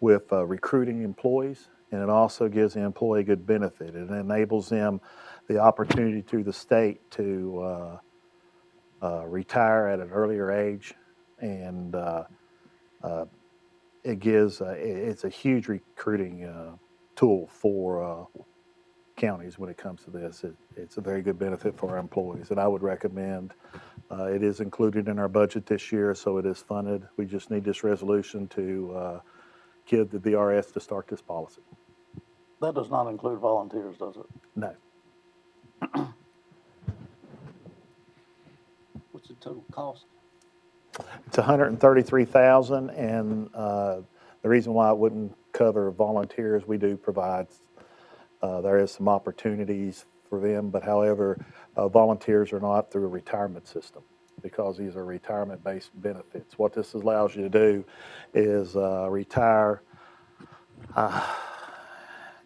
with recruiting employees, and it also gives the employee good benefit. It enables them the opportunity through the state to retire at an earlier age, and it's a huge recruiting tool for counties when it comes to this. It's a very good benefit for our employees, and I would recommend it is included in our budget this year, so it is funded. We just need this resolution to give the VRS to start this policy. That does not include volunteers, does it? No. What's the total cost? It's $133,000, and the reason why it wouldn't cover volunteers, we do provide, there is some opportunities for them, but however, volunteers are not through a retirement system because these are retirement-based benefits. What this allows you to do is retire,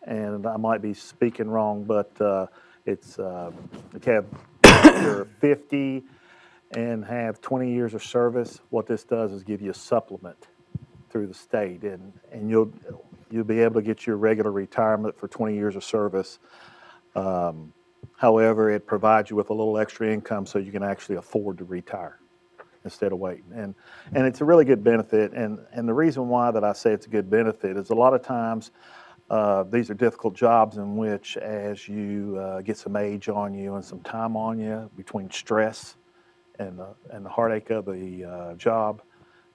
and I might be speaking wrong, but it's if you you're 50 and have 20 years of service, what this does is give you a supplement through the state, and you'll be able to get your regular retirement for 20 years of service. However, it provides you with a little extra income so you can actually afford to retire instead of waiting. And it's a really good benefit, and the reason why that I say it's a good benefit is a lot of times these are difficult jobs in which as you get some age on you and some time on you between stress and the heartache of the job,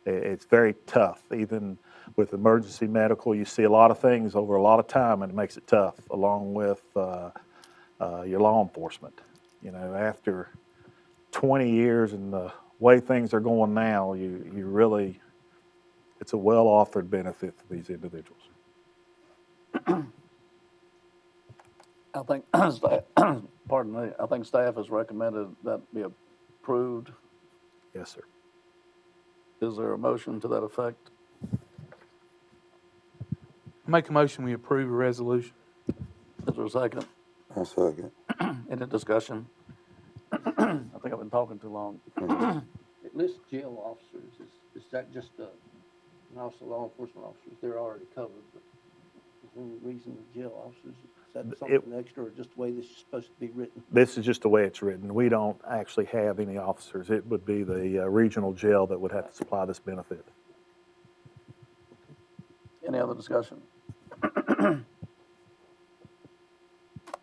it's very tough. Even with emergency medical, you see a lot of things over a lot of time, and it makes it tough, along with your law enforcement. You know, after 20 years and the way things are going now, you really, it's a well-offered benefit for these individuals. I think, pardon me, I think staff has recommended that be approved. Yes, sir. Is there a motion to that effect? Make a motion, we approve a resolution. Is there a second? I second. Any discussion? I think I've been talking too long. It lists jail officers. Is that just, and also law enforcement officers? They're already covered, but is there any reason the jail officers, is that something extra or just the way this is supposed to be written? This is just the way it's written. We don't actually have any officers. It would be the regional jail that would have to supply this benefit. Any other discussion?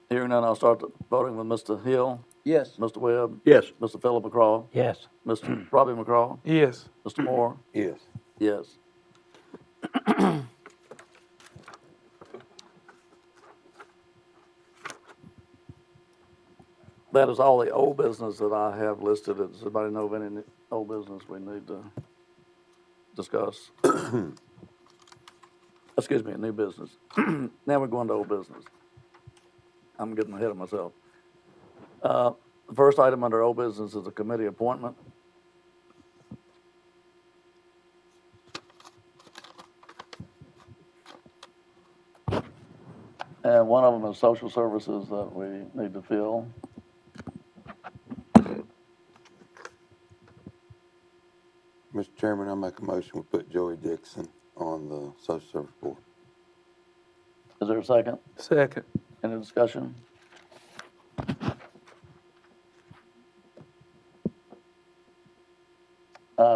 Hearing none, I'll start the voting with Mr. Hill, Yes. Mr. Webb, Yes. Mr. Philip McCraw, Yes. Mr. Robbie McCraw, Yes. Mr. Moore. Yes. Yes. That is all the old business that I have listed. Does anybody know of any old business we need to discuss? Excuse me, new business. Now we're going to old business. I'm getting ahead of myself. The first item under old business is a committee appointment. And one of them is social services that we need to fill. Mr. Chairman, I make a motion we put Joey Dixon on the social service board. Is there a second? Second. Any discussion?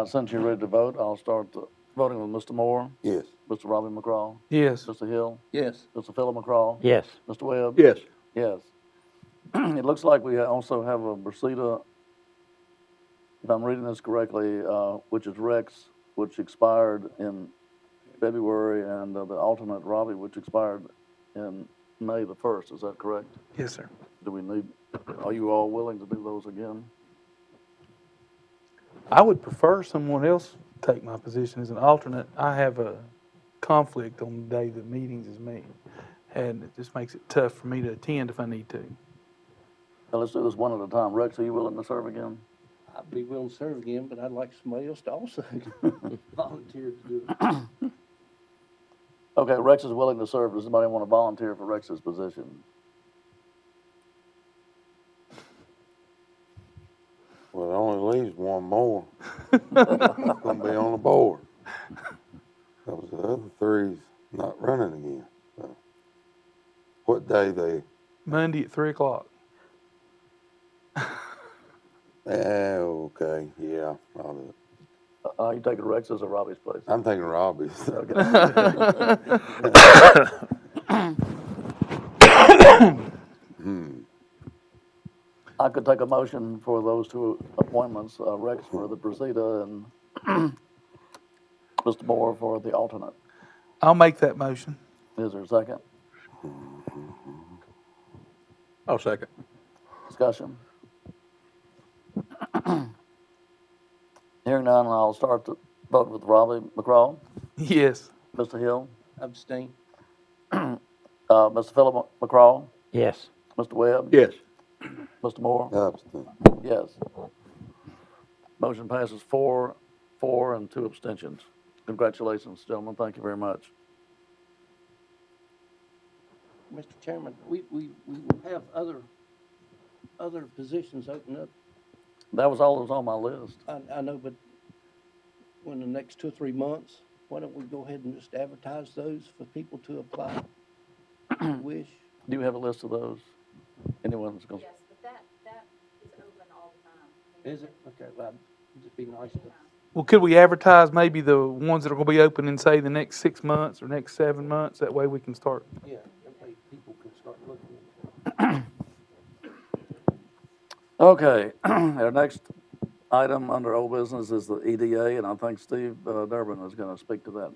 Since you're ready to vote, I'll start the voting with Mr. Moore, Yes. Mr. Robbie McCraw, Yes. Mr. Hill, Yes. Mr. Philip McCraw, Yes. Mr. Webb. Yes. Yes. It looks like we also have a Brasida, if I'm reading this correctly, which is Rex, which expired in February, and the alternate Robbie, which expired in May the 1st. Is that correct? Yes, sir. Are you all willing to do those again? I would prefer someone else take my position as an alternate. I have a conflict on the day the meetings is me, and it just makes it tough for me to attend if I need to. Now, let's do this one at a time. Rex, are you willing to serve again? I'd be willing to serve again, but I'd like somebody else to also volunteer to do it. Okay, Rex is willing to serve. Does anybody want to volunteer for Rex's position? Well, it only leaves one more. Gonna be on the board. Because the other three's not running again. So, what day they? Monday at 3 o'clock. Okay, yeah, I'll do it. You taking Rex's or Robbie's place? I'm taking Robbie's. I could take a motion for those two appointments, Rex for the Brasida and Mr. Moore for the alternate. I'll make that motion. Is there a second? I'll second. Discussion? Hearing none, I'll start the vote with Robbie McCraw, Yes. Mr. Hill, Abstain. Mr. Philip McCraw, Yes. Mr. Webb, Yes. Mr. Moore. Abstain. Yes. Motion passes 4, and 2 abstentions. Congratulations, gentlemen. Thank you very much. Mr. Chairman, we will have other positions open up. That was all that was on my list. I know, but in the next 2 or 3 months, why don't we go ahead and just advertise those for people to apply? Wish. Do you have a list of those? Anyone that's going to? Yes, but that is open all the time. Is it? Okay, well, it'd just be nice to. Well, could we advertise maybe the ones that are going to be open in, say, the next 6 months or next 7 months? That way we can start. Yeah, that way people can start looking. Okay, our next item under old business is the EDA, and I think Steve Durbin is going to speak to that.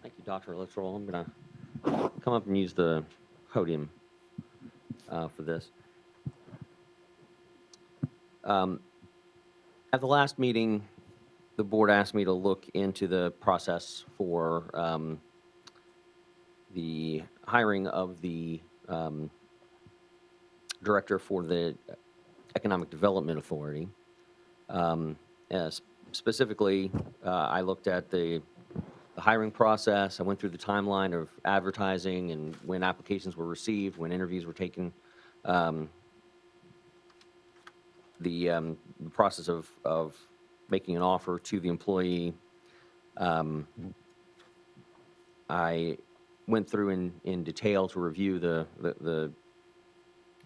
Thank you, Dr. Littrell. I'm going to come up and use the podium for this. At the last meeting, the board asked me to look into the process for the hiring of the director for the Economic Development Authority. Specifically, I looked at the the hiring process. I went through the timeline of advertising and when applications were received, when interviews were taken, the process of making an offer to the employee. I went through in detail to review the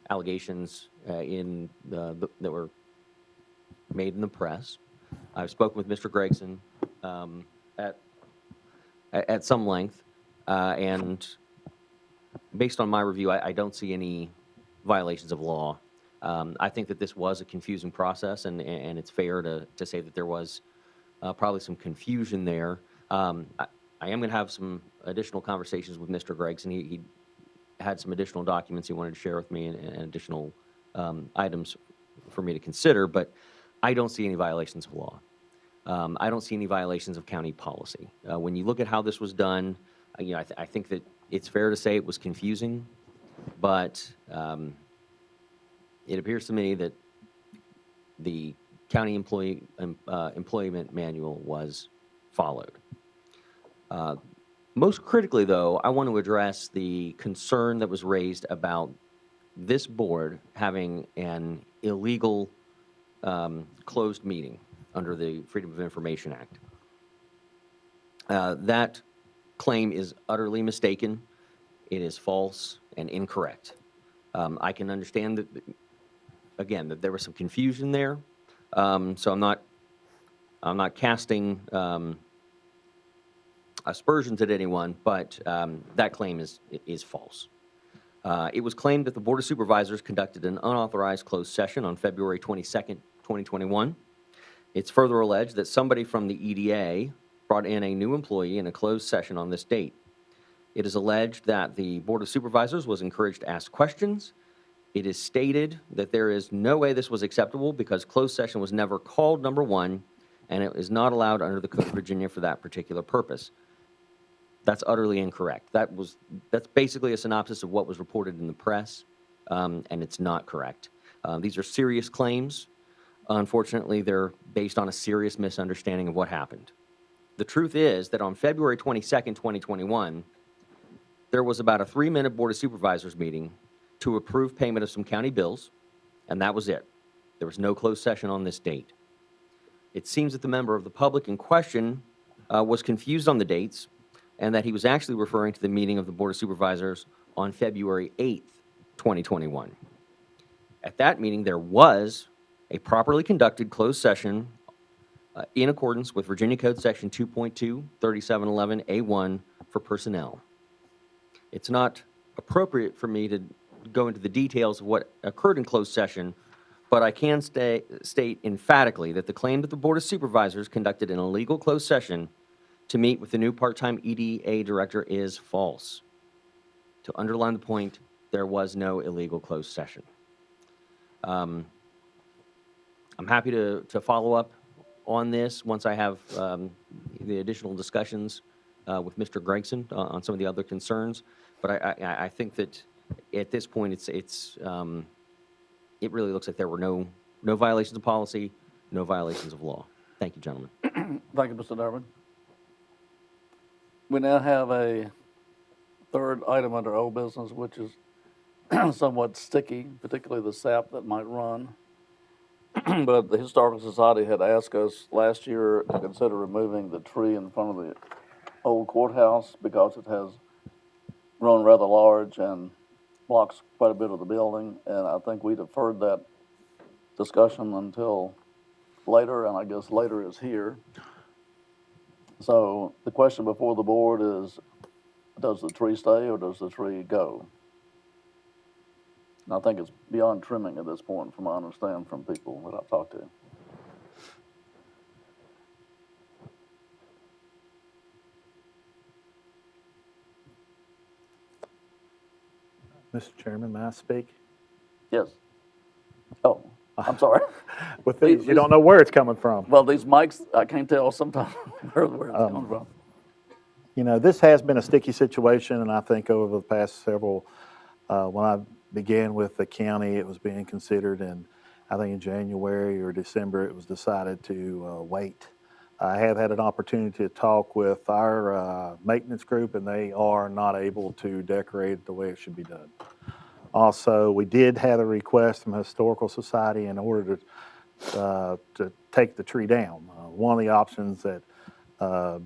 allegations that were made in the press. I've spoken with Mr. Gregson at some length, and based on my review, I don't see any violations of law. I think that this was a confusing process, and it's fair to say that there was probably some confusion there. I am going to have some additional conversations with Mr. Gregson. He had some additional documents he wanted to share with me and additional items for me to consider, but I don't see any violations of law. I don't see any violations of county policy. When you look at how this was done, I think that it's fair to say it was confusing, but it appears to me that the county employment manual was followed. Most critically, though, I want to address the concern that was raised about this board having an illegal closed meeting under the Freedom of Information Act. That claim is utterly mistaken. It is false and incorrect. I can understand that, again, that there was some confusion there. So I'm not casting aspersions at anyone, but that claim is false. It was claimed that the Board of Supervisors conducted an unauthorized closed session on February 22nd, 2021. It's further alleged that somebody from the EDA brought in a new employee in a closed session on this date. It is alleged that the Board of Supervisors was encouraged to ask questions. It is stated that there is no way this was acceptable because closed session was never called, number one, and it is not allowed under the Code of Virginia for that particular purpose. That's utterly incorrect. That's basically a synopsis of what was reported in the press, and it's not correct. These are serious claims. Unfortunately, they're based on a serious misunderstanding of what happened. The truth is that on February 22nd, 2021, there was about a 3-minute Board of Supervisors meeting to approve payment of some county bills, and that was it. There was no closed session on this date. It seems that the member of the public in question was confused on the dates and that he was actually referring to the meeting of the Board of Supervisors on February 8th, 2021. At that meeting, there was a properly conducted closed session in accordance with Virginia Code Section 2.2, 3711A1 for personnel. It's not appropriate for me to go into the details of what occurred in closed session, but I can state emphatically that the claim that the Board of Supervisors conducted an illegal closed session to meet with the new part-time EDA director is false. To underline the point, there was no illegal closed session. I'm happy to follow up on this once I have the additional discussions with Mr. Gregson on some of the other concerns, but I think that at this point it really looks like there were no violations of policy, no violations of law. Thank you, gentlemen. Thank you, Mr. Durbin. We now have a third item under old business, which is somewhat sticky, particularly the sap that might run. But the Historical Society had asked us last year to consider removing the tree in front of the old courthouse because it has grown rather large and blocks quite a bit of the building. And I think we deferred that discussion until later, and I guess later is here. So the question before the board is, does the tree stay or does the tree go? And I think it's beyond trimming at this point, from what I understand from people that I've talked to. Mr. Chairman, may I speak? Yes. Oh, I'm sorry. With these, you don't know where it's coming from. Well, these mics, I can't tell sometimes where it's coming from. You know, this has been a sticky situation, and I think over the past several, when I began with the county, it was being considered, and I think in January or December, it was decided to wait I have had an opportunity to talk with our maintenance group, and they are not able to decorate it the way it should be done. Also, we did have a request from Historical Society in order to take the tree down. One of the options that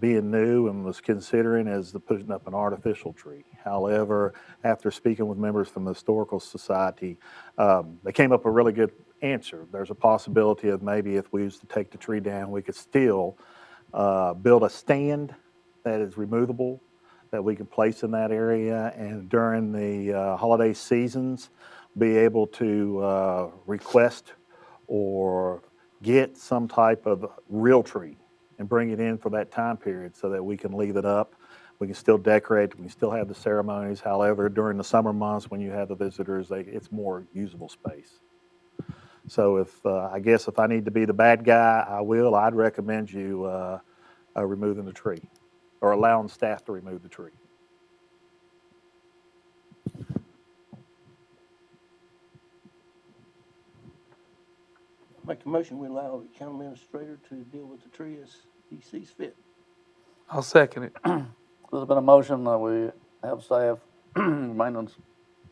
being new and was considering is the putting up an artificial tree. However, after speaking with members from the Historical Society, they came up with a really good answer. There's a possibility of maybe if we used to take the tree down, we could still build a stand that is removable that we can place in that area, and during the holiday seasons, be able to request or get some type of real tree and bring it in for that time period so that we can leave it up. We can still decorate, we can still have the ceremonies. However, during the summer months when you have the visitors, it's more usable space. So if, I guess if I need to be the bad guy, I will. I'd recommend you removing the tree or allowing staff to remove the tree. Make a motion, we allow the county administrator to deal with the tree as he sees fit. I'll second it. There's been a motion that we have staff maintenance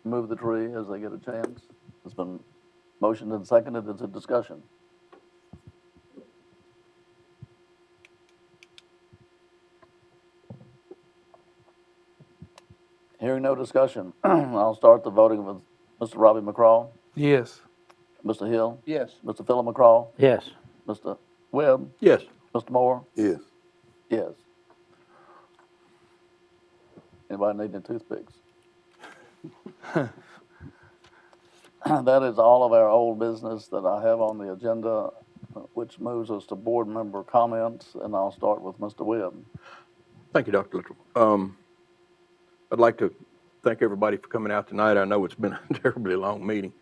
move the tree as they get a chance. It's been motioned and seconded. It's a discussion. Hearing no discussion, I'll start the voting with Mr. Robbie McCraw, Yes. Mr. Hill, Yes. Mr. Philip McCraw, Yes. Mr. Webb, Yes. Mr. Moore. Yes. Yes. Anybody need any toothpicks? That is all of our old business that I have on the agenda, which moves us to board member comments, and I'll start with Mr. Webb. Thank you, Dr. Littrell. I'd like to thank everybody for coming out tonight. I know it's been a terribly long meeting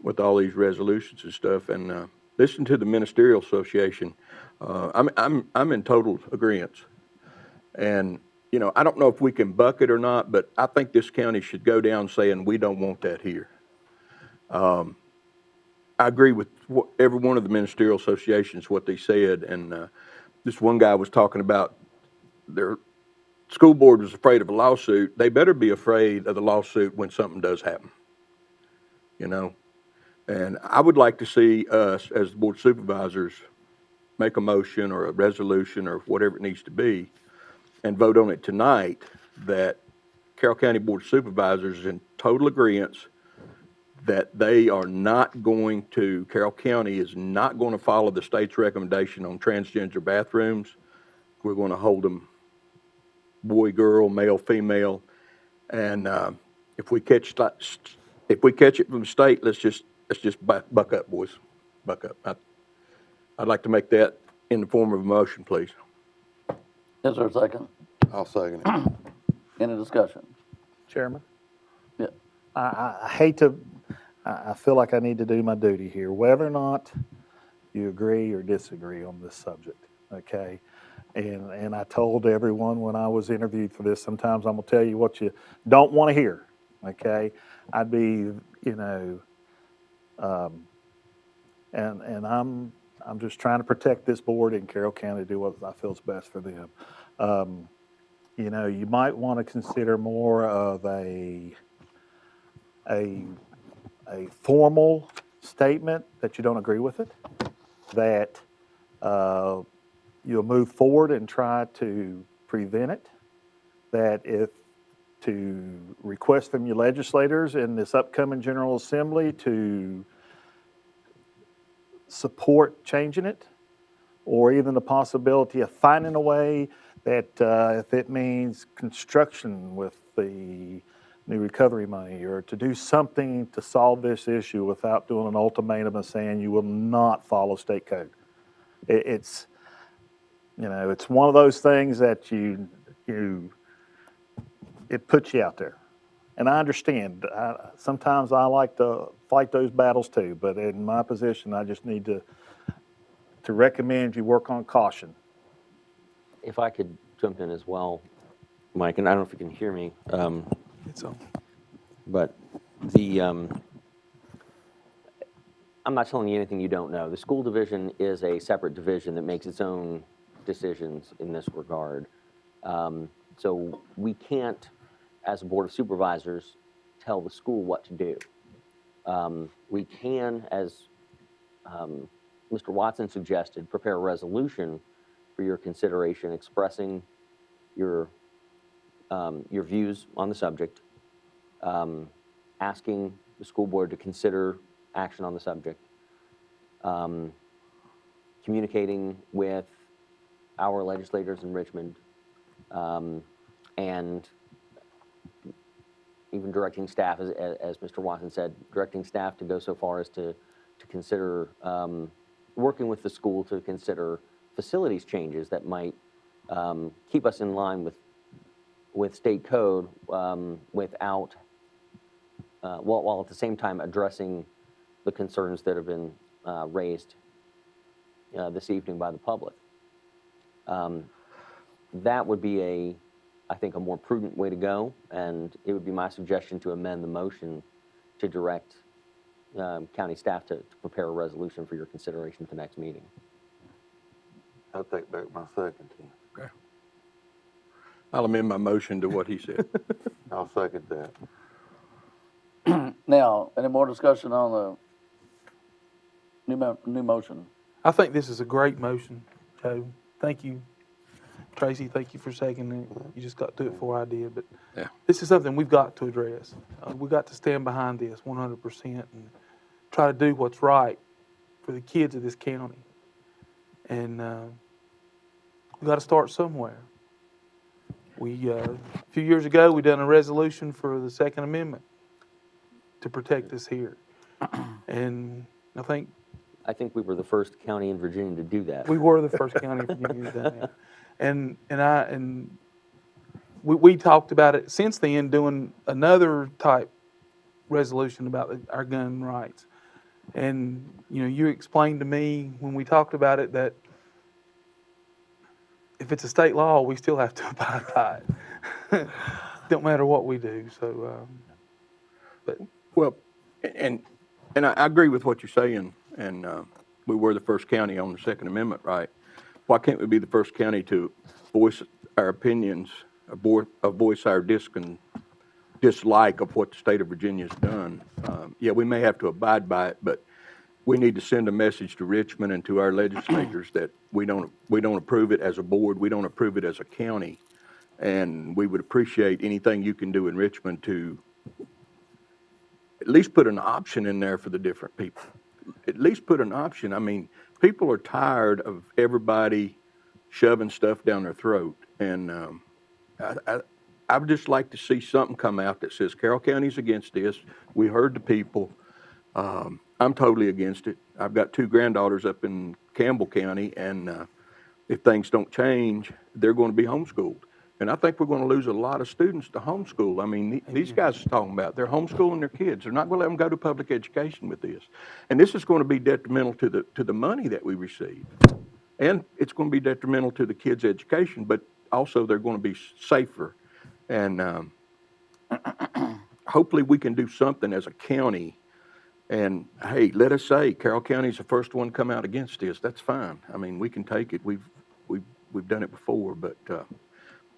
with all these resolutions and stuff, and listen to the Ministerial Association. I'm in total agreement. And, you know, I don't know if we can buck it or not, but I think this county should go down saying we don't want that here. I agree with every one of the ministerial associations, what they said, and this one guy was talking about their school board was afraid of a lawsuit. They better be afraid of the lawsuit when something does happen, you know. And I would like to see us, as the board of supervisors, make a motion or a resolution or whatever it needs to be and vote on it tonight that Carroll County Board of Supervisors is in total agreement that they are not going to, Carroll County is not going to follow the state's recommendation on transgender bathrooms. We're going to hold them boy, girl, male, female. And if we catch it from the state, let's just buck up, boys. Buck up. I'd like to make that in the form of a motion, please. Is there a second? I'll second it. Any discussion? Chairman? Yeah. I hate to, I feel like I need to do my duty here, whether or not you agree or disagree on this subject, okay? And I told everyone when I was interviewed for this, sometimes I'm gonna tell you what you don't want to hear, okay? I'd be, you know, and I'm just trying to protect this board in Carroll County, do what I feel is best for them. You know, you might want to consider more of a formal statement that you don't agree with it, that you'll move forward and try to prevent it, that if to request from your legislators in this upcoming General Assembly to support changing it, or even the possibility of finding a way that if it means construction with the new recovery money, or to do something to solve this issue without doing an ultimatum and saying you will not follow state code. It's, you know, it's one of those things that it puts you out there. And I understand, sometimes I like to fight those battles too, but in my position, I just need to recommend you work on caution. If I could jump in as well, Mike, and I don't know if you can hear me. But I'm I'm not telling you anything you don't know. The school division is a separate division that makes its own decisions in this regard. So we can't, as a board of supervisors, tell the school what to do. We can, as Mr. Watson suggested, prepare a resolution for your consideration expressing your views on the subject, asking the school board to consider action on the subject, communicating with our legislators in Richmond, and even directing staff, as Mr. Watson said, directing staff to go so far as to consider working with the school to consider facilities changes that might keep us in line with state code without, while at the same time addressing the concerns that have been raised this evening by the public. That would be I think, a more prudent way to go, and it would be my suggestion to amend the motion to direct county staff to prepare a resolution for your consideration at the next meeting. I'll take back my second. Okay. I'll amend my motion to what he said. I'll second that. Now, any more discussion on the new motion? I think this is a great motion, Joe. Thank you. Tracy, thank you for seconding it. You just got to it before I did, but Yeah. this is something we've got to address. We've got to stand behind this 100% and try to do what's right for the kids of this county. And we've got to start somewhere. A few years ago, we done a resolution for the Second Amendment to protect us here. And I think we were the first county in Virginia to do that. we were the first county in Virginia to do that. And we talked about it since then, doing another type resolution about our gun rights. And you explained to me when we talked about it that if it's a state law, we still have to abide by it. Don't matter what we do. So, Well, and I agree with what you're saying, and we were the first county on the Second Amendment, right? Why can't we be the first county to voice our opinions, voice our dislike of what the state of Virginia's done? Yeah, we may have to abide by it, but we need to send a message to Richmond and to our legislators that we don't approve it as a board, we don't approve it as a county, and we would appreciate anything you can do in Richmond to at least put an option in there for the different people. At least put an option. I mean, people are tired of everybody shoving stuff down their throat. And I would just like to see something come out that says Carroll County's against this. We heard the people. I'm totally against it. I've got two granddaughters up in Campbell County, and if things don't change, they're going to be homeschooled. And I think we're going to lose a lot of students to homeschool. I mean, these guys are talking about, they're homeschooling their kids. They're not going to let them go to public education with this. And this is going to be detrimental to the money that we receive. And it's going to be detrimental to the kids' education, but also they're going to be safer. And hopefully we can do something as a county. And hey, let us say Carroll County's the first one to come out against this. That's fine. I mean, we can take it. We've done it before, but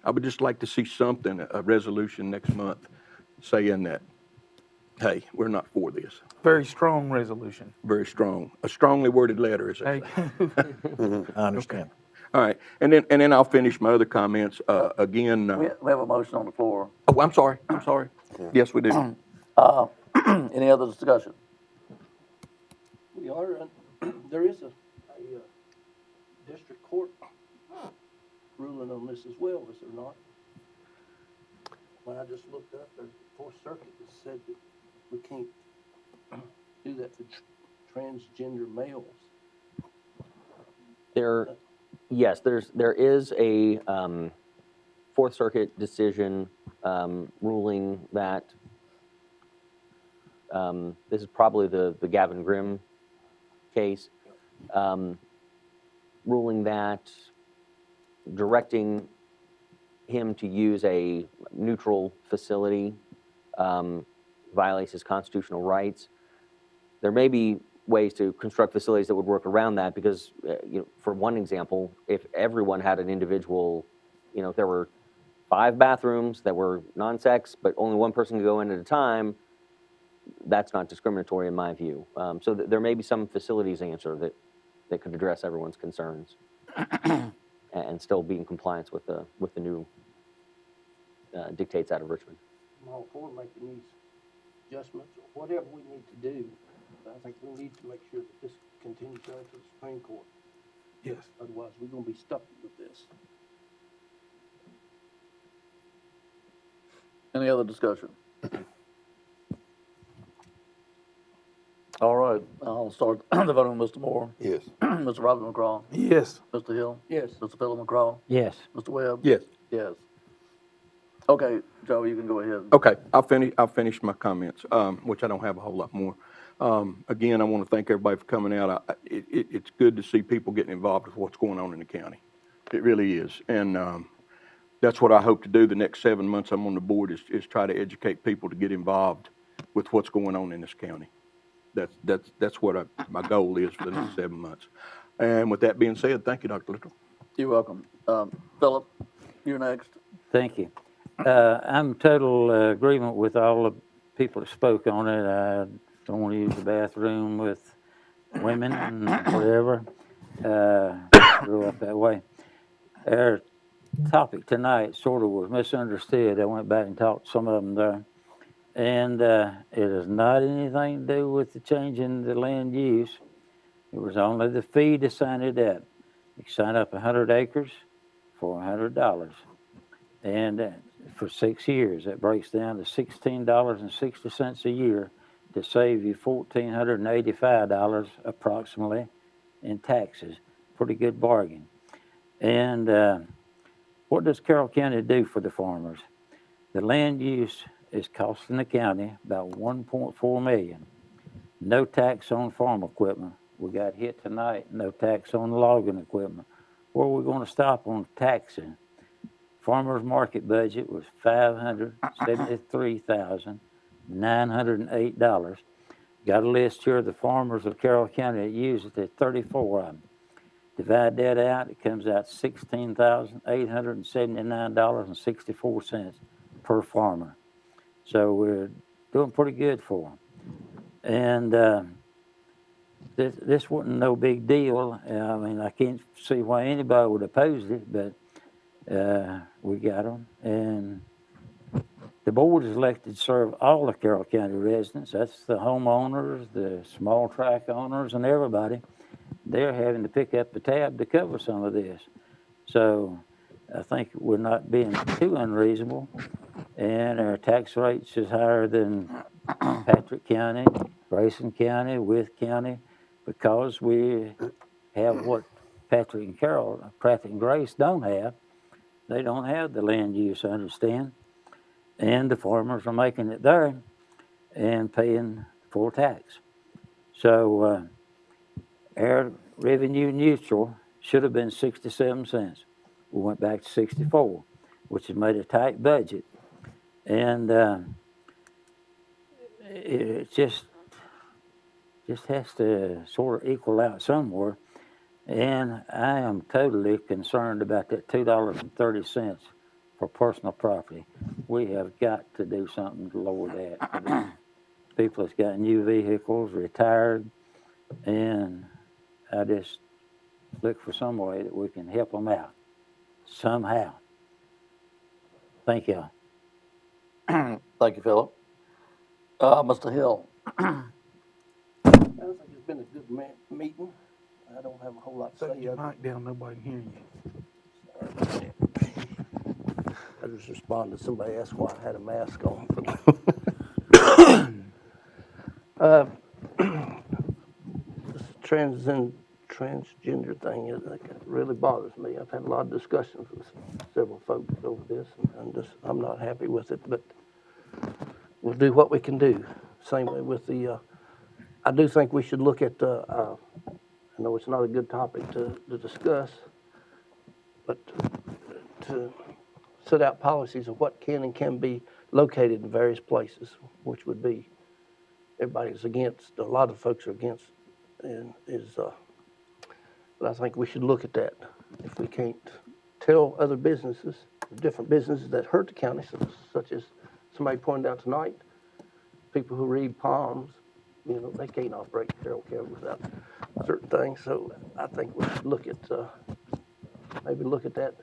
I would just like to see something, a resolution next month saying that, hey, we're not for this. very strong resolution. Very strong. A strongly worded letter, as they say. I understand. All right, and then I'll finish my other comments. Again. We have a motion on the floor. Oh, I'm sorry. Yes, we do. Any other discussion? There is a district court ruling on this as well, is there not? When I just looked up, the Fourth Circuit has said that we can't do that for transgender males. Yes, there is a Fourth Circuit decision ruling that this is probably the Gavin Grimm case, ruling that directing him to use a neutral facility violates his constitutional rights. There may be ways to construct facilities that would work around that, because, for one example, if everyone had an individual, if there were 5 bathrooms that were non-sex, but only one person could go in at a time, that's not discriminatory in my view. So there may be some facilities answer that could address everyone's concerns and still be in compliance with the new dictates out of Richmond. I'm all for making these adjustments, or whatever we need to do. But I think we need to make sure that this continues on to the Supreme Court. Yes. Otherwise, we're gonna be stuck with this. Any other discussion? All right, I'll start the voting with Mr. Moore. Yes. Mr. Robert McCraw. Yes. Mr. Hill. Yes. Mr. Philip McCraw. Yes. Mr. Webb. Yes. Yes. Okay, Joe, you can go ahead. Okay, I'll finish my comments, which I don't have a whole lot more. Again, I want to thank everybody for coming out. It's good to see people getting involved with what's going on in the county. It really is. And that's what I hope to do the next 7 months I'm on the board is try to educate people to get involved with what's going on in this county. That's what my goal is for the next 7 months. And with that being said, thank you, Dr. Little. You're welcome. Philip, you're next. Thank you. I'm in total agreement with all the people that spoke on it. I don't want to use the bathroom with women and whatever. Grew up that way. Our topic tonight sort of was misunderstood. I went back and talked to some of them there. And it has not anything to do with the change in the land use. It was only the fee to sign it up. You sign up 100 acres for $100. And for 6 years, that breaks down to $16.60 a year to save you $1,485 approximately in taxes. Pretty good bargain. And what does Carroll County do for the farmers? The land use is costing the county about $1.4 million. No tax on farm equipment. We got hit tonight, no tax on logging equipment. Where are we going to stop on taxing? Farmers market budget was $573,908. Got a list here of the farmers of Carroll County that use it. There's 34 of them. Divide that out, it comes out $16,879.64 per farmer. So we're doing pretty good for them. And this wasn't no big deal. I mean, I can't see why anybody would oppose it, but we got them. And the board is elected to serve all the Carroll County residents. That's the homeowners, the small tract owners, and everybody. They're having to pick up the tab to cover some of this. So I think we're not being too unreasonable. And our tax rates is higher than Patrick County, Grayson County, Wythe County, because we have what Patrick and Grace don't have. They don't have the land use, I understand. And the farmers are making it there and paying full tax. So our revenue neutral should have been 67 cents. We went back to 64, which has made a tight budget. And it just has to sort of equal out somewhere. And I am totally concerned about that $2.30 for personal property. We have got to do something to lower that. For the people that's got new vehicles, retired, and I just look for some way that we can help them out somehow. Thank you. Thank you, Philip. Mr. Hill. I think it's been a good meeting. I don't have a whole lot to say. Set your mic down, nobody can hear you. I just responded to somebody asked why I had a mask on. This transgender thing it really bothers me. I've had a lot of discussions with several folks over this, and I'm not happy with it, but we'll do what we can do. Same way with the, I do think we should look at the, I know it's not a good topic to discuss, but to set out policies of what can and can be located in various places, which would be, everybody's against, a lot of folks are against and but I think we should look at that. If we can't tell other businesses, different businesses that hurt the county, such as somebody pointed out tonight, people who read palms, you know, they can't operate Carroll County without certain things. So I think we should look at, maybe look at that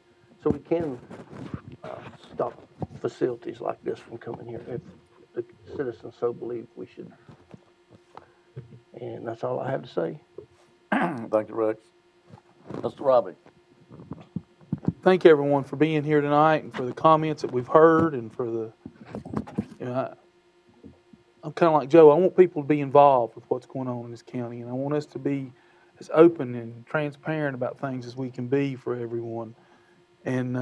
so we can stop facilities like this from coming here if the citizens so believe we should. And that's all I have to say. Thank you, Rex. Mr. Robbie. Thank everyone for being here tonight and for the comments that we've heard and for the, you know, I'm kind of like Joe. I want people to be involved with what's going on in this county, and I want us to be as open and transparent about things as we can be for everyone. And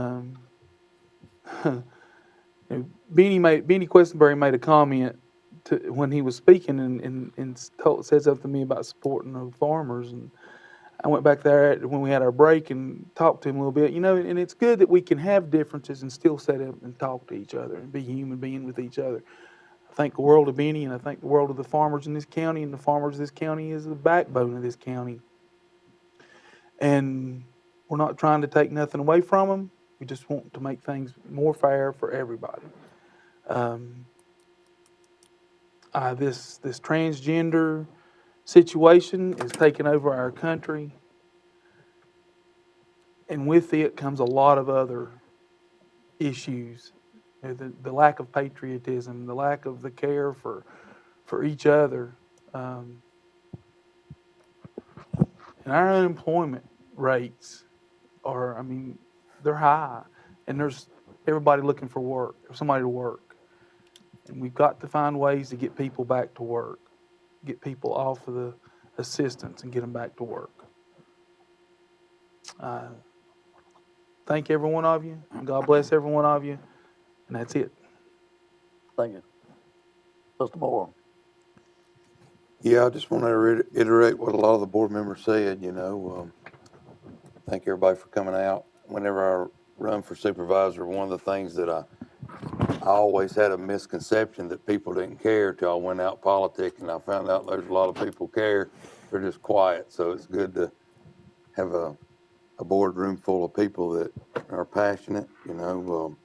you know, Beanie Questenberry made a comment when he was speaking and said something to me about supporting the farmers, and I went back there when we had our break and talked to him a little bit. You know, and it's good that we can have differences and still sit up and talk to each other and be human beings with each other. I think the world of Benny, and I think the world of the farmers in this county, and the farmers of this county is the backbone of this county. And we're not trying to take nothing away from them. We just want to make things more fair for everybody. This transgender situation is taking over our country, and with it comes a lot of other issues. You know, the lack of patriotism, the lack of the care for each other, and our unemployment rates are, I mean, they're high, and there's everybody looking for work, somebody to work, and we've got to find ways to get people back to work, get people off of the assistance and get them back to work. Thank every one of you, and God bless every one of you. And that's it. Thank you. Mr. Moore. Yeah, I just want to reiterate what a lot of the board members said, you know. Thank everybody for coming out. Whenever I run for supervisor, one of the things that I always had a misconception that people didn't care till I went out politicking. I found out there's a lot of people care. They're just quiet. So it's good to have a boardroom full of people that are passionate, you know,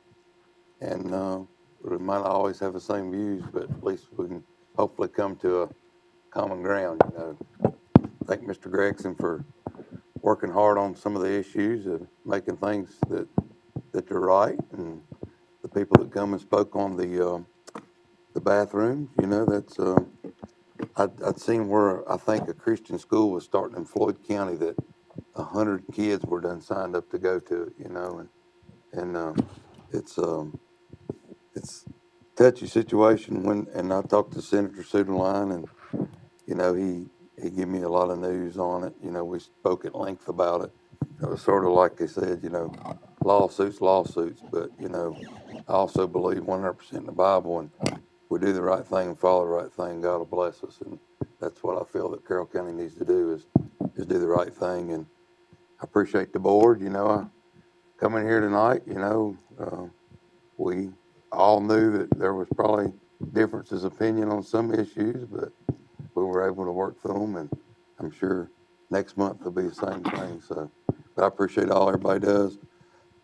and we might not always have the same views, but at least we can hopefully come to a common ground, you know. Thank Mr. Gregson for working hard on some of the issues and making things that are right, and the people that come and spoke on the bathrooms, you know, that's I'd seen where I think a Christian school was starting in Floyd County that 100 kids were done signed up to go to it, you know, and it's a touchy situation and I talked to Senator Suderline, and you know, he gave me a lot of news on it. You know, we spoke at length about it. It was sort of like they said, you know, lawsuits, but you know, I also believe 100% in the Bible, and if we do the right thing and follow the right thing, God will bless us, and that's what I feel that Carroll County needs to do is do the right thing. And I appreciate the board. You know, I come in here tonight, you know, we all knew that there was probably differences of opinion on some issues, but we were able to work through them, and I'm sure next month will be the same thing. So, but I appreciate all everybody does.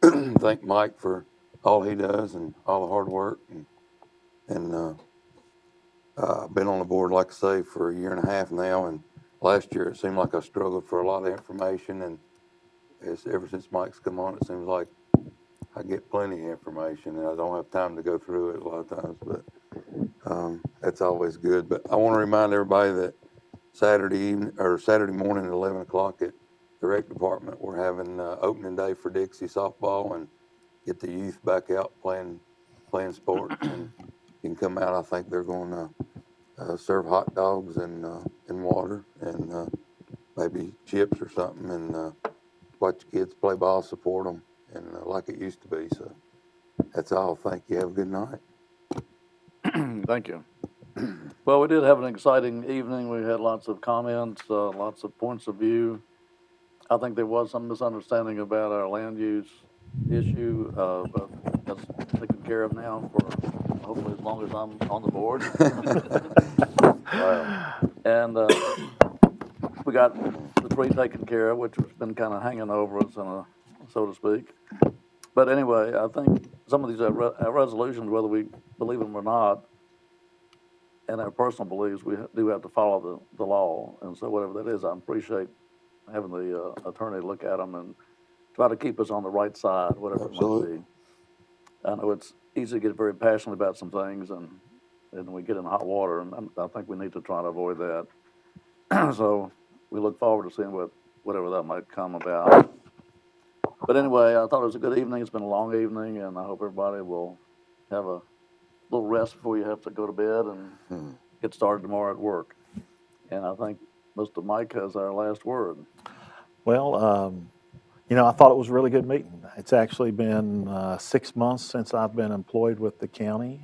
Thank Mike for all he does and all the hard work, and I've been on the board, like I say, for a year and a half now, and last year it seemed like I struggled for a lot of information, and ever since Mike's come on, it seems like I get plenty of information, and I don't have time to go through it a lot of times, but that's always good. But I want to remind everybody that Saturday morning at 11 o'clock at the rec department, we're having opening day for Dixie softball, and get the youth back out playing sports. And you can come out. I think they're going to serve hot dogs and water and maybe chips or something, and watch kids play ball, support them, and like it used to be. So that's all. Thank you. Have a good night. Thank you. Well, we did have an exciting evening. We had lots of comments, lots of points of view. I think there was some misunderstanding about our land use issue, but that's taken care of now for hopefully as long as I'm on the board. And got the tree taken care of, which has been kind of hanging over us, so to speak. But anyway, I think some of these resolutions, whether we believe them or not, and our personal beliefs, we do have to follow the law. And so whatever that is, I appreciate having the attorney look at them and try to keep us on the right side, whatever it might be. I know it's easy to get very passionate about some things, and we get in hot water, and I think we need to try to avoid that. So we look forward to seeing whatever that might come about. But anyway, I thought it was a good evening. It's been a long evening, and I hope everybody will have a little rest before you have to go to bed and get started tomorrow at work. And I think Mr. Mike has our last word. Well, you know, I thought it was a really good meeting. It's actually been 6 months since I've been employed with the county.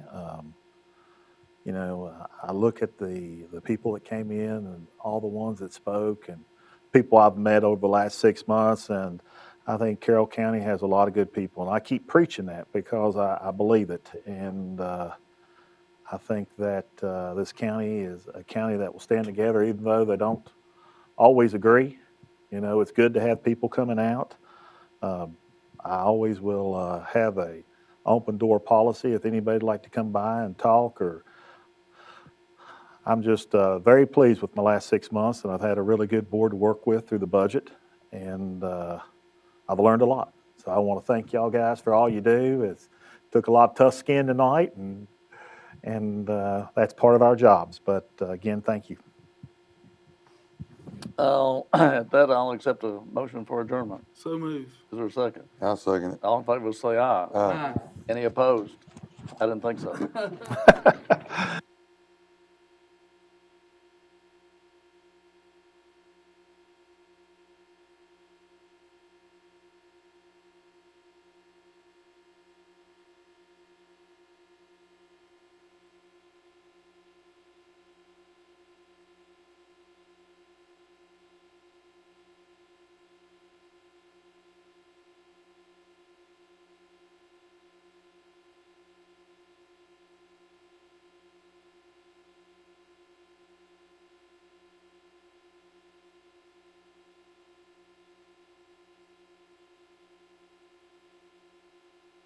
You know, I look at the people that came in and all the ones that spoke and people I've met over the last 6 months, and I think Carroll County has a lot of good people. And I keep preaching that because I believe it. And I think that this county is a county that will stand together even though they don't always agree. You know, it's good to have people coming out. I always will have a open door policy if anybody'd like to come by and talk. Or I'm just very pleased with my last 6 months, and I've had a really good board to work with through the budget, and I've learned a lot. So I want to thank y'all guys for all you do. It took a lot of tough skin tonight, and that's part of our jobs. But again, thank you. At that, I'll accept a motion for adjournment. So moved. Is there a second? I'll second it. All in favor, say aye. Aye. Any opposed? I didn't think so.